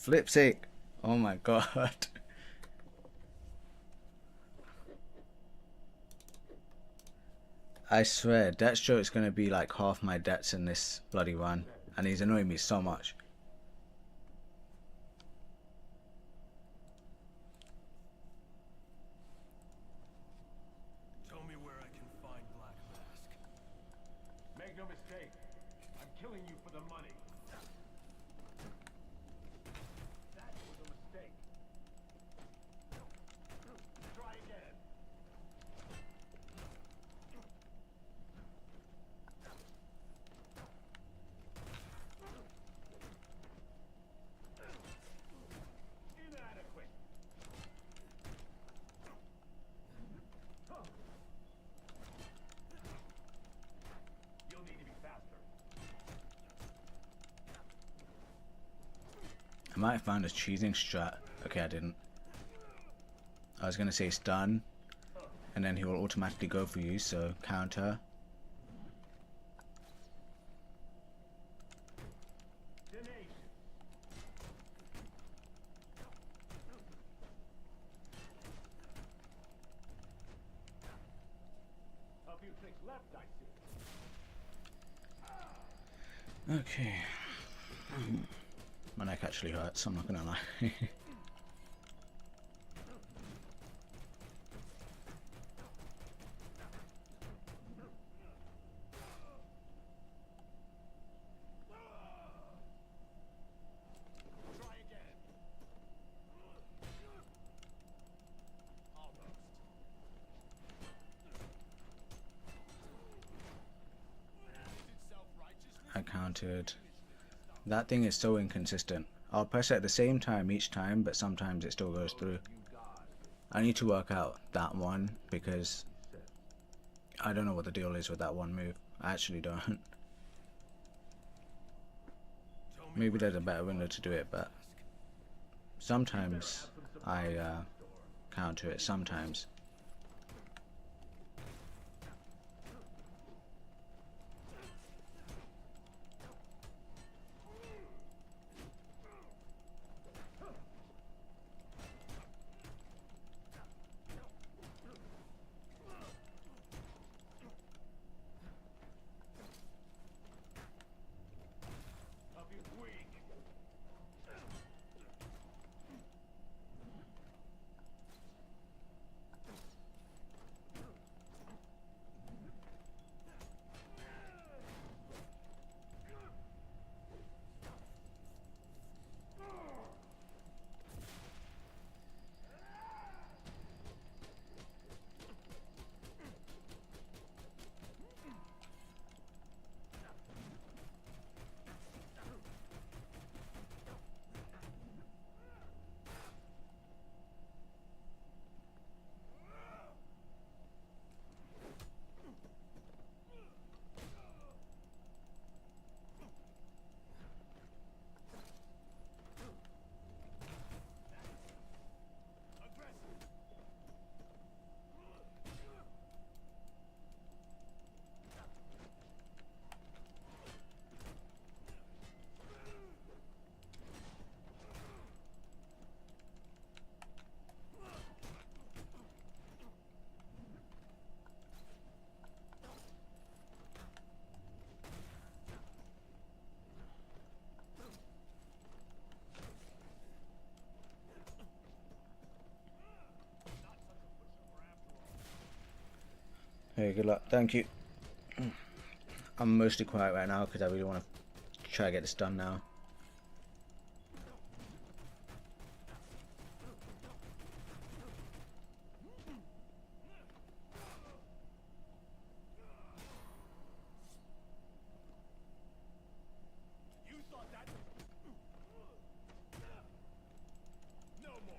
flip's sake. Oh my god. I swear, Deathstroke's gonna be like half my debts in this bloody run, and he's annoying me so much. Tell me where I can find Black Mask. Make no mistake. I'm killing you for the money. That was a mistake. Try again. Inadequate. You'll need to be faster. I might have found a cheating strat. Okay, I didn't. I was gonna say stun, and then he will automatically go for you, so counter. Tenacious. A few things left, I see. Okay. My neck actually hurts, I'm not gonna lie. Try again. Almost. I countered. That thing is so inconsistent. I'll press it at the same time each time, but sometimes it still goes through. I need to work out that one, because I don't know what the deal is with that one move. I actually don't. Maybe there's a better window to do it, but sometimes I counter it, sometimes. A bit weak. Hey, good luck. Thank you. I'm mostly quiet right now because I really want to try to get this done now. You thought that was... No more.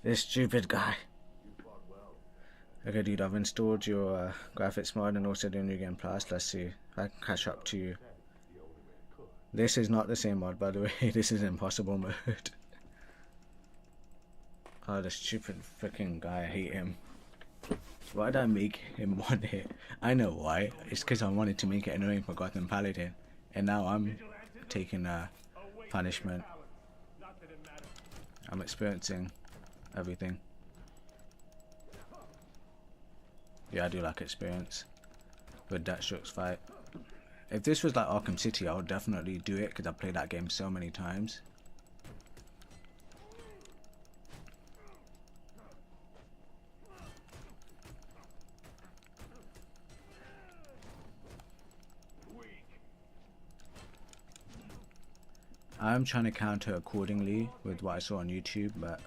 This stupid guy. Okay, dude, I've installed your graphics mod and also the new game plus. Let's see if I can catch up to you. This is not the same mod, by the way. This is impossible mode. Oh, the stupid freaking guy. I hate him. Why did I make him one hit? I know why. It's because I wanted to make it annoying for Gotham Paladin. And now I'm taking punishment. I'm experiencing everything. Yeah, I do like experience with Deathstroke's fight. If this was like Arkham City, I would definitely do it because I played that game so many times. I'm trying to counter accordingly with what I saw on YouTube, but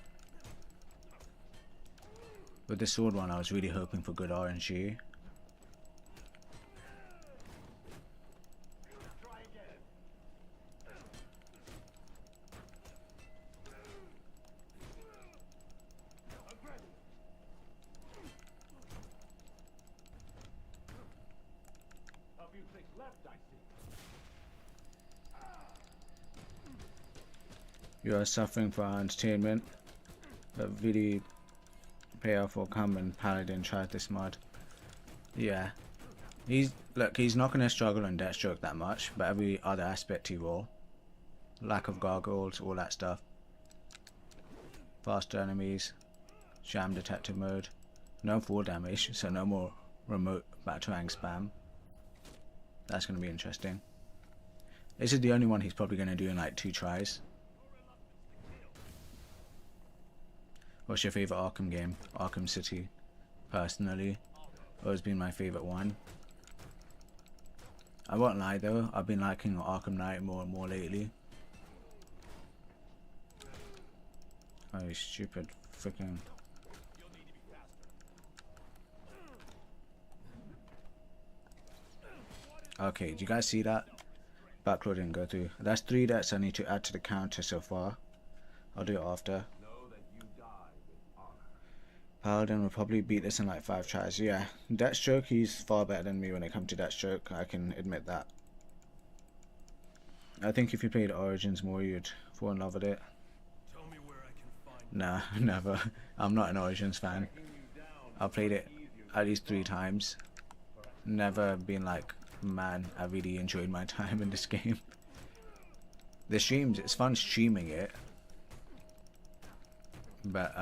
with the sword one I was really hoping for good RNG. You are suffering for our entertainment, but really payoff will come when Paladin tries this mod. Yeah, he's not gonna struggle on Deathstroke that much, but every other aspect he will. Lack of gargoyles, all that stuff. Faster enemies, sham detective mode, no fall damage, so no more remote batarang spam. That's gonna be interesting. This is the only one he's probably gonna do in like 2 tries. What's your favourite Arkham game? Arkham City, personally, always been my favourite one. I won't lie though, I've been liking Arkham Knight more and more lately. Oh, you stupid freaking. Okay, did you guys see that? Backlog didn't go through. That's 3 deaths I need to add to the counter so far. I'll do it after. Paladin will probably beat this in like 5 tries. Yeah, Deathstroke, he's far better than me when it comes to Deathstroke. I can admit that. I think if you played Origins more, you'd fall in love with it. Nah, never. I'm not an Origins fan. I've played it at least 3 times. Never been like, man, I really enjoyed my time in this game. The streams, it's fun streaming it. But,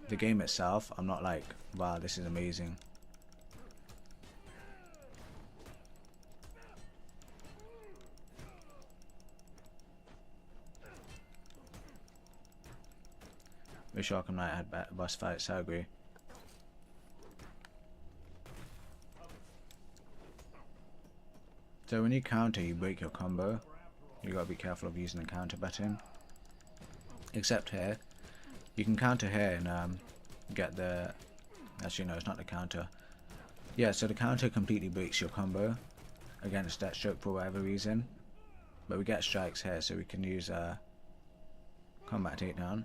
the game itself, I'm not like, wow, this is amazing. Wish Arkham Knight had better boss fights, I agree. So when you counter, you break your combo. You gotta be careful of using the counter button. Except here. You can counter here and get the... Actually no, it's not the counter. Yeah, so the counter completely breaks your combo against Deathstroke for whatever reason. But we get strikes here, so we can use combat takedown.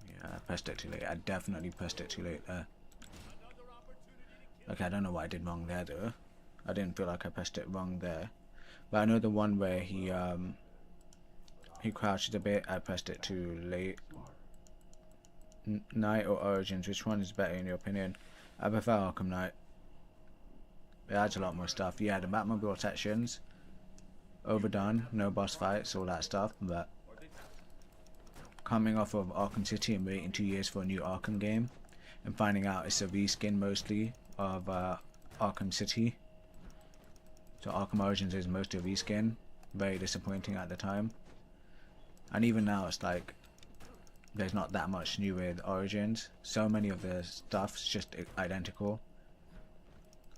Yeah, I pressed it too late. I definitely pressed it too late there. Okay, I don't know what I did wrong there though. I didn't feel like I pressed it wrong there. But I know the one where he crouched a bit, I pressed it too late. Knight or Origins, which one is better in your opinion? I prefer Arkham Knight. It adds a lot more stuff. Yeah, the Batmobile sections, overdone, no boss fights, all that stuff, but coming off of Arkham City and waiting 2 years for a new Arkham game, and finding out it's a reskin mostly of Arkham City. So Arkham Origins is mostly a reskin. Very disappointing at the time. And even now it's like there's not that much new with Origins. So many of the stuff's just identical.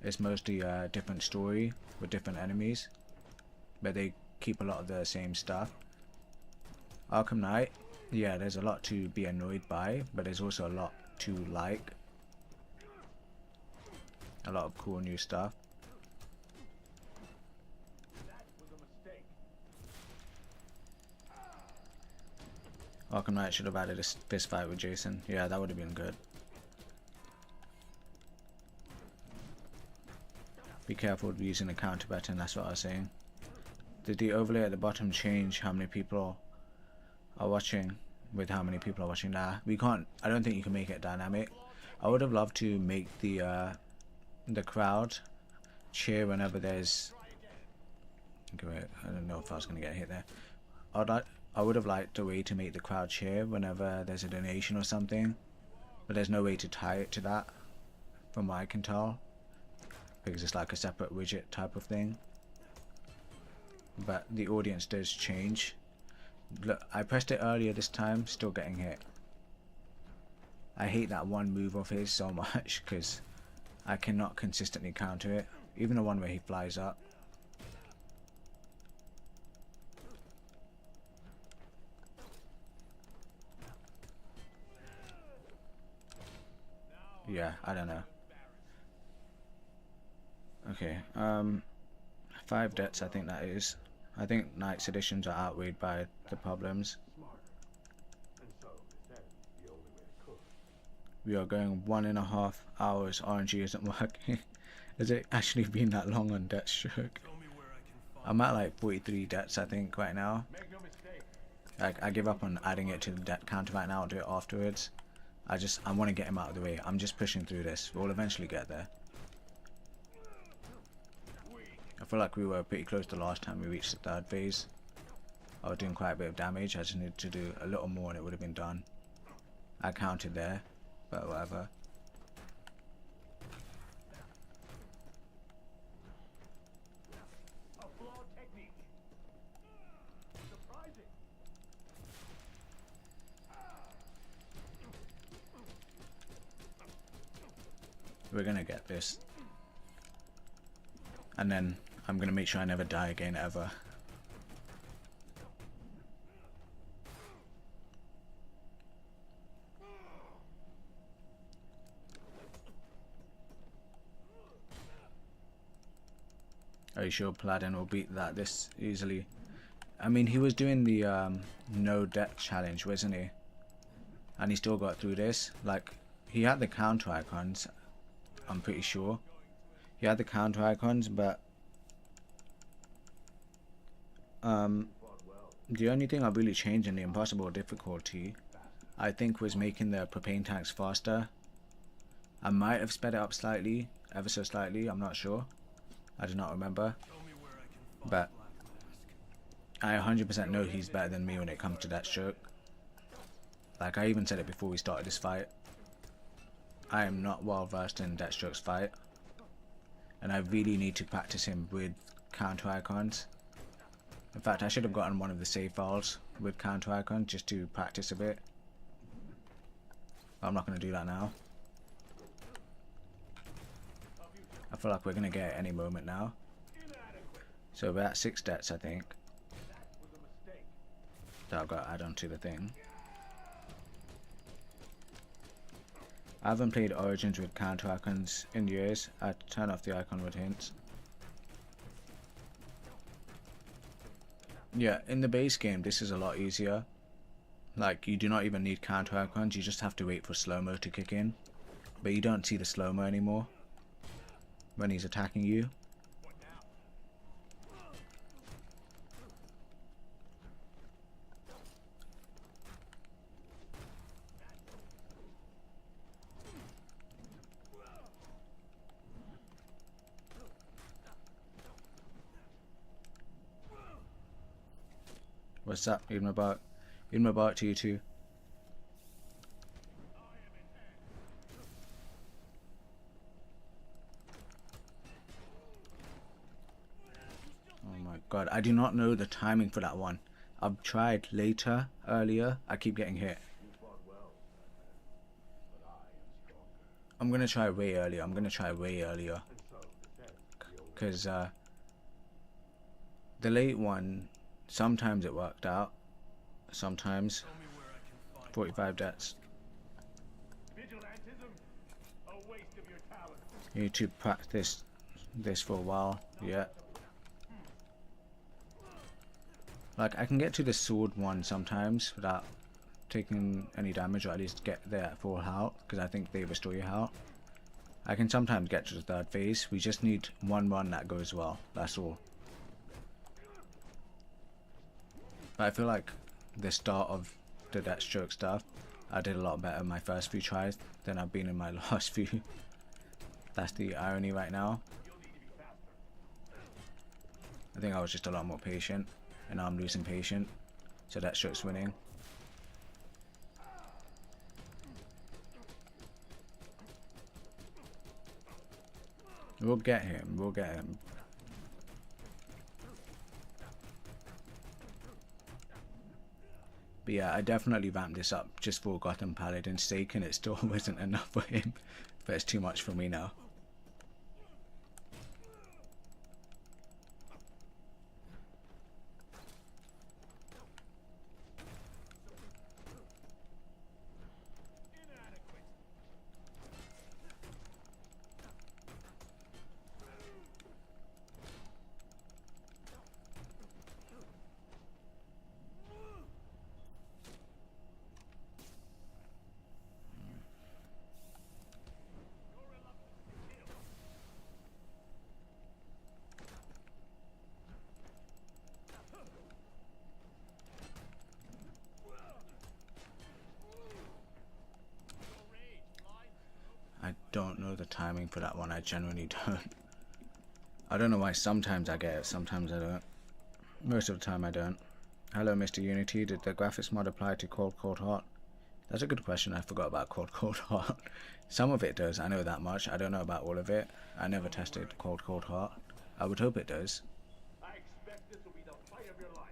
It's mostly a different story with different enemies, but they keep a lot of the same stuff. Arkham Knight, yeah, there's a lot to be annoyed by, but there's also a lot to like. a lot of cool new stuff. Arkham Knight should have added a fist fight with Jason. Yeah, that would have been good. Be careful with using the counter button, that's what I was saying. Did the overlay at the bottom change how many people are watching with how many people are watching? Nah, we can't. I don't think you can make it dynamic. I would have loved to make the crowd cheer whenever there's... Okay, wait, I don't know if I was going to get hit there. I would have liked a way to make the crowd cheer whenever there's a donation or something, but there's no way to tie it to that, from what I can tell, because it's like a separate widget type of thing. But the audience does change. Look, I pressed it earlier this time, still getting hit. I hate that one move of his so much because I cannot consistently counter it, even the one where he flies up. Yeah, I don't know. Okay, 5 deaths I think that is. I think Knight's editions are outweighed by the problems. We are going 1.5 hours, RNG isn't working. Has it actually been that long on Deathstroke? I'm at like 43 deaths I think right now. I give up on adding it to the death counter right now, I'll do it afterwards. I want to get him out of the way. I'm just pushing through this. We'll eventually get there. I feel like we were pretty close the last time we reached the 3rd phase. I was doing quite a bit of damage. I just needed to do a little more and it would have been done. I counted there, but whatever. We're gonna get this. And then I'm gonna make sure I never die again ever. Are you sure Paladin will beat that this easily? I mean, he was doing the no death challenge, wasn't he? And he still got through this. Like, he had the counter icons, I'm pretty sure. He had the counter icons, but the only thing I really changed in the impossible difficulty, I think, was making the propane tanks faster. I might have sped it up slightly, ever so slightly, I'm not sure. I do not remember. But I 100% know he's better than me when it comes to Deathstroke. Like, I even said it before we started this fight. I am not well versed in Deathstroke's fight. And I really need to practice him with counter icons. In fact, I should have gotten one of the save files with counter icons just to practice a bit. But I'm not going to do that now. I feel like we're going to get it any moment now. So we're at 6 deaths, I think. That I've got to add on to the thing. I haven't played Origins with counter icons in years. I turn off the icon with hints. Yeah, in the base game this is a lot easier. Like, you do not even need counter icons, you just have to wait for slow-mo to kick in. But you don't see the slow-mo anymore when he's attacking you. What's up? Even about to you too. Oh my god, I do not know the timing for that one. I've tried later, earlier, I keep getting hit. I'm gonna try way earlier, Because the late one, sometimes it worked out, sometimes. 45 deaths. Vigilantism, a waste of your talents. You need to practice this for a while. Yeah. Like, I can get to the sword one sometimes without taking any damage, or at least get there at full health, because I think they restore your health. I can sometimes get to the third phase. We just need one run that goes well. That's all. But I feel like the start of the Deathstroke stuff, I did a lot better in my first few tries than I've been in my last few. That's the irony right now. I think I was just a lot more patient, and now I'm losing patience, so Deathstroke's winning. We'll get him, we'll get him. But yeah, I definitely ramped this up just for Gotham Paladin's sake, and it still wasn't enough for him. But it's too much for me now. I don't know the timing for that one, I genuinely don't. I don't know why sometimes I get it, sometimes I don't. Most of the time I don't. Hello Mr. Unity, did the graphics mod apply to Cold Cold Hot? That's a good question, I forgot about Cold Cold Hot. Some of it does, I know that much. I don't know about all of it. I never tested Cold Cold Hot. I would hope it does. I expect this will be the fight of your life.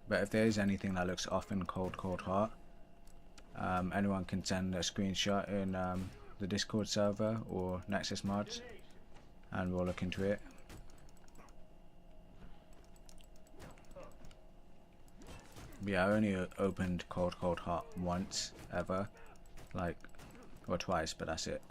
But if there is anything that looks off in Cold Cold Hot, anyone can send a screenshot in the Discord server or Nexus mods, and we'll look into it. Yeah, I only opened Cold Cold Hot once ever, like, or twice, but that's it.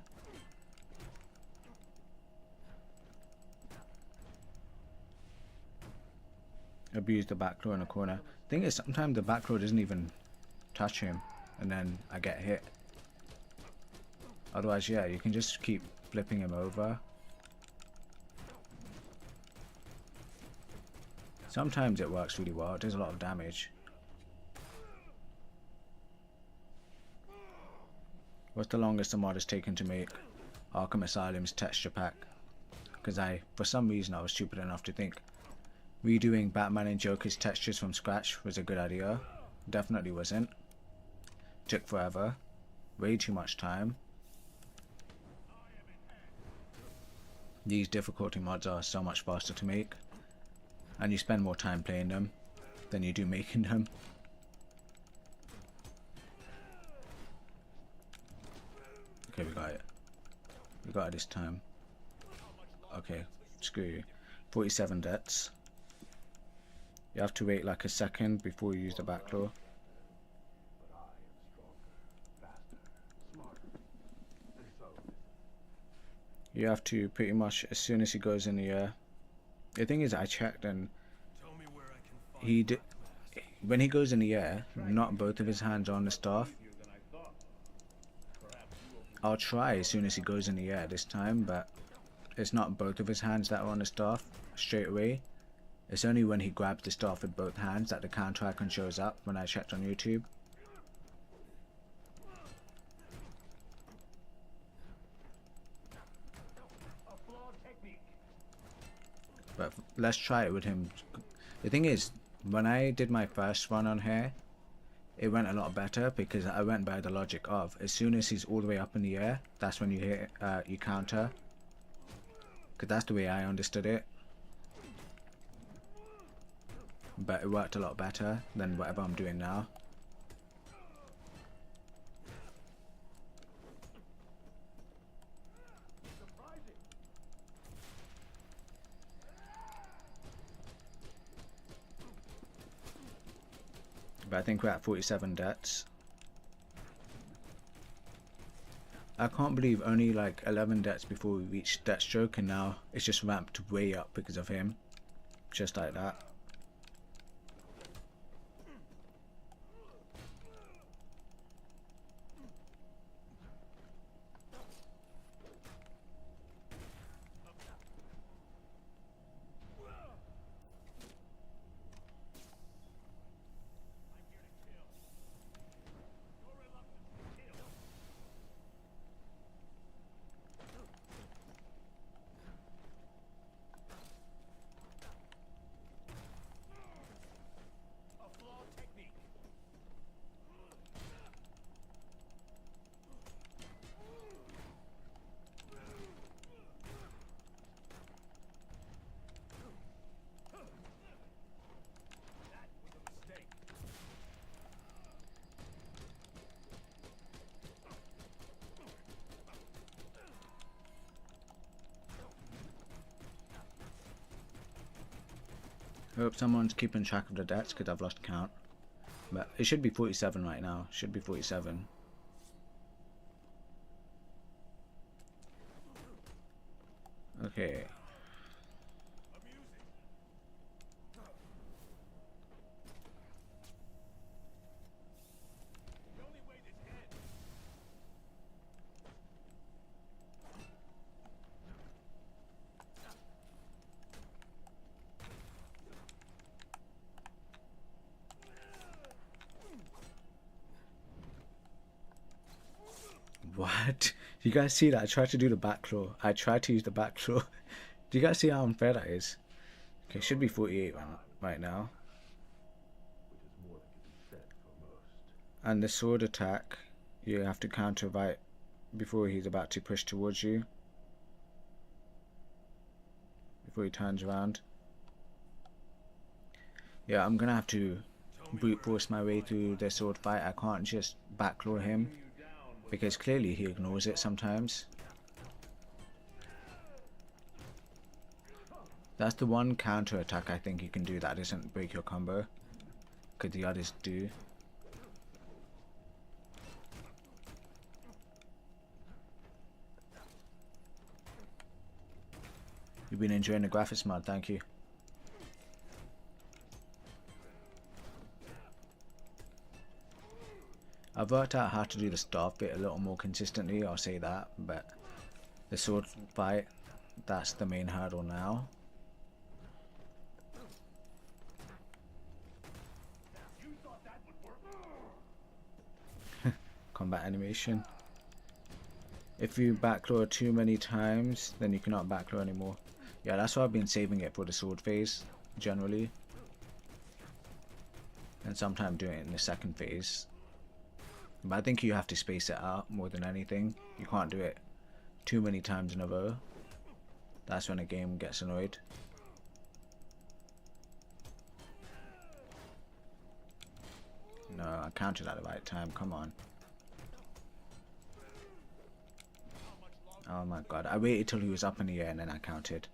Abuse the back row in a corner. Thing is, sometimes the back row doesn't even touch him, and then I get hit. Otherwise, yeah, you can just keep flipping him over. Sometimes it works really well, it does a lot of damage. What's the longest the mod has taken to make Arkham Asylum's texture pack? Because for some reason I was stupid enough to think redoing Batman and Joker's textures from scratch was a good idea. Definitely wasn't. Took forever. Way too much time. These difficulty mods are so much faster to make, and you spend more time playing them than you do making them. Okay, we got it. We got it this time. Okay, screw you. 47 deaths. You have to wait like a second before you use the backclaw. You have to pretty much as soon as he goes in the air. The thing is, I checked and when he goes in the air, not both of his hands are on the staff. I'll try as soon as he goes in the air this time, but it's not both of his hands that are on the staff straight away. It's only when he grabs the staff with both hands that the counter icon shows up when I checked on YouTube. But let's try it with him. The thing is, when I did my first run on here, it went a lot better because I went by the logic of as soon as he's all the way up in the air, that's when you hit, you counter. Because that's the way I understood it. But it worked a lot better than whatever I'm doing now. But I think we're at 47 deaths. I can't believe only like 11 deaths before we reached Deathstroke, and now it's just ramped way up because of him. Just like that. I hope someone's keeping track of the deaths because I've lost count. But it should be 47 right now. Should be 47. Okay. What? You guys see that? I tried to do the back claw. I tried to use the back claw. Do you guys see how unfair that is? Okay, should be 48 right now. And the sword attack, you have to counter right before he's about to push towards you. Before he turns around. Yeah, I'm gonna have to brute force my way through the sword fight. I can't just back claw him, because clearly he ignores it sometimes. That's the one counter attack I think you can do that doesn't break your combo, because the others do. You've been enjoying the graphics mod, thank you. I've worked out how to do the staff bit a little more consistently, I'll say that, but the sword fight, that's the main hurdle now. Combat animation. If you backclaw too many times, then you cannot backclaw anymore. Yeah, that's why I've been saving it for the sword phase, generally. And sometimes doing it in the second phase. But I think you have to space it out more than anything. You can't do it too many times in a row. That's when a game gets annoyed. No, I counted at the right time, come on. Oh my god, I waited till he was up in the air and then I counted.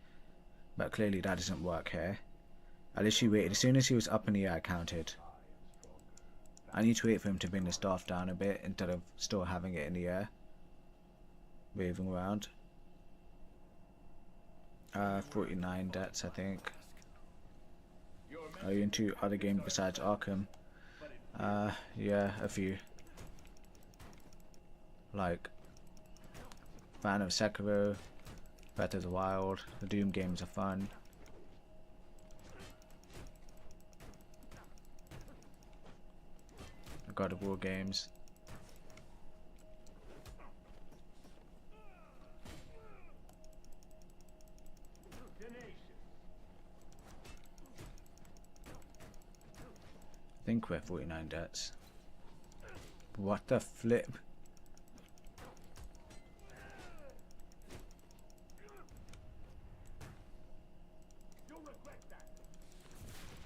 But clearly that doesn't work here. I literally waited, as soon as he was up in the air I counted. I need to wait for him to bring the staff down a bit instead of still having it in the air, waving around. 49 deaths I think. Are you into other games besides Arkham? Yeah, a few. Like fan of Sekiro, Breath of the Wild, the Doom games are fun. God of War games. I think we're 49 deaths. What the flip?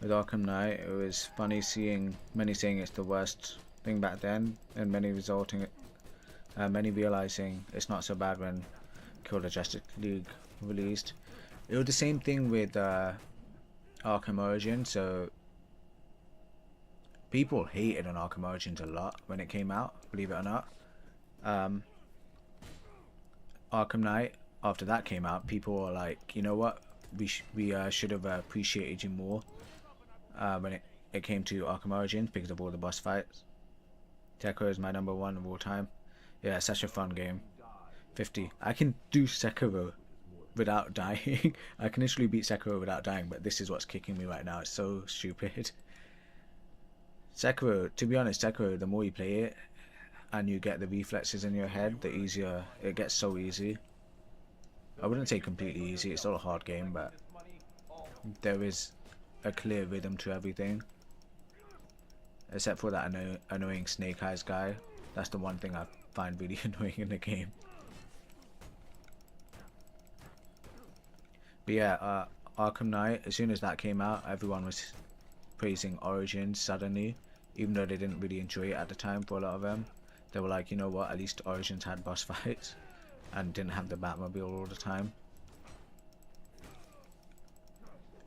With Arkham Knight, it was funny seeing many saying it's the worst thing back then, and many realizing it's not so bad when Kill the Justice League released. It was the same thing with Arkham Origins, so people hated on Arkham Origins a lot when it came out, believe it or not. Arkham Knight, after that came out, people were like, you know what, we should have appreciated you more when it came to Arkham Origins because of all the boss fights. Sekiro is my #1 of all time. Yeah, such a fun game. 50. I can do Sekiro without dying. I can literally beat Sekiro without dying, but this is what's kicking me right now. It's so stupid. Sekiro, to be honest, Sekiro, the more you play it and you get the reflexes in your head, the easier it gets. So easy. I wouldn't say completely easy, it's still a hard game, but there is a clear rhythm to everything. Except for that annoying Snake Eyes guy. That's the one thing I find really annoying in the game. But yeah, Arkham Knight, as soon as that came out, everyone was praising Origins suddenly, even though they didn't really enjoy it at the time. For a lot of them, they were like, you know what, at least Origins had boss fights and didn't have the Batmobile all the time.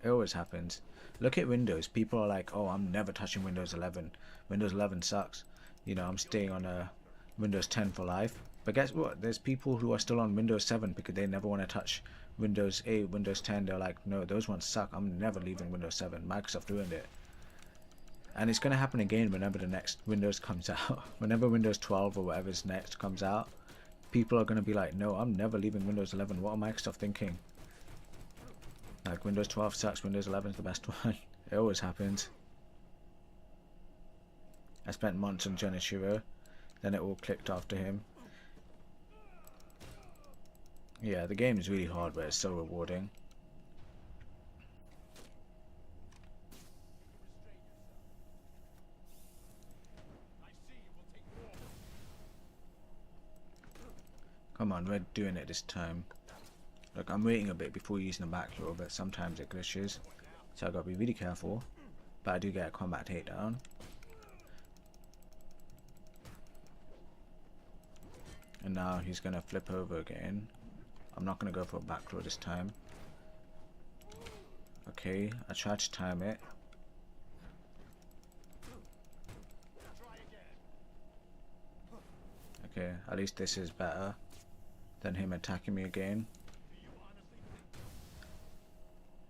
It always happens. Look at Windows. People are like, oh, I'm never touching Windows 11. Windows 11 sucks. You know, I'm staying on a Windows 10 for life. But guess what? There's people who are still on Windows 7 because they never want to touch Windows 8, Windows 10. They're like, no, those ones suck. I'm never leaving Windows 7. Microsoft ruined it. And it's going to happen again whenever the next Windows comes out. Whenever Windows 12 or whatever's next comes out, people are going to be like, no, I'm never leaving Windows 11. What are Microsoft thinking? Like, Windows 12 sucks, Windows 11 is the best one. It always happens. I spent months on Junichiro, then it all clicked after him. Yeah, the game is really hard, but it's so rewarding. Come on, we're doing it this time. Look, I'm waiting a bit before using the backlaw, but sometimes it glitches, so I gotta be really careful. But I do get a combat takedown. And now he's gonna flip over again. I'm not gonna go for a backlaw this time. Okay, I tried to time it. Okay, at least this is better than him attacking me again.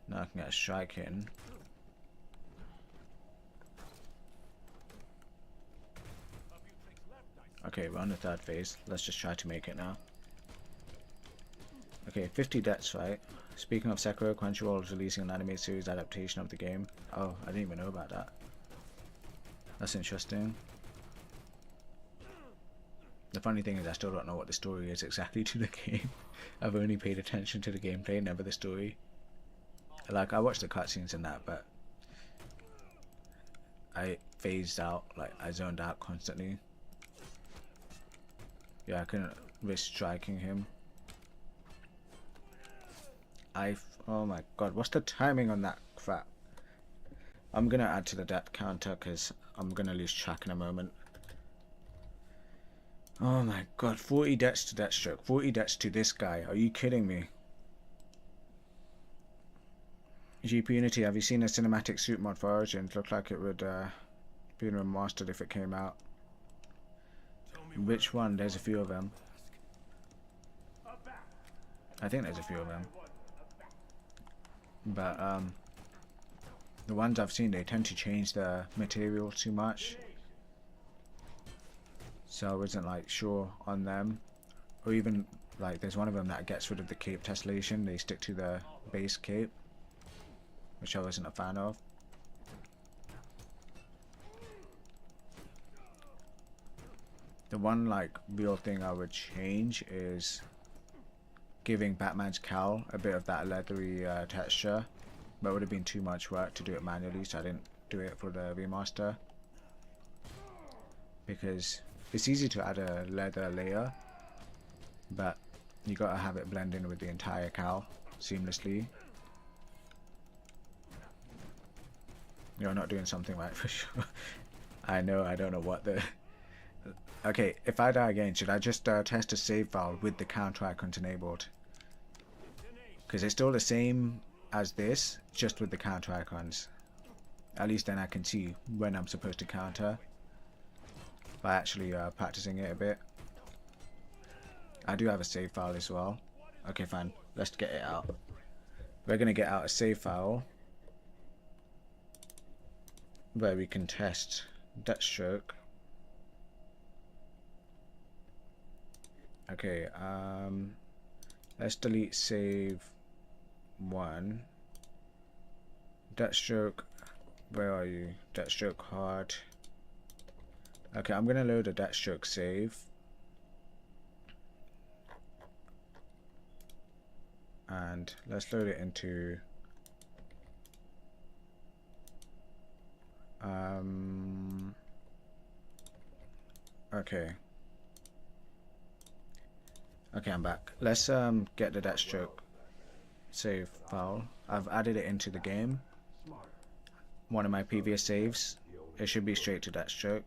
Now I can get a strike in. Okay, we're on the third phase. Let's just try to make it now. Okay, 50 deaths, right? Speaking of Sekiro, Crunchyroll is releasing an anime series adaptation of the game. Oh, I didn't even know about that. That's interesting. The funny thing is I still don't know what the story is exactly to the game. I've only paid attention to the gameplay, never the story. Like, I watched the cutscenes and that, but I phased out, like, I zoned out constantly. Yeah, I couldn't risk striking him. Oh my god, what's the timing on that crap? I'm gonna add to the death counter because I'm gonna lose track in a moment. Oh my god, 40 deaths to Deathstroke, 40 deaths to this guy. Are you kidding me? GP Unity, have you seen a cinematic suit mod for Origins? Looked like it would be remastered if it came out. Which one? There's a few of them. I think there's a few of them. But the ones I've seen, they tend to change the material too much. So I wasn't like sure on them. Or even like there's one of them that gets rid of the cape tessellation. They stick to the base cape, which I wasn't a fan of. The one like real thing I would change is giving Batman's cowl a bit of that leathery texture, but it would have been too much work to do it manually, so I didn't do it for the remaster. Because it's easy to add a leather layer, but you gotta have it blend in with the entire cowl seamlessly. You're not doing something right for sure. I know, I don't know what the... Okay, if I die again, should I just test a save file with the counter icons enabled? Because it's still the same as this, just with the counter icons. At least then I can see when I'm supposed to counter by actually practicing it a bit. I do have a save file as well. Okay, fine. Let's get it out. We're gonna get out a save file where we can test Deathstroke. Okay, let's delete save 1. Deathstroke, where are you? Deathstroke hard. Okay, I'm gonna load a Deathstroke save. And let's load it into okay, I'm back. Let's get the Deathstroke save file. I've added it into the game, one of my previous saves. It should be straight to Deathstroke.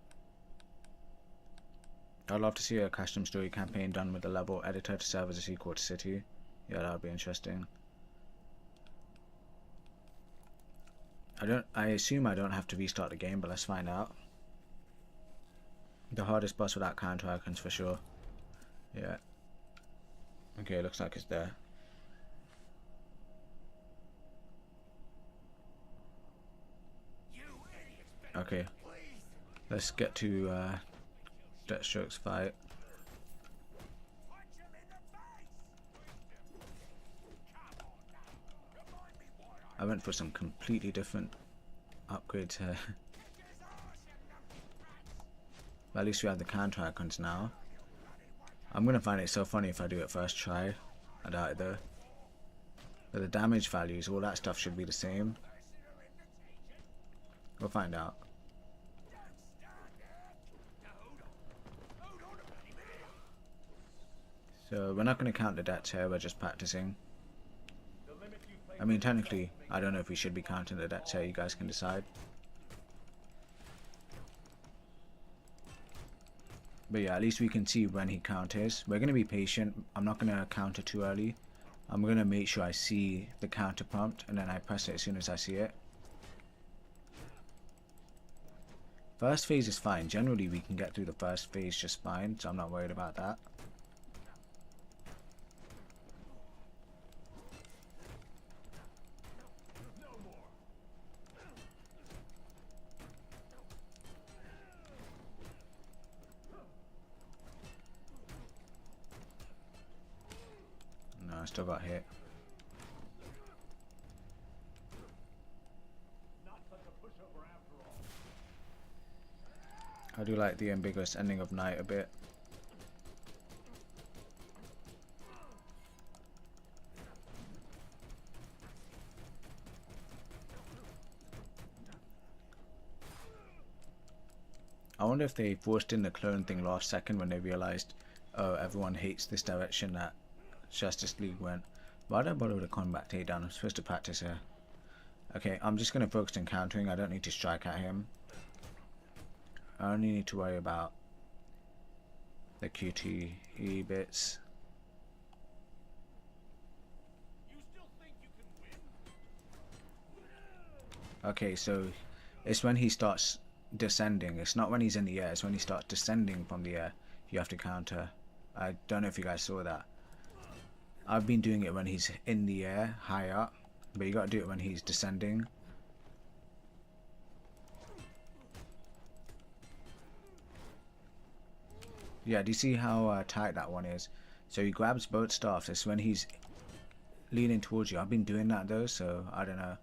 I'd love to see a custom story campaign done with the level editor to serve as a sequel to City. Yeah, that would be interesting. I assume I don't have to restart the game, but let's find out. The hardest boss without counter icons for sure. Yeah. Okay, looks like it's there. Okay. Let's get to Deathstroke's fight. I went for some completely different upgrades here. But at least we have the counter icons now. I'm gonna find it so funny if I do it first try. I doubt it though. But the damage values, all that stuff should be the same. We'll find out. So we're not gonna count the deaths here, we're just practicing. I mean, technically, I don't know if we should be counting the deaths here, you guys can decide. But yeah, at least we can see when he counters. We're going to be patient. I'm not going to counter too early. I'm going to make sure I see the counter prompt and then I press it as soon as I see it. First phase is fine. Generally, we can get through the first phase just fine, so I'm not worried about that. I still got hit. I do like the ambiguous ending of night a bit. I wonder if they forced in the clone thing last second when they realized, oh, everyone hates this direction that Justice League went. Why don't I bother with a combat takedown? I'm supposed to practice here. Okay, I'm just going to focus on countering. I don't need to strike at him. I only need to worry about the QTE bits. Okay, so it's when he starts descending. It's not when he's in the air. It's when he starts descending from the air. You have to counter. I don't know if you guys saw that. I've been doing it when he's in the air, high up, but you gotta do it when he's descending. Yeah, do you see how tight that one is? So he grabs both staffs. It's when he's leaning towards you. I've been doing that though, so I don't know.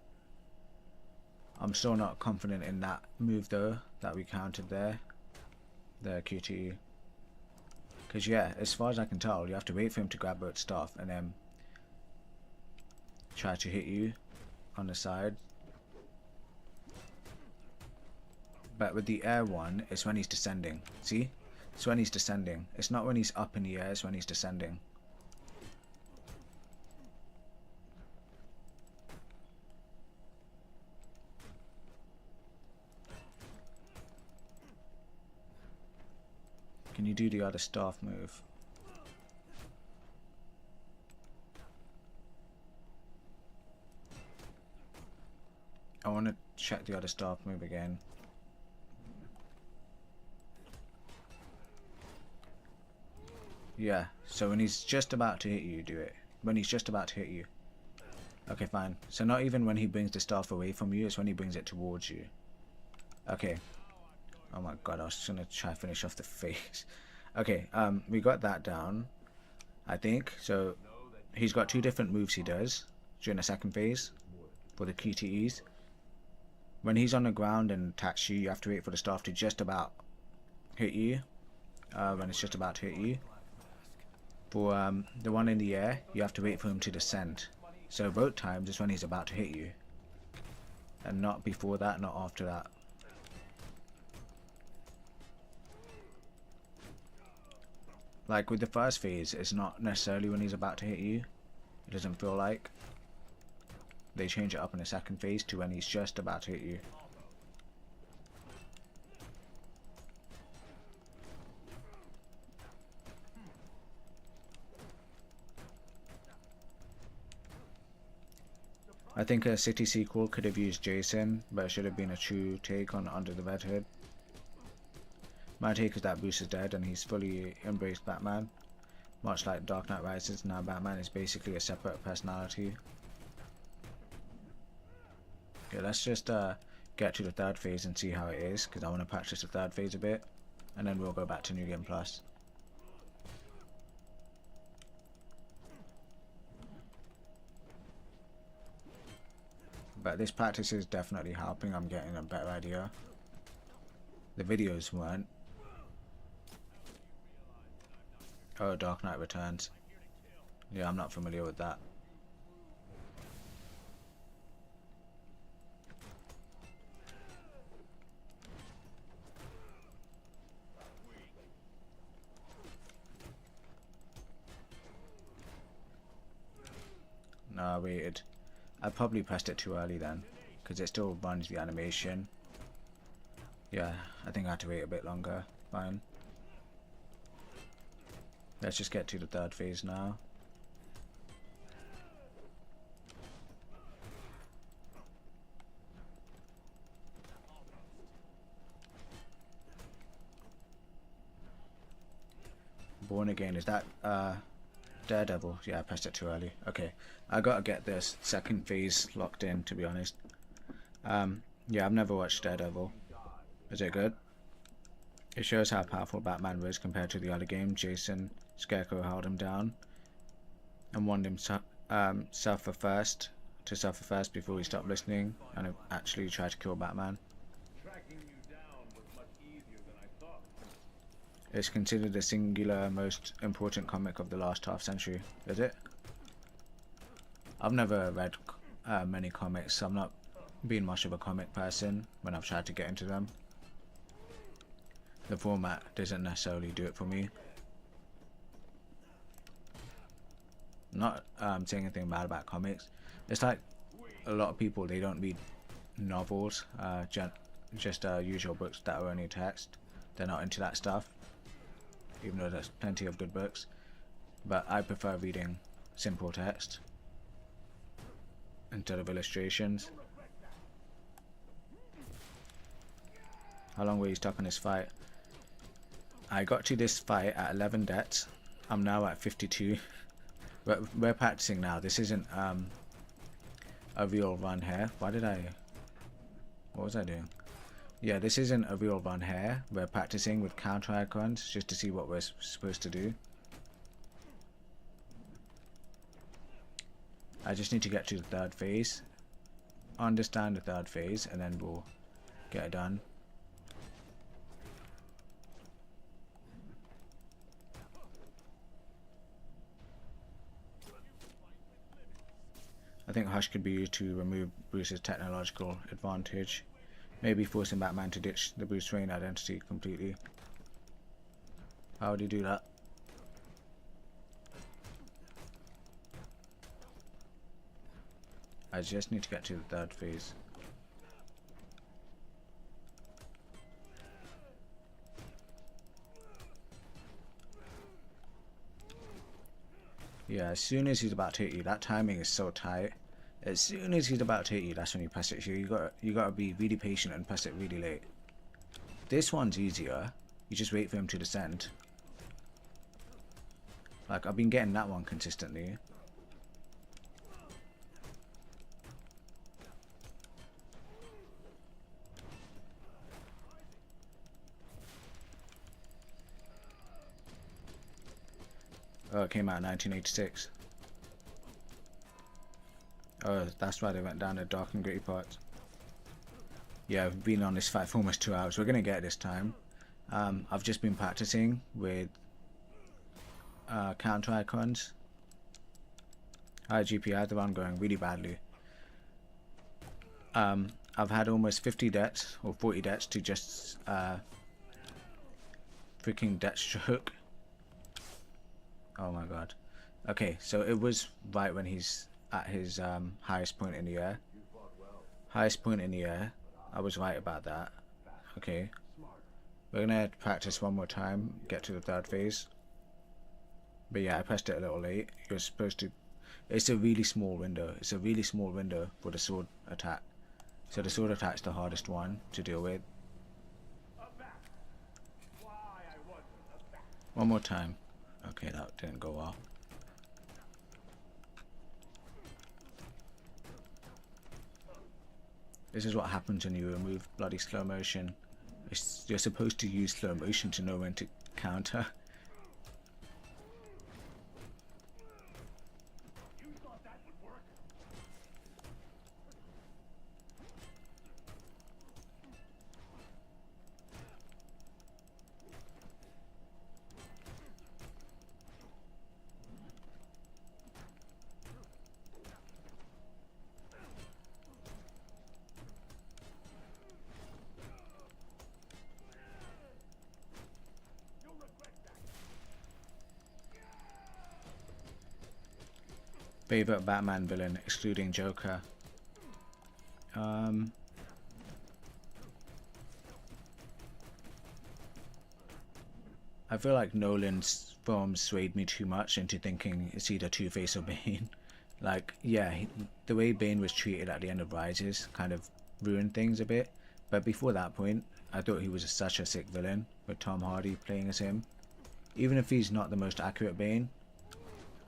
I'm still not confident in that move though, that we countered there. The QTE. Because yeah, as far as I can tell, you have to wait for him to grab both staff and then try to hit you on the side. But with the air one, it's when he's descending. See? It's when he's descending. It's not when he's up in the air, it's when he's descending. Can you do the other staff move? I want to check the other staff move again. Yeah, so when he's just about to hit you, do it. When he's just about to hit you. Okay, fine. So not even when he brings the staff away from you, it's when he brings it towards you. Okay. Oh my god, I was just gonna try to finish off the face. Okay, we got that down, I think. So he's got 2 different moves he does during the second phase for the QTEs. When he's on the ground and attacks you, you have to wait for the staff to just about hit you. When it's just about to hit you. For the one in the air, you have to wait for him to descend. So both times is when he's about to hit you. And not before that, not after that. Like with the first phase, it's not necessarily when he's about to hit you. It doesn't feel like. They change it up in the second phase to when he's just about to hit you. I think a City sequel could have used Jason, but it should have been a true take on Under the Red Hood. My take is that Bruce is dead and he's fully embraced Batman. Much like Dark Knight Rises, now Batman is basically a separate personality. Okay, let's just get to the 3rd phase and see how it is, because I want to practice the 3rd phase a bit, and then we'll go back to New Game Plus. But this practice is definitely helping. I'm getting a better idea. The videos weren't. Oh, Dark Knight Returns. Yeah, I'm not familiar with that. No, I waited. I probably pressed it too early then, because it still runs the animation. Yeah, I think I had to wait a bit longer. Fine. Let's just get to the 3rd phase now. Born Again, is that Daredevil? Yeah, I pressed it too early. Okay, I gotta get this 2nd phase locked in, to be honest. Yeah, I've never watched Daredevil. Is it good? It shows how powerful Batman was compared to the other game. Jason Scarecrow held him down and wanted him suffer first before he stopped listening and actually tried to kill Batman. It's considered the singular most important comic of the last half century. Is it? I've never read many comics. I'm not been much of a comic person when I've tried to get into them. The format doesn't necessarily do it for me. Not saying anything bad about comics. It's like a lot of people, they don't read novels, just usual books that are only text. They're not into that stuff, even though there's plenty of good books. But I prefer reading simple text instead of illustrations. How long were you stuck on this fight? I got to this fight at 11 deaths. I'm now at 52. We're practicing now. This isn't a real run here. What was I doing? Yeah, this isn't a real run here. We're practicing with counter icons just to see what we're supposed to do. I just need to get to the 3rd phase, understand the 3rd phase, and then we'll get it done. I think Hush could be used to remove Bruce's technological advantage, maybe forcing Batman to ditch the Bruce Wayne identity completely. How would he do that? I just need to get to the 3rd phase. Yeah, as soon as he's about to hit you, that timing is so tight. As soon as he's about to hit you, that's when you press it. So you gotta be really patient and press it really late. This one's easier. You just wait for him to descend. Like, I've been getting that one consistently. Oh, it came out in 1986. Oh, that's why they went down the dark and gritty parts. Yeah, I've been on this fight for almost 2 hours. We're gonna get it this time. I've just been practicing with counter icons. GPI, the one going really badly. I've had almost 50 deaths or 40 deaths to just freaking Deathstroke. Oh my god. Okay, so it was right when he's at his highest point in the air. Highest point in the air. I was right about that. Okay. We're gonna practice one more time, get to the third phase. But yeah, I pressed it a little late. You're supposed to... It's a really small window. It's a really small window for the sword attack. So the sword attack's the hardest one to deal with. One more time. Okay, that didn't go well. This is what happens when you remove bloody slow motion. You're supposed to use slow motion to know when to counter. Favorite Batman villain excluding Joker. I feel like Nolan's films swayed me too much into thinking it's either Two-Face or Bane. Like, yeah, the way Bane was treated at the end of Rises kind of ruined things a bit. But before that point, I thought he was such a sick villain with Tom Hardy playing as him. Even if he's not the most accurate Bane,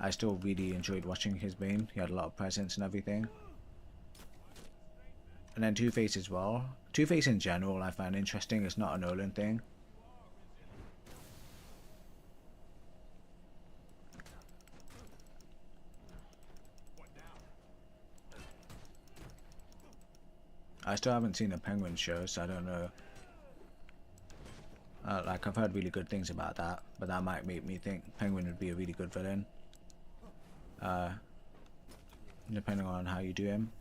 I still really enjoyed watching his Bane. He had a lot of presence and everything. And then Two-Face as well. Two-Face in general I find interesting. It's not a Nolan thing. I still haven't seen the Penguin show, so I don't know. Like, I've heard really good things about that, but that might make me think Penguin would be a really good villain. Depending on how you do him.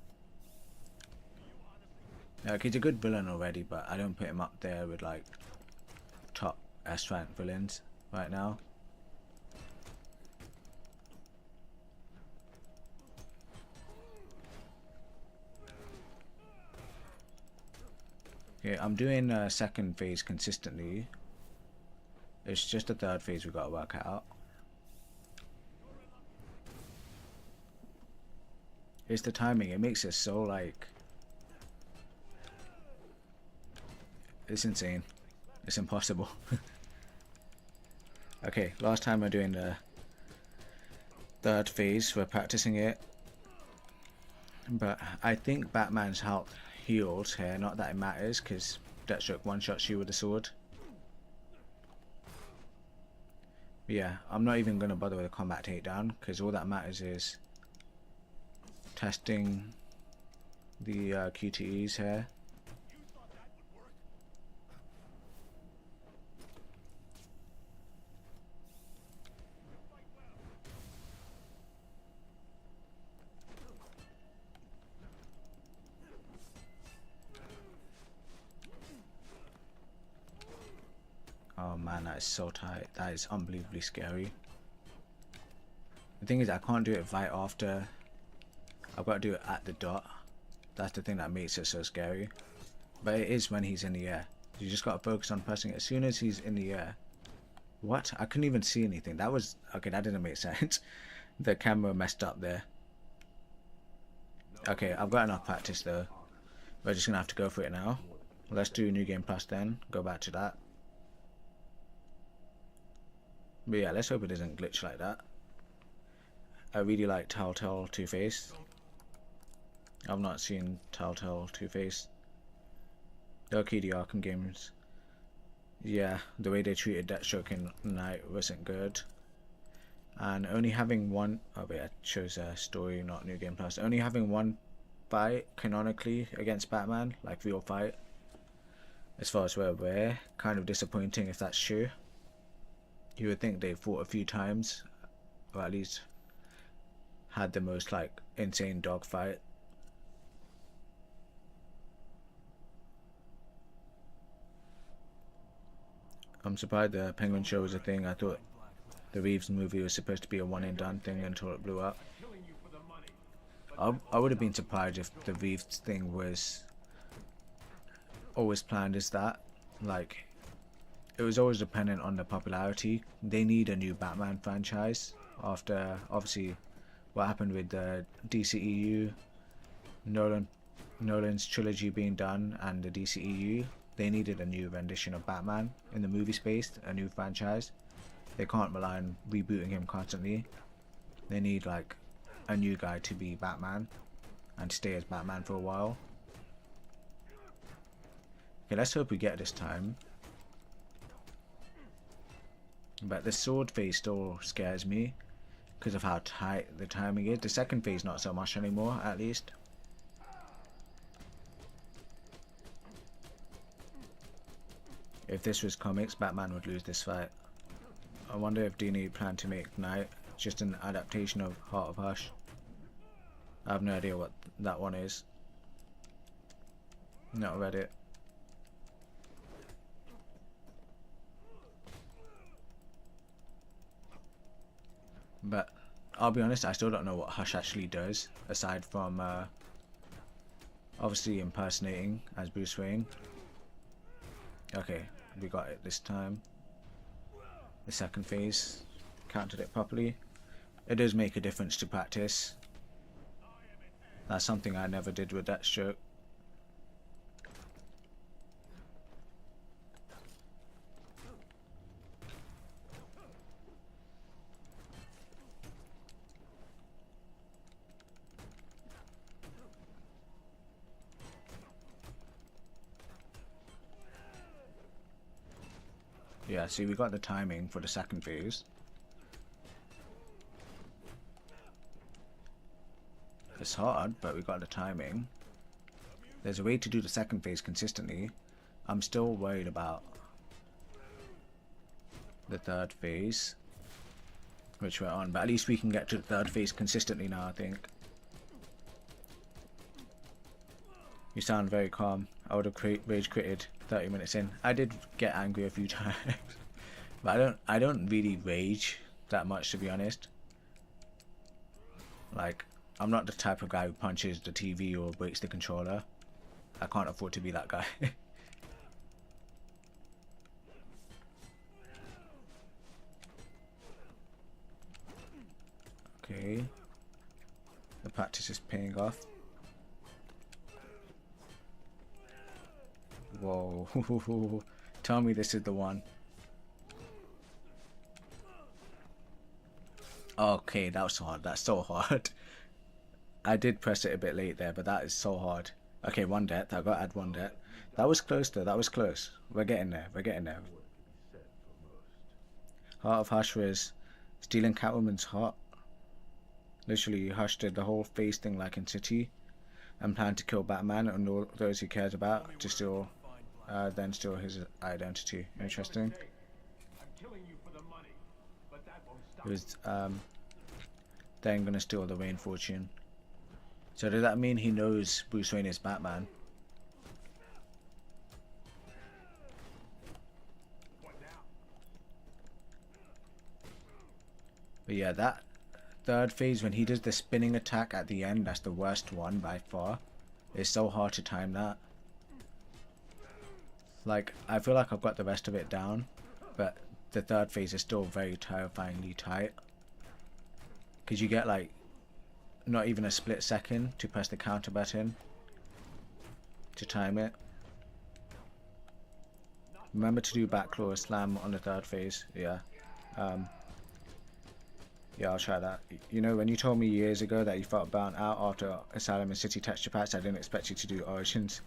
Like, he's a good villain already, but I don't put him up there with like top S-rank villains right now. Okay, I'm doing second phase consistently. It's just the third phase we gotta work out. It's the timing. It makes it so like... It's insane. It's impossible. Okay, last time we're doing the third phase. We're practicing it. But I think Batman's health heals here. Not that it matters, because Deathstroke one-shots you with the sword. But yeah, I'm not even going to bother with a combat takedown, because all that matters is testing the QTEs here. Oh man, that is so tight. That is unbelievably scary. The thing is, I can't do it right after. I've got to do it at the dot. That's the thing that makes it so scary. But it is when he's in the air. You just got to focus on pressing it. As soon as he's in the air. What? I couldn't even see anything. That was... Okay, that didn't make sense. The camera messed up there. Okay, I've got enough practice though. We're just going to have to go for it now. Let's do New Game Plus then. Go back to that. But yeah, let's hope it doesn't glitch like that. I really like Telltale Two-Face. I've not seen Telltale Two-Face. Okay, the Arkham games. Yeah, the way they treated Deathstroke in Night wasn't good. And only having one... Oh wait, it shows a story, not New Game Plus. Only having one fight, canonically, against Batman, like real fight, as far as we're aware, kind of disappointing if that's true. You would think they fought a few times, or at least had the most like insane dogfight. I'm surprised the Penguin show was a thing. I thought the Reeves movie was supposed to be a one and done thing until it blew up. I would have been surprised if the Reeves thing was always planned as that. Like, it was always dependent on the popularity. They need a new Batman franchise after obviously what happened with the DCEU, Nolan's trilogy being done, and the DCEU. They needed a new rendition of Batman in the movie space, a new franchise. They can't rely on rebooting him constantly. They need like a new guy to be Batman and stay as Batman for a while. Okay, let's hope we get it this time. But the sword phase still scares me because of how tight the timing is. The second phase not so much anymore, at least. If this was comics, Batman would lose this fight. I wonder if Dini planned to make Night just an adaptation of Heart of Hush. I have no idea what that one is. Not read it. But I'll be honest, I still don't know what Hush actually does, aside from obviously impersonating as Bruce Wayne. Okay, we got it this time. The second phase counted it properly. It does make a difference to practice. That's something I never did with that stroke. Yeah, see, we got the timing for the second phase. It's hard, but we got the timing. There's a way to do the second phase consistently. I'm still worried about the third phase, which we're on, but at least we can get to the third phase consistently now, I think. You sound very calm. I would have rage quitted 30 minutes in. I did get angry a few times, but I don't really rage that much, to be honest. Like, I'm not the type of guy who punches the TV or breaks the controller. I can't afford to be that guy. Okay, the practice is paying off. Whoa. Tell me this is the one. Okay, that was hard. That's so hard. I did press it a bit late there, but that is so hard. Okay, one death. I gotta add one death. That was close though. That was close. We're getting there. We're getting there. Heart of Hush was stealing Catwoman's heart. Literally, Hush did the whole face thing like in City and planned to kill Batman and all those he cares about to steal, then steal his identity. Interesting. He was then gonna steal the Wayne fortune. So does that mean he knows Bruce Wayne is Batman? But yeah, that third phase when he does the spinning attack at the end, that's the worst one by far. It's so hard to time that. Like, I feel like I've got the rest of it down, but the third phase is still very terrifyingly tight. Because you get like not even a split second to press the counter button to time it. Remember to do back claw slam on the third phase. Yeah. Yeah, I'll try that. You know, when you told me years ago that you felt burnt out after Asylum and City texture packs, I didn't expect you to do Origins.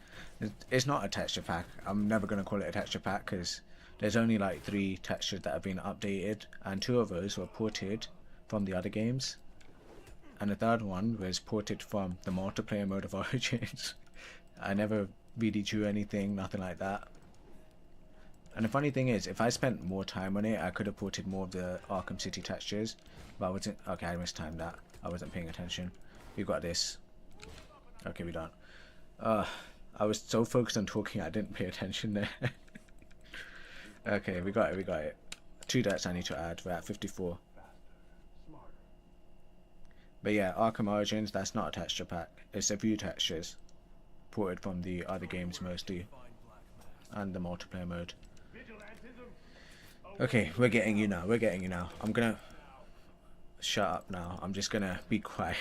It's not a texture pack. I'm never going to call it a texture pack because there's only like 3 textures that have been updated, and 2 of those were ported from the other games. And the 3rd one was ported from the multiplayer mode of Origins. I never really drew anything, nothing like that. And the funny thing is, if I spent more time on it, I could have ported more of the Arkham City textures. But I wasn't. Okay, I mistimed that. I wasn't paying attention. We got this. Okay, we don't. I was so focused on talking, I didn't pay attention there. Okay, we got it. We got it. 2 deaths I need to add. We're at 54. But yeah, Arkham Origins, that's not a texture pack. It's a few textures ported from the other games mostly, and the multiplayer mode. Okay, we're getting you now. We're getting you now. I'm gonna shut up now. I'm just gonna be quiet.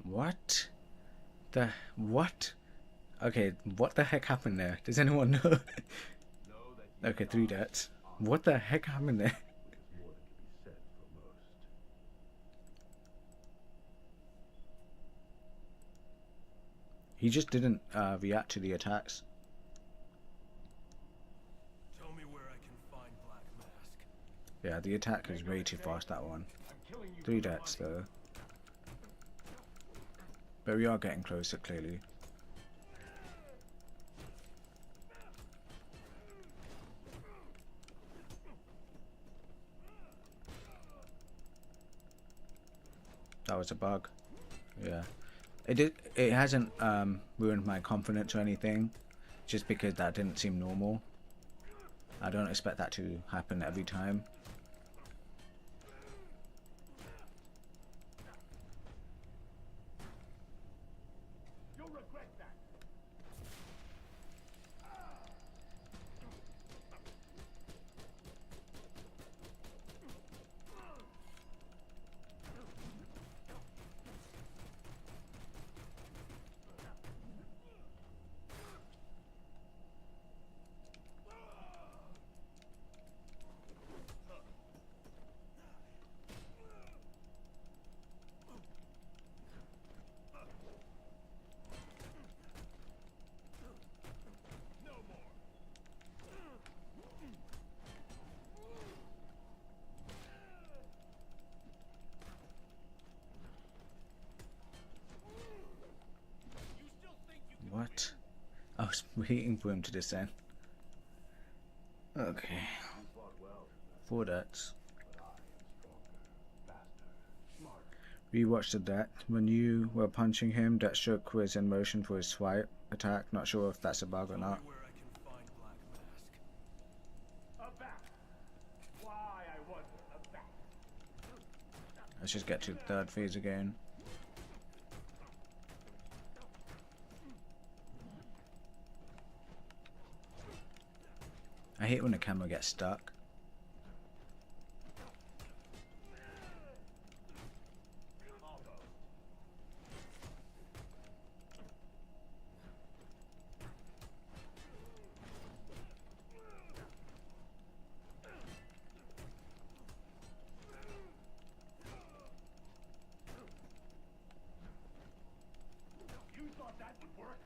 What? What? Okay, what the heck happened there? Does anyone know? Okay, 3 deaths. What the heck happened there? He just didn't react to the attacks. Tell me where I can find Black Mask. Yeah, the attack is way too fast, that one. 3 deaths though. But we are getting closer, clearly. That was a bug. Yeah. It hasn't ruined my confidence or anything, just because that didn't seem normal. I don't expect that to happen every time. was waiting for him to descend. Okay. 4 deaths. Rewatch the death. When you were punching him, Deathstroke was in motion for his swipe attack. Not sure if that's a bug or not. Where I can find Black Mask. A bat. Why, I wonder, a bat. Let's just get to the 3rd phase again. I hate when the camera gets stuck. You thought that would work?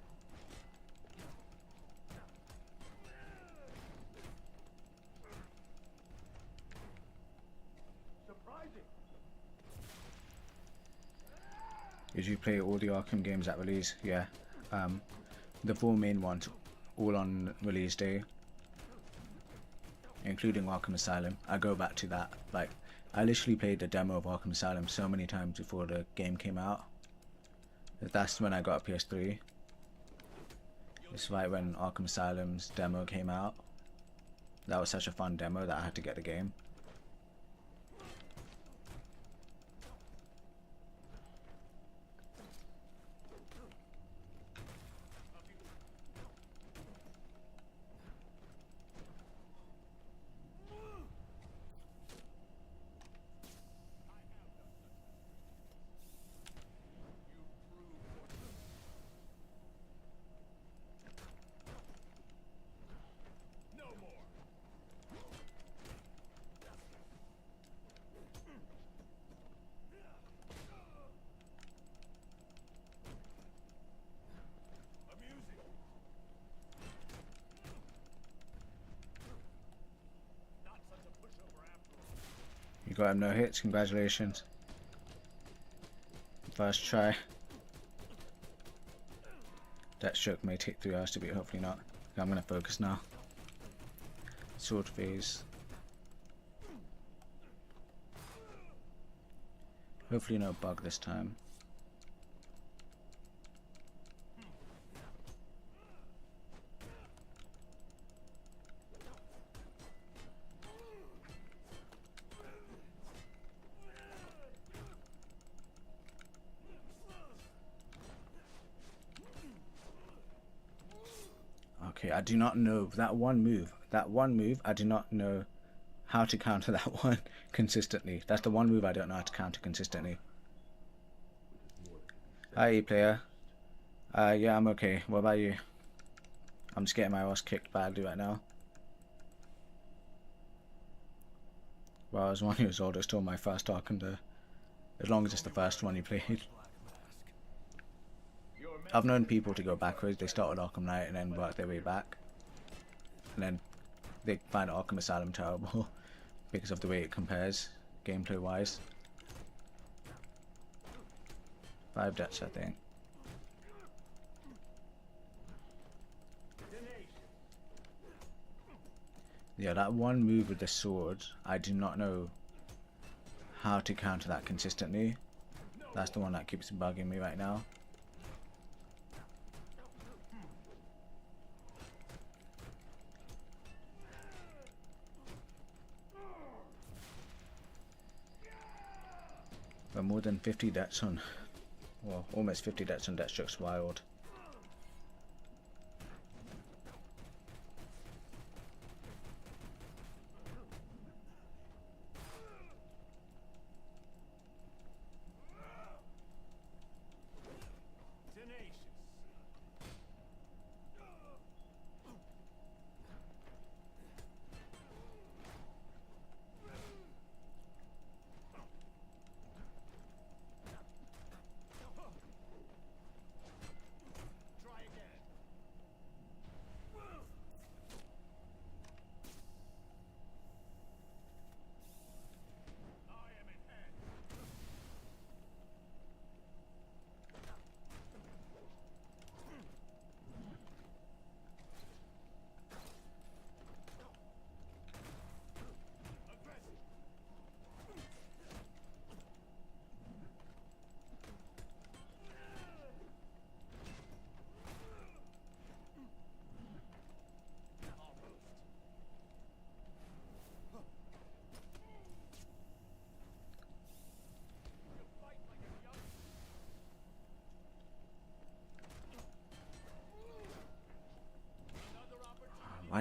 Surprising. Did you play all the Arkham games at release? Yeah. The 4 main ones, all on release day, including Arkham Asylum. I go back to that. Like, I literally played the demo of Arkham Asylum so many times before the game came out. That's when I got a PS3. It's right when Arkham Asylum's demo came out. That was such a fun demo that I had to get the game. No more. Amusing. Not such a pushover after all. You got him no hits, congratulations. First try. Deathstroke may take 3 hours to beat, hopefully not. I'm gonna focus now. Sword phase. Hopefully no bug this time. Okay, I do not know that one move. I do not know how to counter that one consistently. That's the one move I don't know how to counter consistently. Hi, player. Yeah, I'm okay. What about you? I'm just getting my ass kicked badly right now. Well, I was 1 year old. It's still my first Arkham, as long as it's the first one you played. I've known people to go backwards. They start with Arkham Knight and then work their way back, and then they find Arkham Asylum terrible because of the way it compares gameplay wise. 5 deaths, I think. Yeah, that one move with the sword, I do not know how to counter that consistently. That's the one that keeps bugging me right now. But more than 50 deaths on, well, almost 50 deaths on Deathstroke's Wild.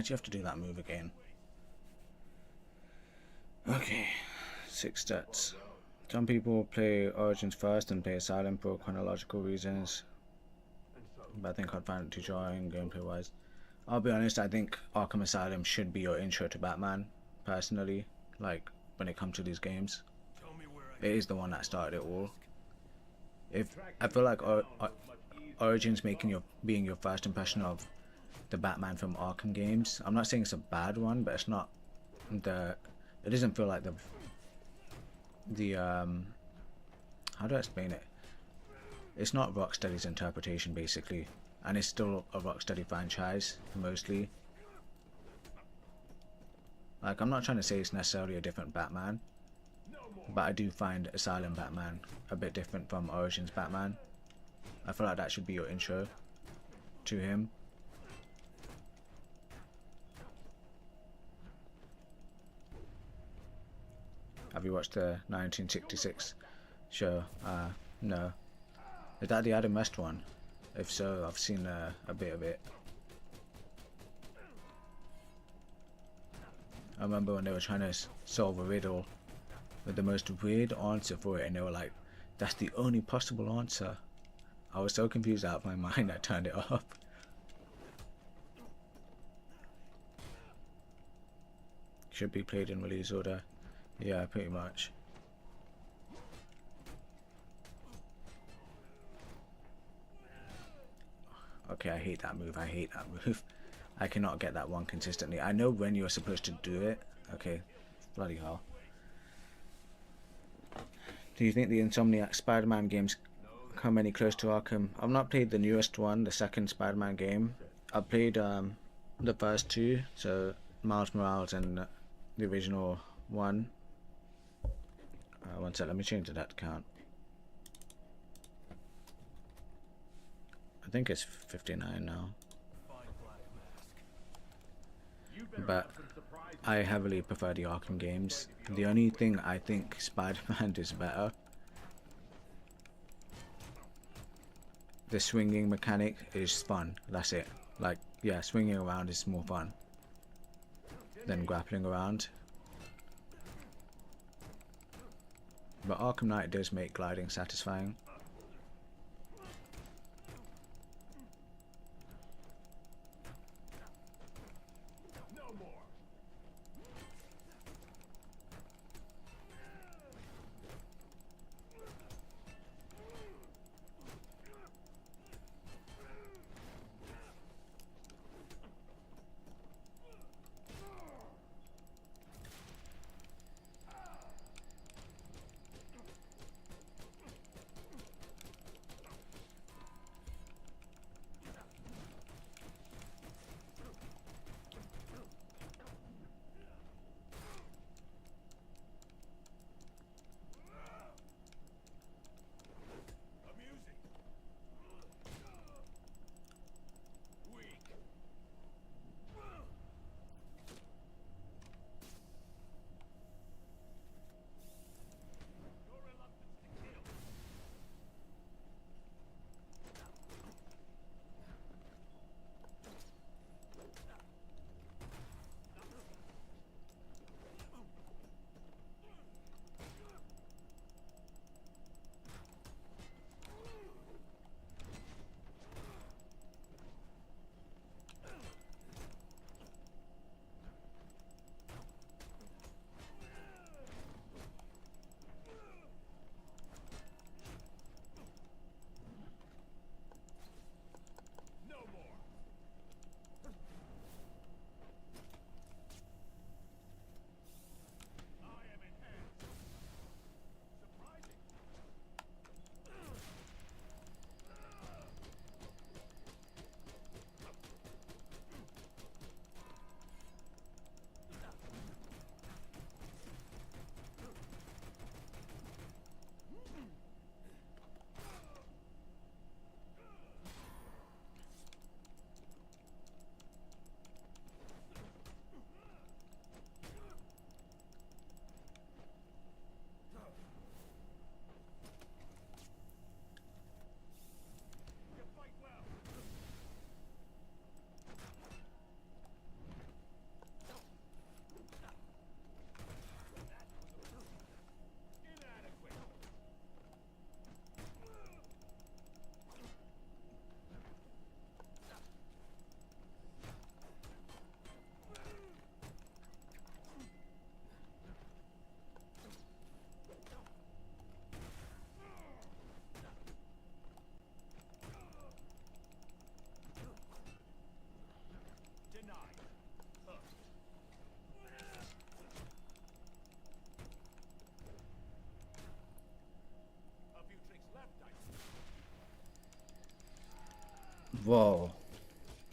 Why'd you have to do that move again? Okay, 6 stats. Some people play Origins first and play Asylum for chronological reasons, but I think I'd find it too jarring gameplay wise. I'll be honest, I think Arkham Asylum should be your intro to Batman, personally, like when it comes to these games. It is the one that started it all. I feel like Origins being your first impression of the Batman from Arkham games. I'm not saying it's a bad one, but it's not it doesn't feel like the how do I explain it? It's not Rocksteady's interpretation basically, and it's still a Rocksteady franchise mostly. Like, I'm not trying to say it's necessarily a different Batman, but I do find Asylum Batman a bit different from Origins Batman. I feel like that should be your intro to him. Have you watched the 1966 show? No. Is that the Adam West one? If so, I've seen a bit of it. I remember when they were trying to solve a riddle with the most weird answer for it, and they were like, that's the only possible answer. I was so confused out of my mind I turned it off. Should be played in release order. Yeah, pretty much. Okay, I hate that move. I hate that move. I cannot get that one consistently. I know when you're supposed to do it. Okay, bloody hell. Do you think the Insomniac Spider-Man games come any close to Arkham? I've not played the newest one, the second Spider-Man game. I've played the first two, so Miles Morales and the original one. One sec, let me change to that count. I think it's 59 now. But I heavily prefer the Arkham games. The only thing I think Spider-Man is better, the swinging mechanic is fun. That's it. Like, yeah, swinging around is more fun than grappling around. But Arkham Knight does make gliding satisfying.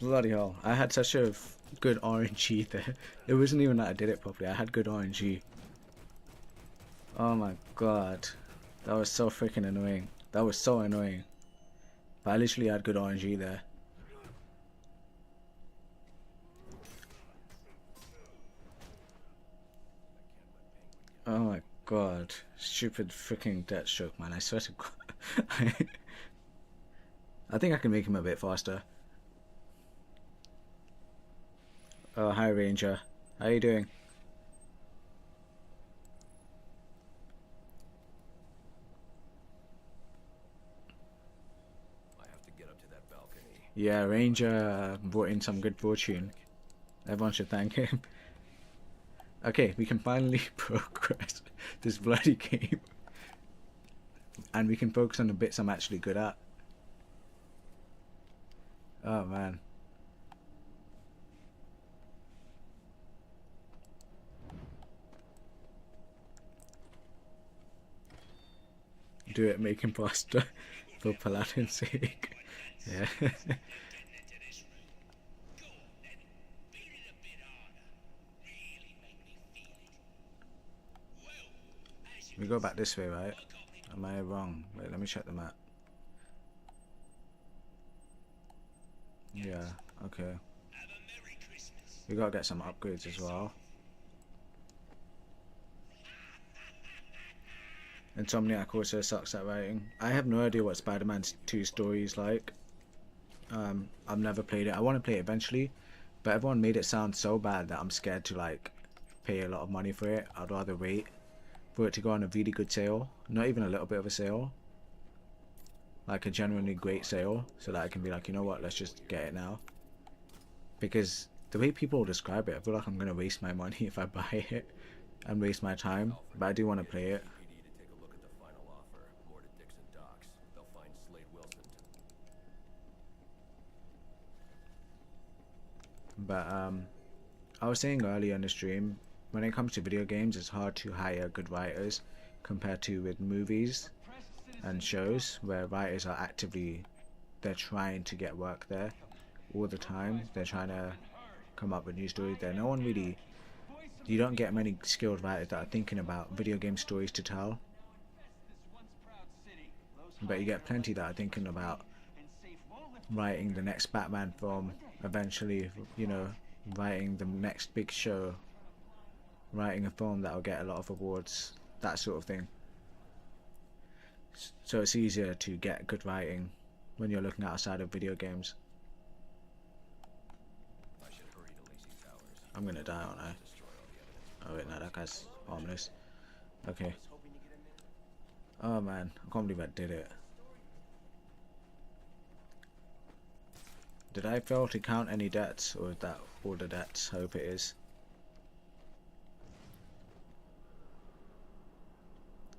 Bloody hell. I had such a good RNG there. It wasn't even that I did it properly. I had good RNG. Oh my god. That was so freaking annoying. That was so annoying. But I literally had good RNG there. Oh my god. Stupid freaking Deathstroke, man. I swear to god. I think I can make him a bit faster. Oh, hi Ranger. How you doing? I have to get up to that balcony. Yeah, Ranger brought in some good fortune. Everyone should thank him. Okay, we can finally progress this bloody game. And we can focus on the bits I'm actually good at. Oh man. Do it, make him faster for Paladin's sake. Yeah. We go back this way, right? Am I wrong? Wait, let me check the map. Yeah, okay. We gotta get some upgrades as well. Insomniac also sucks at writing. I have no idea what Spider-Man 2 story is like. I've never played it. I want to play it eventually, but everyone made it sound so bad that I'm scared to like pay a lot of money for it. I'd rather wait for it to go on a really good sale, not even a little bit of a sale, like a genuinely great sale, so that I can be like, you know what, let's just get it now. Because the way people describe it, I feel like I'm gonna waste my money if I buy it and waste my time, but I do want to play it. But I was saying earlier in the stream, when it comes to video games, it's hard to hire good writers compared to with movies and shows, where writers are actively, they're trying to get work there all the time. They're trying to come up with new stories there. No one really, you don't get many skilled writers that are thinking about video game stories to tell, but you get plenty that are thinking about writing the next Batman film, eventually, you know, writing the next big show, writing a film that'll get a lot of awards, that sort of thing. So it's easier to get good writing when you're looking outside of video games. I'm gonna die, aren't I? Oh wait, no, that guy's harmless. Okay. Oh man, I can't believe I did it. Did I fail to count any debts, or is that all the debts? Hope it is.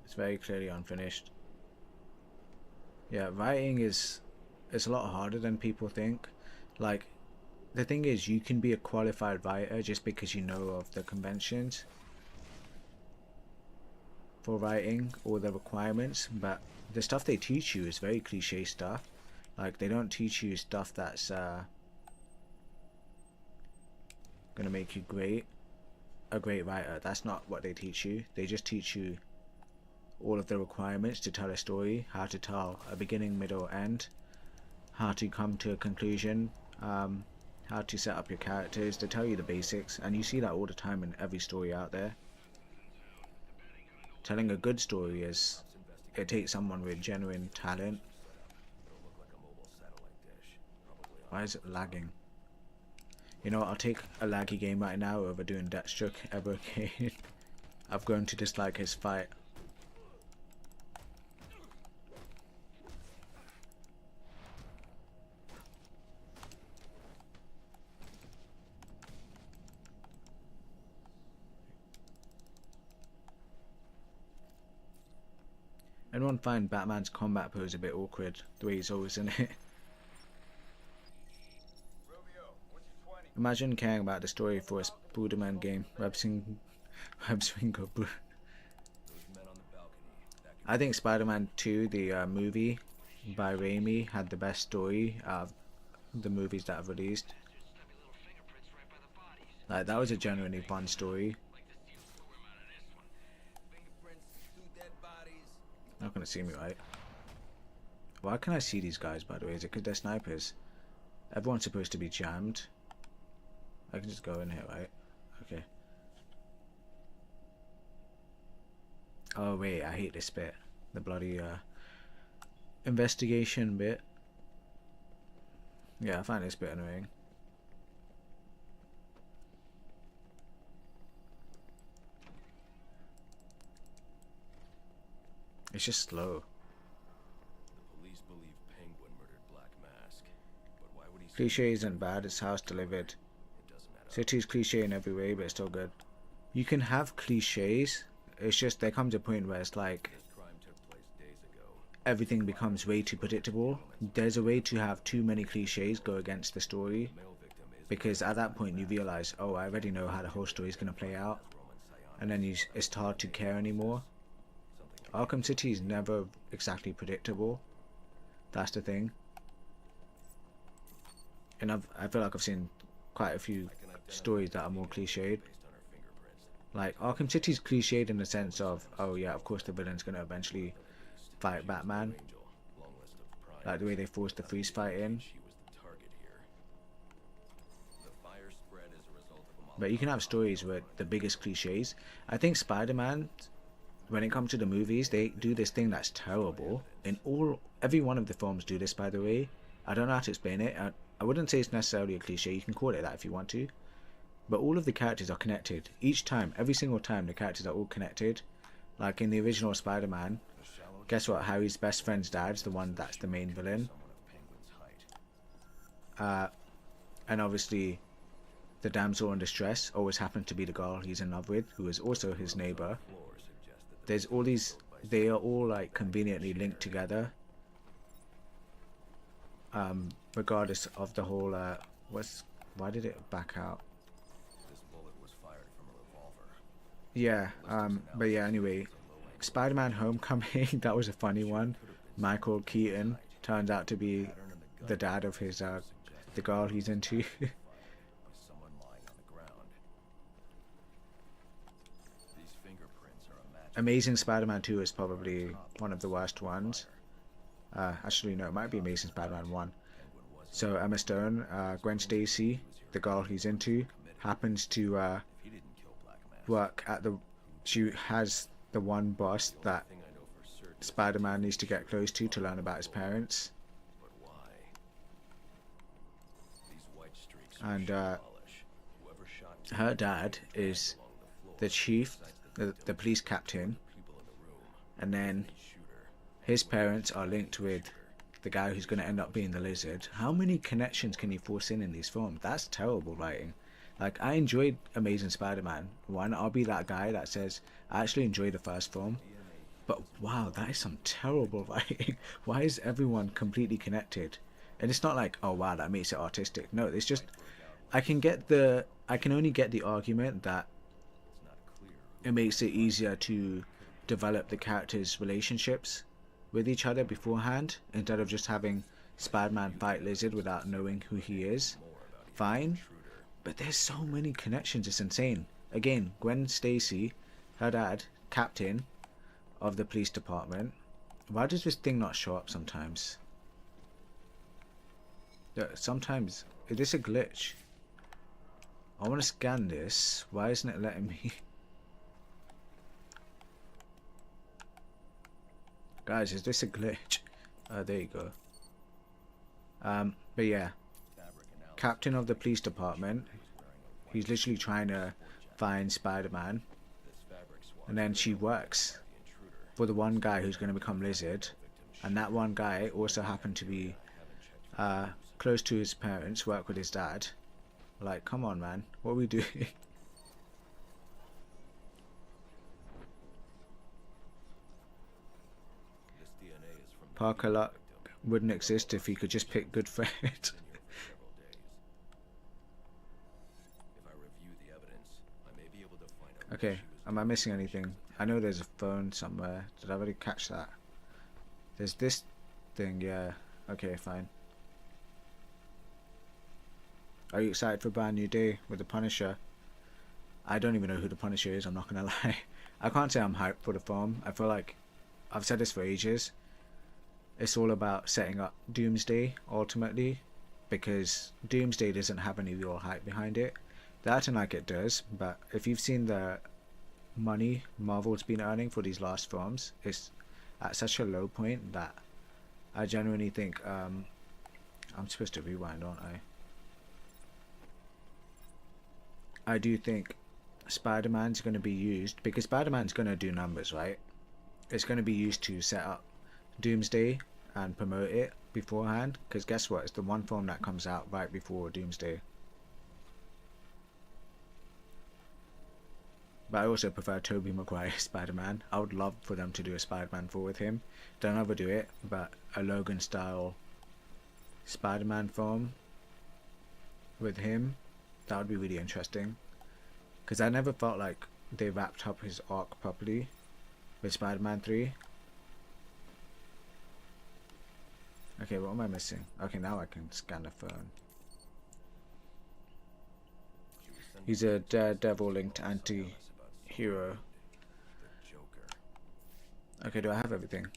It's very clearly unfinished. Yeah, writing is, it's a lot harder than people think. Like, the thing is, you can be a qualified writer just because you know of the conventions for writing, or the requirements, but the stuff they teach you is very cliche stuff. Like, they don't teach you stuff that's gonna make you a great writer. That's not what they teach you. They just teach you all of the requirements to tell a story, how to tell a beginning, middle, end, how to come to a conclusion, how to set up your characters. They tell you the basics, and you see that all the time in every story out there. Telling a good story is, it takes someone with genuine talent. Why is it lagging? You know what, I'll take a laggy game right now over doing Deathstroke ever again. I've grown to dislike his fight. Anyone find Batman's combat pose a bit awkward, the way he's always in it? Imagine caring about the story for a Spider-Man game. I think Spider-Man 2, the movie by Raimi, had the best story out of the movies that I've released. Like, that was a genuinely fun story. Not gonna see me, right? Why can I see these guys, by the way? Is it because they're snipers? Everyone's supposed to be jammed. I can just go in here, right? Okay. Oh wait, I hate this bit. The bloody investigation bit. Yeah, I find this bit annoying. It's just slow. The police believe Penguin murdered Black Mask, but why would he? Cliche isn't bad, it's house delivered. It doesn't add up. City's cliche in every way, but it's still good. You can have cliches, it's just there comes a point where it's like This crime took place days ago. everything becomes way too predictable. There's a way to have too many cliches go against the story, Male victim is because at that point you realize, oh, I already know how the whole story is going to play out, Roman Scion. and then it's hard to care anymore. Arkham City is never exactly predictable. That's the thing. And I feel like I've seen quite a few stories that are more cliched. Based on her fingerprints. Like, Arkham City's cliched in the sense of, oh yeah, of course the villain's going to eventually fight Batman. Angel. Long list of crimes. Like the way they forced the freeze fight in. She was the target here. The fire spread as a result of a But you can have stories where the biggest cliches. I think Spider-Man, when it comes to the movies, they do this thing that's terrible. In every one of the films do this, by the way. I don't know how to explain it. I wouldn't say it's necessarily a cliche. You can call it that if you want to. But all of the characters are connected. Each time, every single time, the characters are all connected. Like in the original Spider-Man, guess what? Harry's best friend's dad's the one that's the main villain. someone of Penguin's height. And obviously, the damsel in distress always happens to be the girl he's in love with, who is also his neighbor. Floor suggested There's all these, they are all like conveniently linked together. Regardless of the whole, why did it back out? this bullet was fired from a revolver. Yeah, but yeah, anyway, Spider-Man Homecoming, that was a funny one. Michael Keaton turns out to be the dad of his, the girl he's into. With someone lying on the ground. These fingerprints are a match. Amazing Spider-Man 2 is probably one of the worst ones. Actually, no, it might be Amazing Spider-Man 1. So Emma Stone, Gwen Stacy, the girl he's into, happens to He didn't kill Black Mask. work at the... She has the one boss that Thing I know for certain. Spider-Man needs to get close to learn about his parents. But why? These white streaks And polish. Whoever shot her dad is along the floor. the chief, the police captain, People in the room. and then Shooter. his parents are linked with the guy who's going to end up being the Lizard. How many connections can you force in these films? That's terrible writing. Like, I enjoyed Amazing Spider-Man 1. I'll be that guy that says, I actually enjoyed the first film. But wow, that is some terrible writing. Why is everyone completely connected? And it's not like, oh wow, that makes it artistic. No, it's just, I can only get the argument that it makes it easier to develop the characters' relationships with each other beforehand, instead of just having Spider-Man fight Lizard without knowing who he is. Fine, but there's so many connections, it's insane. Again, Gwen Stacy, her dad, captain of the police department. Why does this thing not show up sometimes? Sometimes, is this a glitch? I want to scan this. Why isn't it letting me? Guys, is this a glitch? There you go. But yeah, captain of the police department. He's literally trying to find Spider-Man, and then she works for the one guy who's going to become Lizard, and that one guy also happened to be close to his parents, work with his dad. Like, come on, man, what are we doing? This DNA is from Parker Luck wouldn't exist if he could just pick good friend. several days. If I review the evidence, I may be able to find out. Okay, am I missing anything? I know there's a phone somewhere. Did I already catch that? There's this thing, yeah. Okay, fine. Are you excited for a brand new day with the Punisher? I don't even know who the Punisher is, I'm not gonna lie. I can't say I'm hyped for the film. I feel like, I've said this for ages, it's all about setting up Doomsday, ultimately, because Doomsday doesn't have any real hype behind it. The acting like it does, but if you've seen the money Marvel's been earning for these last films, it's at such a low point that I genuinely think, I'm supposed to rewind, aren't I do think Spider-Man's going to be used, because Spider-Man's going to do numbers, right? It's going to be used to set up Doomsday and promote it beforehand, because guess what, it's the one film that comes out right before Doomsday. But I also prefer Tobey Maguire's Spider-Man. I would love for them to do a Spider-Man 4 with him. Don't overdo it, but a Logan style Spider-Man film with him, that would be really interesting. Because I never felt like they wrapped up his arc properly with Spider-Man 3. Okay, what am I missing? Okay, now I can scan the phone. He's a Daredevil linked anti-hero. Okay, do I have everything?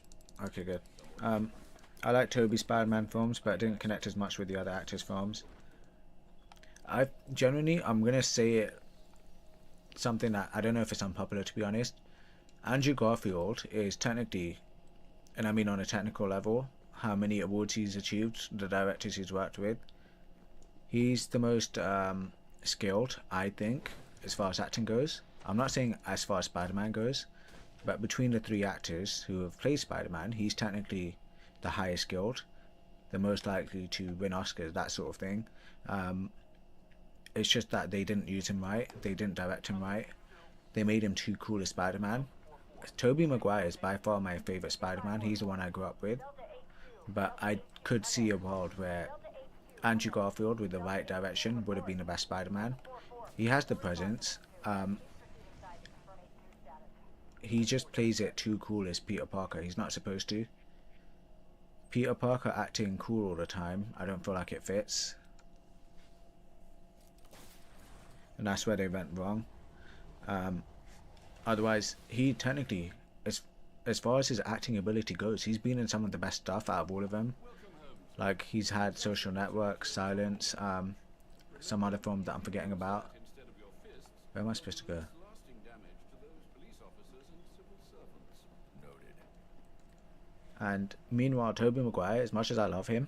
Okay, good. I like Tobey's Spider-Man films, but I didn't connect as much with the other actors' films. I'm gonna say it, something that I don't know if it's unpopular, to be honest. Andrew Garfield is technically, and I mean on a technical level, how many awards he's achieved, the directors he's worked with, he's the most skilled, I think, as far as acting goes. I'm not saying as far as Spider-Man goes, but between the three actors who have played Spider-Man, he's technically the highest skilled, the most likely to win Oscars, that sort of thing. It's just that they didn't use him right, they didn't direct him right, they made him too cool as Spider-Man. Tobey Maguire is by far my favourite Spider-Man, he's the one I grew up with, but I could see a world where Andrew Garfield with the right direction would have been the best Spider-Man. He has the presence, he just plays it too cool as Peter Parker, he's not supposed to. Peter Parker acting cool all the time, I don't feel like it fits. And that's where they went wrong. Otherwise, he technically, as far as his acting ability goes, he's been in some of the best stuff out of all of them. Like, he's had Social Network, Silence, some other film that I'm forgetting about. Where am I supposed to go? And meanwhile, Tobey Maguire, as much as I love him,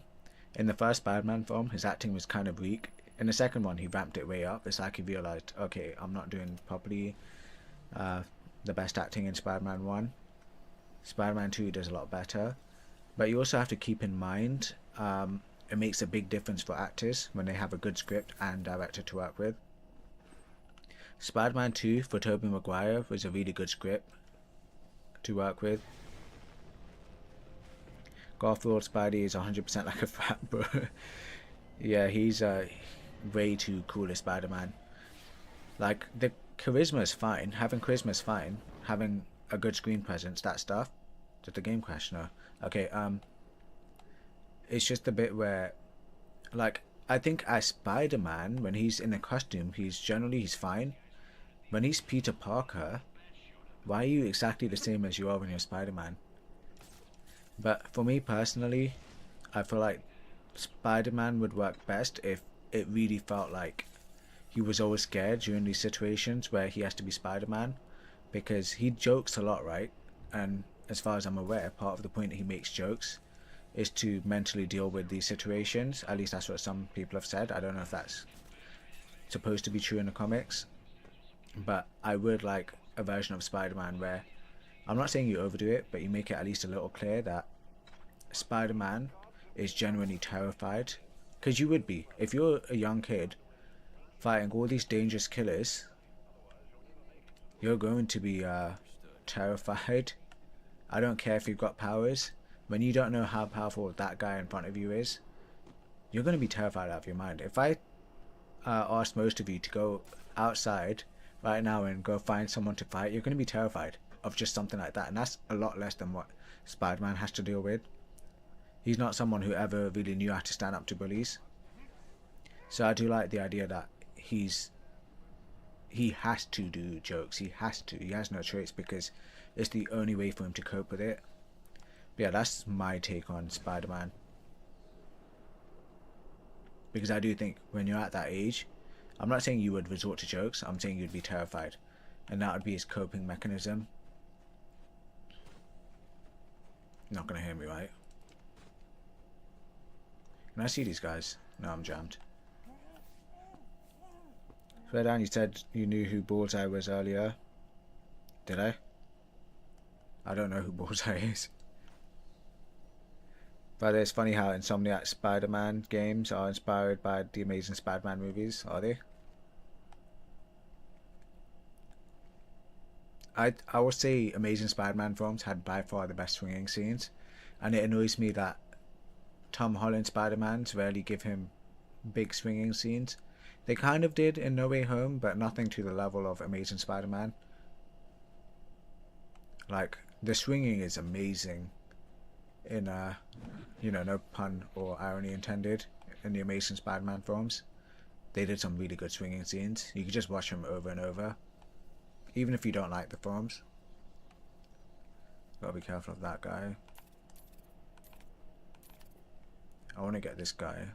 in the first Spider-Man film, his acting was kind of weak. In the second one, he ramped it way up. It's like he realized, okay, I'm not doing properly the best acting in Spider-Man 1. Spider-Man 2 does a lot better. But you also have to keep in mind, it makes a big difference for actors when they have a good script and director to work with. Spider-Man 2 for Tobey Maguire was a really good script to work with. Garfield Spidey is 100% like a frat bro. Yeah, he's way too cool as Spider-Man. Like, the charisma is fine, having charisma is fine, having a good screen presence, that stuff. Did the game crash? No. Okay, it's just a bit where, like, I think as Spider-Man, when he's in a costume, he's fine. When he's Peter Parker, why are you exactly the same as you are when you're Spider-Man? But for me personally, I feel like Spider-Man would work best if it really felt like he was always scared during these situations where he has to be Spider-Man, because he jokes a lot, right? And as far as I'm aware, part of the point that he makes jokes is to mentally deal with these situations. At least that's what some people have said. I don't know if that's supposed to be true in the comics, but I would like a version of Spider-Man where, I'm not saying you overdo it, but you make it at least a little clear that Spider-Man is genuinely terrified. Because you would be. If you're a young kid fighting all these dangerous killers, you're going to be terrified. I don't care if you've got powers. When you don't know how powerful that guy in front of you is, you're going to be terrified out of your mind. If I asked most of you to go outside right now and go find someone to fight, you're going to be terrified of just something like that. And that's a lot less than what Spider-Man has to deal with. He's not someone who ever really knew how to stand up to bullies. So I do like the idea that he's he has to do jokes. He has to. He has no choice because it's the only way for him to cope with it. But yeah, that's my take on Spider-Man. Because I do think when you're at that age, I'm not saying you would resort to jokes, I'm saying you'd be terrified. And that would be his coping mechanism. You're not going to hear me, right? Can I see these guys? No, I'm jammed. Fredan, you said you knew who Bullseye was earlier. Did I? I don't know who Bullseye is. But it's funny how Insomniac Spider-Man games are inspired by the Amazing Spider-Man movies, are they? I would say Amazing Spider-Man films had by far the best swinging scenes, and it annoys me that Tom Holland Spider-Mans rarely give him big swinging scenes. They kind of did in No Way Home, but nothing to the level of Amazing Spider-Man. Like, the swinging is amazing in, you know, no pun or irony intended, in the Amazing Spider-Man films. They did some really good swinging scenes. You could just watch them over and over, even if you don't like the films. Gotta be careful of that guy. I want to get this guy.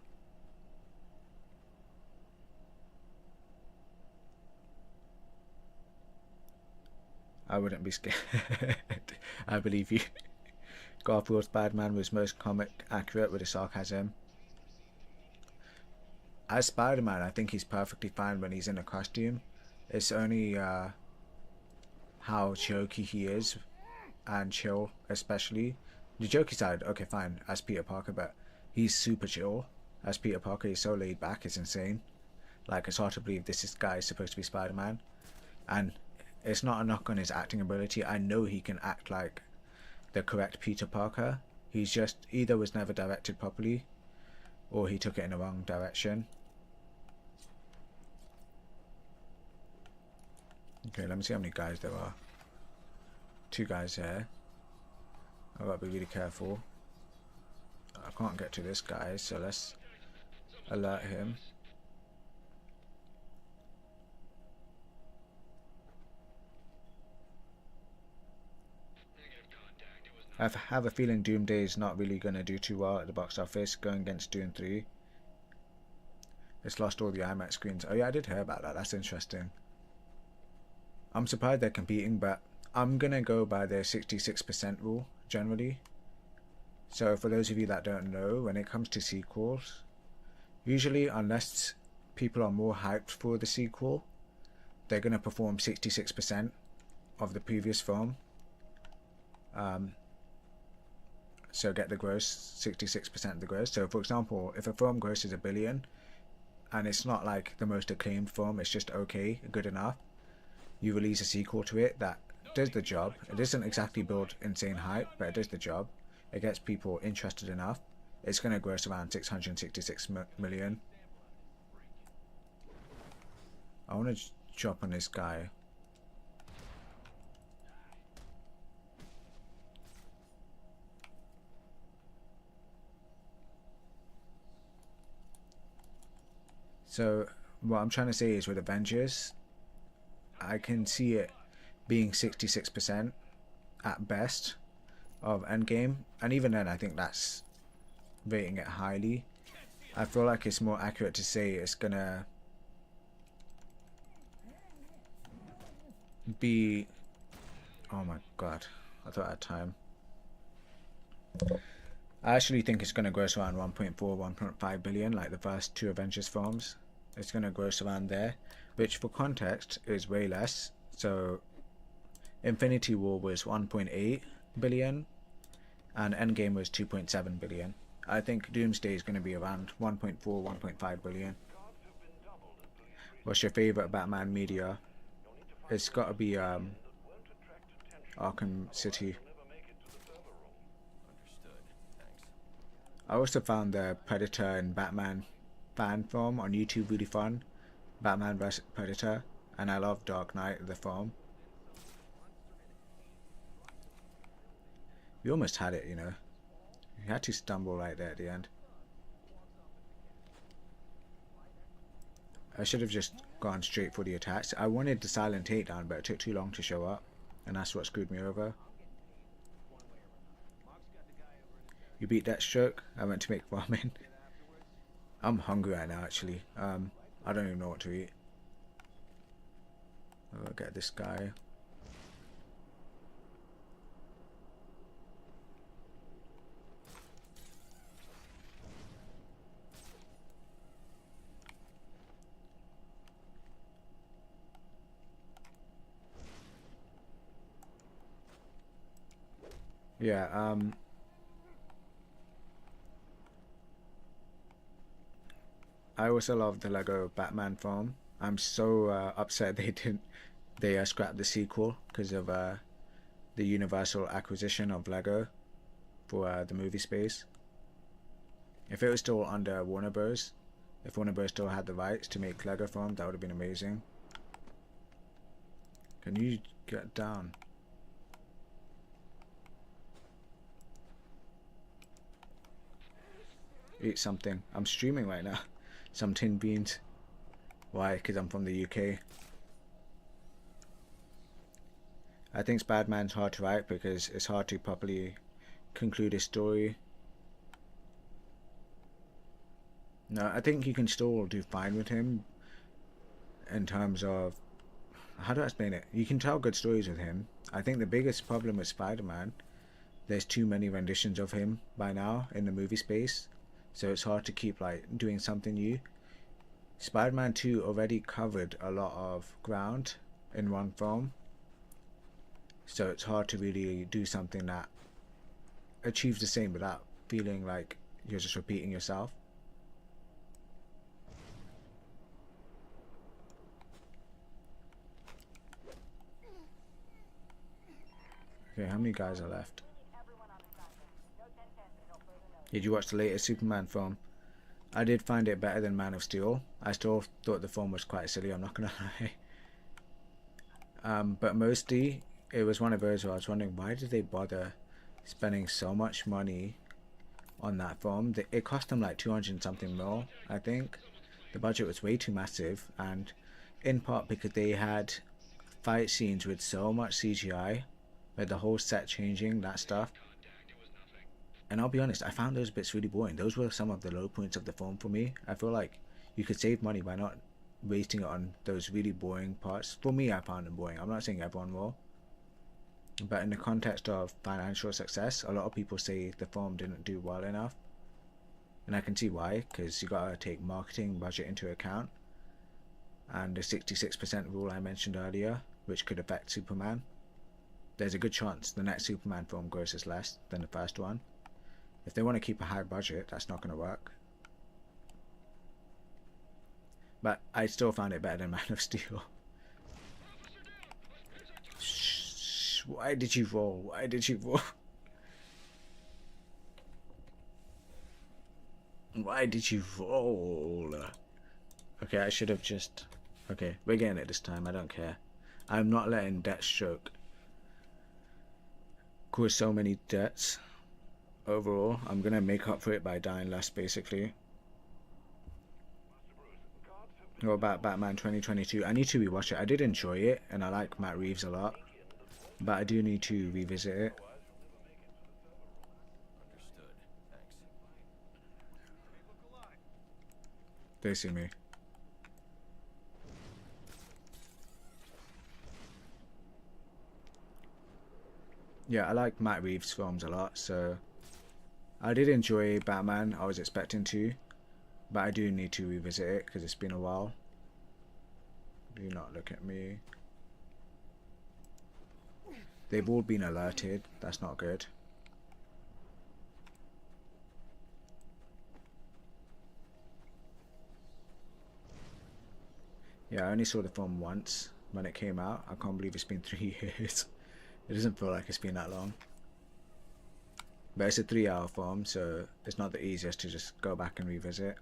I wouldn't be scared. I believe you. Garfield's Spider-Man was most comic accurate with his sarcasm. As Spider-Man, I think he's perfectly fine when he's in a costume. It's only how jokey he is, and chill especially. The jokey side, okay fine, as Peter Parker, but he's super chill. As Peter Parker, he's so laid back, it's insane. Like, it's hard to believe this guy is supposed to be Spider-Man. And it's not a knock on his acting ability. I know he can act like the correct Peter Parker. He's just either was never directed properly, or he took it in the wrong direction. Okay, let me see how many guys there are. 2 guys here. I've got to be really careful. I can't get to this guy, so let's alert him. I have a feeling Doomsday is not really going to do too well at the box office, going against Doom 3. It's lost all the IMAX screens. Oh yeah, I did hear about that. That's interesting. I'm surprised they're competing, but I'm going to go by their 66% rule, generally. So for those of you that don't know, when it comes to sequels, usually unless people are more hyped for the sequel, they're going to perform 66% of the previous film. So get the gross, 66% of the gross. So for example, if a film grosses $1 billion and it's not like the most acclaimed film, it's just okay, good enough, you release a sequel to it that does the job. It doesn't exactly build insane hype, but it does the job. It gets people interested enough. It's going to gross around 666 million. I want to drop on this guy. So what I'm trying to say is with Avengers, I can see it being 66% at best of Endgame, and even then I think that's rating it highly. I feel like it's more accurate to say it's gonna be, oh my god, I thought I had time. I actually think it's gonna gross around 1.4, 1.5 billion, like the first 2 Avengers films. It's gonna gross around there, which for context is way less. So Infinity War was 1.8 billion and Endgame was 2.7 billion. I think Doomsday is going to be around 1.4, 1.5 billion. What's your favorite Batman media? It's got to be Arkham City. I also found the Predator and Batman fan film on YouTube really fun. Batman vs Predator, and I love Dark Knight, the film. You almost had it, you know. You had to stumble right there at the end. I should have just gone straight for the attacks. I wanted the silent takedown, but it took too long to show up, and that's what screwed me over. You beat that stroke? I went to make ramen. I'm hungry right now, actually. I don't even know what to eat. I'll get this guy. Yeah, I also love the Lego Batman film. I'm so upset they scrapped the sequel because of the Universal acquisition of Lego for the movie space. If it was still under Warner Bros., if Warner Bros. Still had the rights to make Lego film, that would have been amazing. Can you get down? Eat something. I'm streaming right now. Some tin beans. Why? Because I'm from the UK. I think Spider-Man's hard to write because it's hard to properly conclude a story. No, I think you can still do fine with him in terms of, how do I explain it? You can tell good stories with him. I think the biggest problem with Spider-Man, there's too many renditions of him by now in the movie space, so it's hard to keep like doing something new. Spider-Man 2 already covered a lot of ground in one film, so it's hard to really do something that achieves the same without feeling like you're just repeating yourself. Okay, how many guys are left? Did you watch the latest Superman film? I did find it better than Man of Steel. I still thought the film was quite silly, I'm not gonna lie. But mostly, it was one of those where I was wondering, why did they bother spending so much money on that film? It cost them like 200 something mil, I think. The budget was way too massive, and in part because they had fight scenes with so much CGI, with the whole set changing, that stuff. And I'll be honest, I found those bits really boring. Those were some of the low points of the film for me. I feel like you could save money by not wasting it on those really boring parts. For me, I found them boring. I'm not saying everyone will. But in the context of financial success, a lot of people say the film didn't do well enough. And I can see why, because you gotta take marketing budget into account. And the 66% rule I mentioned earlier, which could affect Superman. There's a good chance the next Superman film grosses less than the first one. If they want to keep a high budget, that's not going to work. But I still found it better than Man of Steel. Shh, why did you roll? Why did you roll? Why did you roll? Okay, I should have just... Okay, we're getting it this time, I don't care. I'm not letting Deathstroke cause so many deaths. Overall, I'm gonna make up for it by dying less, basically. What about Batman 2022? I need to rewatch it. I did enjoy it, and I like Matt Reeves a lot, but I do need to revisit it. Understood. Thanks. They see me. Yeah, I like Matt Reeves' films a lot, so I did enjoy Batman. I was expecting to, but I do need to revisit it because it's been a while. Do not look at me. They've all been alerted. That's not good. Yeah, I only saw the film once when it came out. I can't believe it's been 3 years. It doesn't feel like it's been that long. But it's a 3-hour film, so it's not the easiest to just go back and revisit.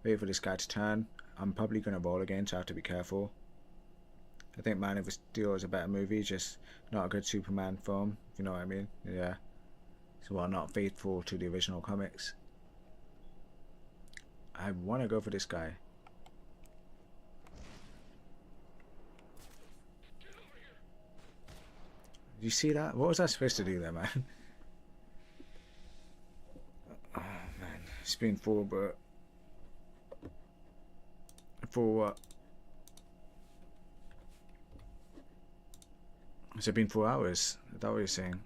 Wait for this guy to turn. I'm probably going to roll again, so I have to be careful. I think Man of Steel is a better movie, just not a good Superman film, if you know what I mean. Yeah. So, well, not faithful to the original comics. I want to go for this guy. Did you see that? What was I supposed to do there, man? Oh man, it's been full, but for what? Has it been 4 hours? Is that what you're saying?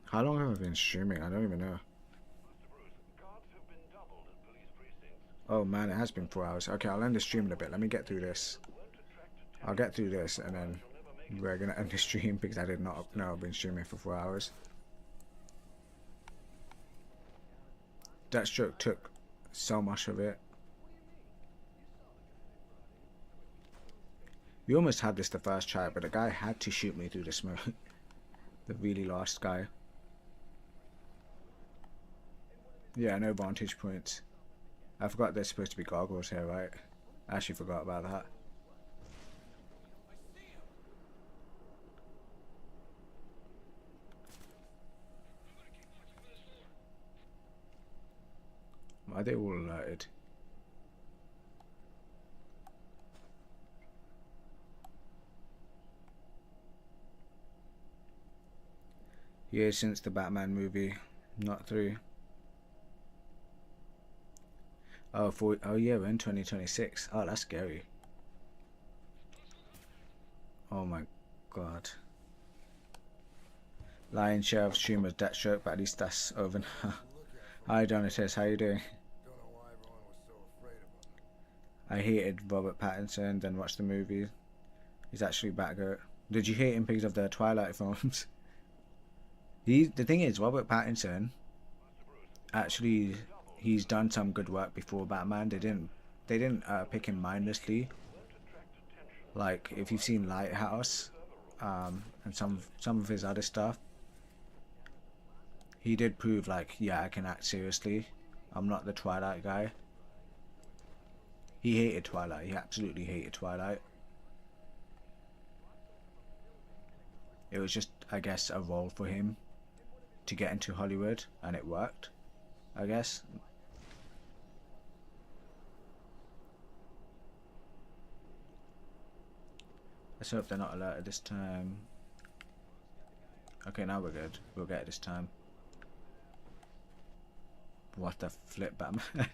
How long have I been streaming? I don't even know. Oh man, it has been 4 hours. Okay, I'll end the stream in a bit. Let me get through this. I'll get through this and then we're gonna end the stream because I did not know I've been streaming for 4 hours. Deathstroke took so much of it. We almost had this the first try, but the guy had to shoot me through the smoke. The really last guy. Yeah, no vantage points. I forgot there's supposed to be gargoyles here, right? I actually forgot about that. Why are they all alerted? Years since the Batman movie, not 3. Oh, yeah, we're in 2026. Oh, that's scary. Oh my god. Lion share of streamers Deathstroke, but at least that's over now. Hi Donatus, how you doing? I hated Robert Pattinson, then watched the movie. He's actually Batgirl. Did you hate him because of the Twilight films? The thing is, Robert Pattinson, actually, he's done some good work before Batman. They didn't pick him mindlessly. Like if you've seen Lighthouse, and some of his other stuff, he did prove like, yeah, I can act seriously. I'm not the Twilight guy. He hated Twilight. He absolutely hated Twilight. It was just, I guess, a role for him to get into Hollywood, and it worked, I guess. Let's hope they're not alerted this time. Okay, now we're good. We'll get it this time. What the flip, Batman.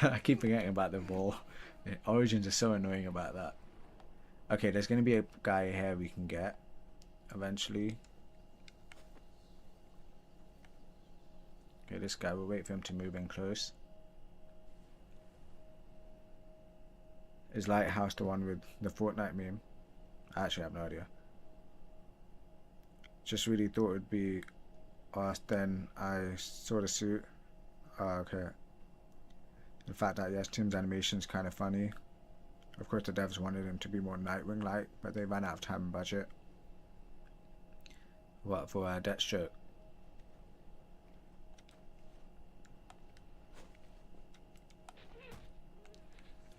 I keep forgetting about the ball. Origins are so annoying about that. Okay, there's going to be a guy here we can get eventually. Okay, this guy, we'll wait for him to move in close. Is Lighthouse the one with the Fortnite meme? I actually have no idea. Just really thought it would be us, then I saw the suit. Oh, okay. The fact that, yes, Tim's animation is kind of funny. Of course, the devs wanted him to be more Nightwing-like, but they ran out of time and budget. What, for Deathstroke?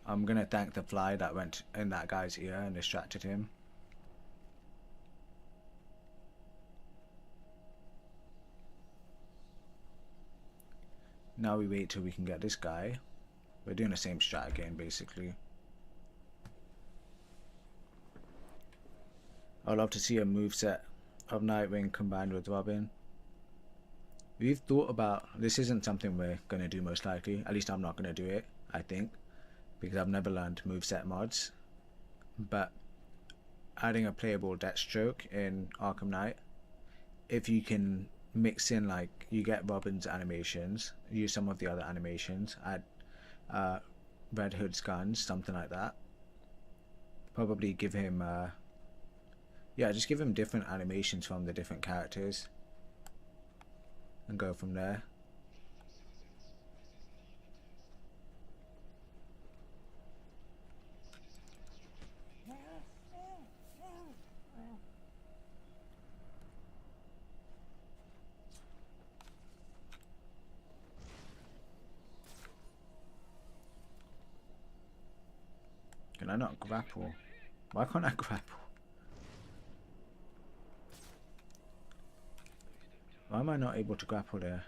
I'm gonna thank the fly that went in that guy's ear and distracted him. Now we wait till we can get this guy. We're doing the same strat again, basically. I'd love to see a moveset of Nightwing combined with Robin. We've thought about, this isn't something we're going to do most likely, at least I'm not going to do it, I think, because I've never learned moveset mods, but adding a playable Deathstroke in Arkham Knight, if you can mix in, like, you get Robin's animations, use some of the other animations, add Red Hood's guns, something like that, probably give him yeah, just give him different animations from the different characters and go from there. Can I not grapple? Why can't I grapple? Why am I not able to grapple there?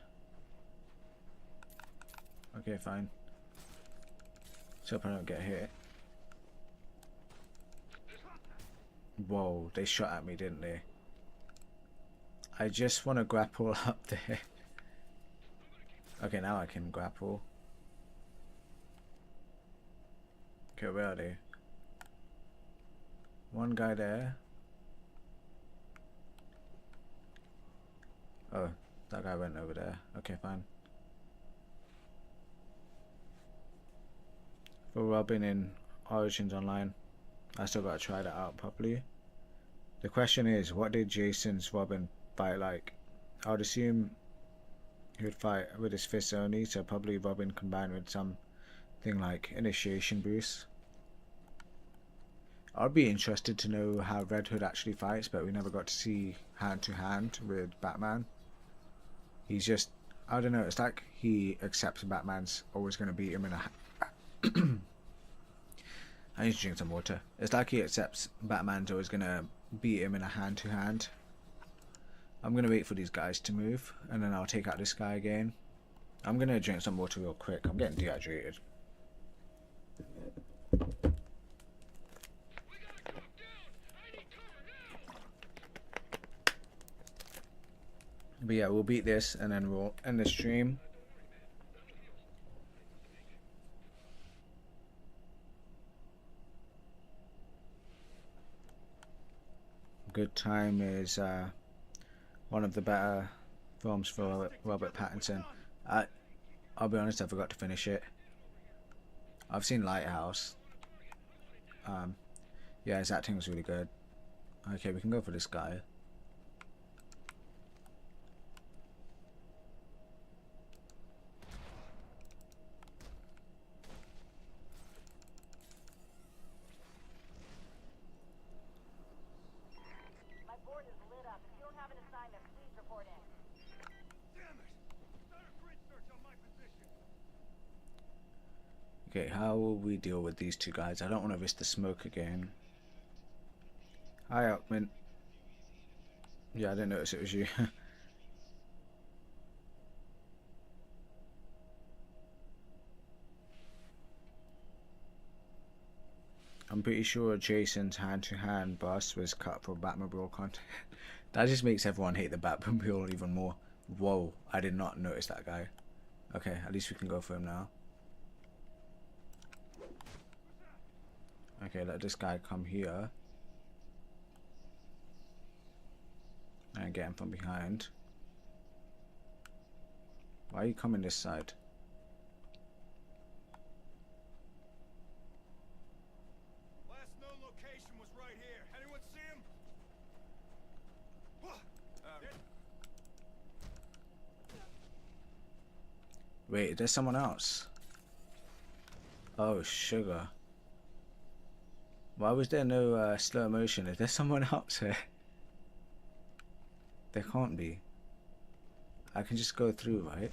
Okay, fine. So hope I don't get hit. Whoa, they shot at me, didn't they? I just want to grapple up there. Okay, now I can grapple. Okay, where are they? One guy there. Oh, that guy went over there. Okay, fine. For Robin in Origins Online, I still gotta try that out properly. The question is, what did Jason's Robin fight like? I would assume he would fight with his fists only, so probably Robin combined with something like initiation boost. I'd be interested to know how Red Hood actually fights, but we never got to see hand to hand with Batman. He's just, I don't know, it's like he accepts Batman's always going to beat him in a I need to drink some water. It's like he accepts Batman's always going to beat him in a hand to hand. I'm going to wait for these guys to move, and then I'll take out this guy again. I'm going to drink some water real quick. I'm getting dehydrated. But yeah, we'll beat this and then we'll end the stream. Good Time is one of the better films for Robert Pattinson. I'll be honest, I forgot to finish it. I've seen Lighthouse. Yeah, his acting was really good. Okay, we can go for this guy. Okay, how will we deal with these two guys? I don't want to risk the smoke again. Hi, Alkman. Yeah, I didn't notice it was you. I'm pretty sure Jason's hand-to-hand boss was cut for Batmobile content. That just makes everyone hate the Batmobile even more. Whoa, I did not notice that guy. Okay, at least we can go for him now. Okay, let this guy come here. And get him from behind. Why are you coming this side? Last known location was right here. Anyone see him? Wait, there's someone else. Oh, sugar. Why was there no slow motion? Is there someone else here? There can't be. I can just go through, right?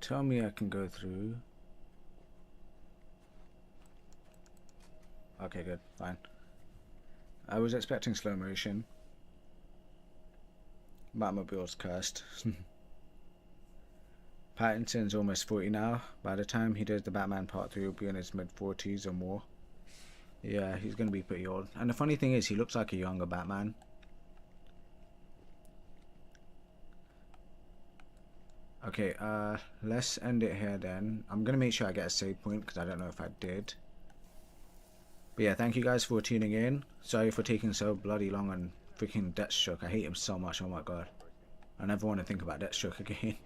Tell me I can go through. Okay, good, fine. I was expecting slow motion. Batmobile's cursed. Pattinson's almost 40 now. By the time he does the Batman Part 3, he'll be in his mid-40s or more. Yeah, he's going to be pretty old. And the funny thing is, he looks like a younger Batman. Okay, let's end it here then. I'm going to make sure I get a save point, because I don't know if I did. But yeah, thank you guys for tuning in. Sorry for taking so bloody long on freaking Deathstroke. I hate him so much, oh my god. I never want to think about Deathstroke again.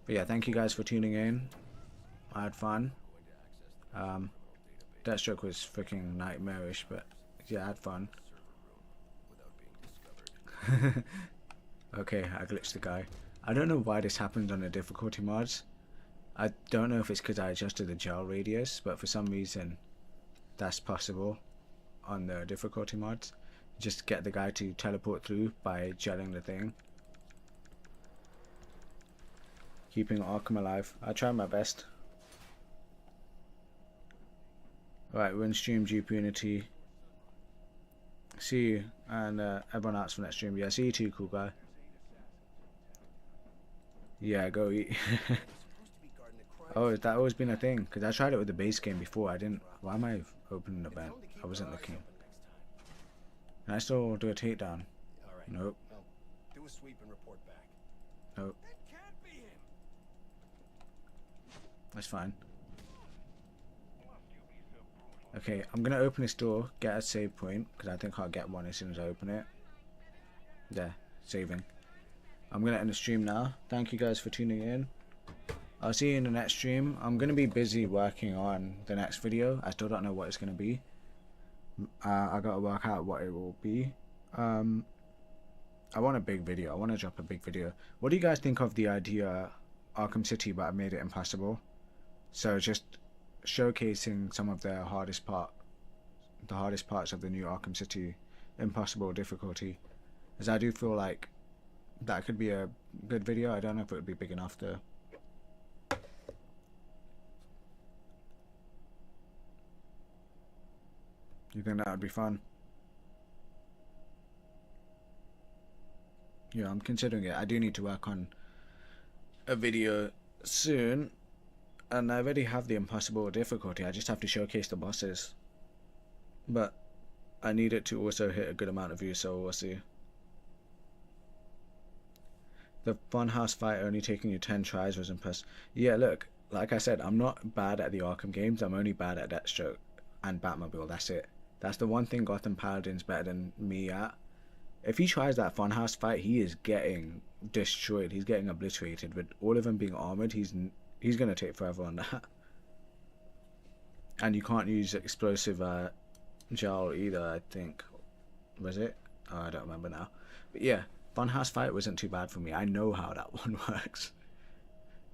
But yeah, thank you guys for tuning in. I had fun. Deathstroke was freaking nightmarish, but yeah, I had fun. Okay, I glitched the guy. I don't know why this happens on the difficulty mods. I don't know if it's because I adjusted the gel radius, but for some reason that's possible on the difficulty mods. Just get the guy to teleport through by gelling the thing. Keeping Arkham alive. I try my best. Right, we're in stream GP Unity. See you, and everyone else from that stream. Yeah, see you too, cool guy. Yeah, go eat. Oh, that always been a thing? Because I tried it with the base game before. I didn't. Why am I opening the vent? I wasn't looking. Can I still do a takedown? Nope. Do a sweep and report back. Nope. That's fine. Okay, I'm gonna open this door, get a save point, because I think I'll get one as soon as I open it. There, saving. I'm gonna end the stream now. Thank you guys for tuning in. I'll see you in the next stream. I'm gonna be busy working on the next video. I still don't know what it's gonna be. I gotta work out what it will be. I want a big video. I want to drop a big video. What do you guys think of the idea Arkham City, but I made it impossible? So just showcasing some of the hardest parts of the new Arkham City impossible difficulty, as I do feel like that could be a good video. I don't know if it would be big enough though. You think that would be fun? Yeah, I'm considering it. I do need to work on a video soon, and I already have the impossible difficulty. I just have to showcase the bosses, but I need it to also hit a good amount of views, so we'll see. The Funhouse fight only taking you 10 tries was impressive. Yeah, look, like I said, I'm not bad at the Arkham games. I'm only bad at Deathstroke and Batmobile. That's it. That's the one thing Gotham Paladin's better than me at. If he tries that Funhouse fight, he is getting destroyed. He's getting obliterated. With all of them being armored, he's gonna take forever on that. And you can't use explosive gel either, I think. Was it? Oh, I don't remember now. But yeah, Funhouse fight wasn't too bad for me. I know how that one works.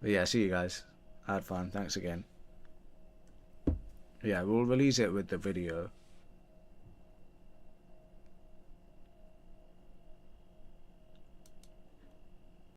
But yeah, see you guys. I had fun. Thanks again. Yeah, we'll release it with the video.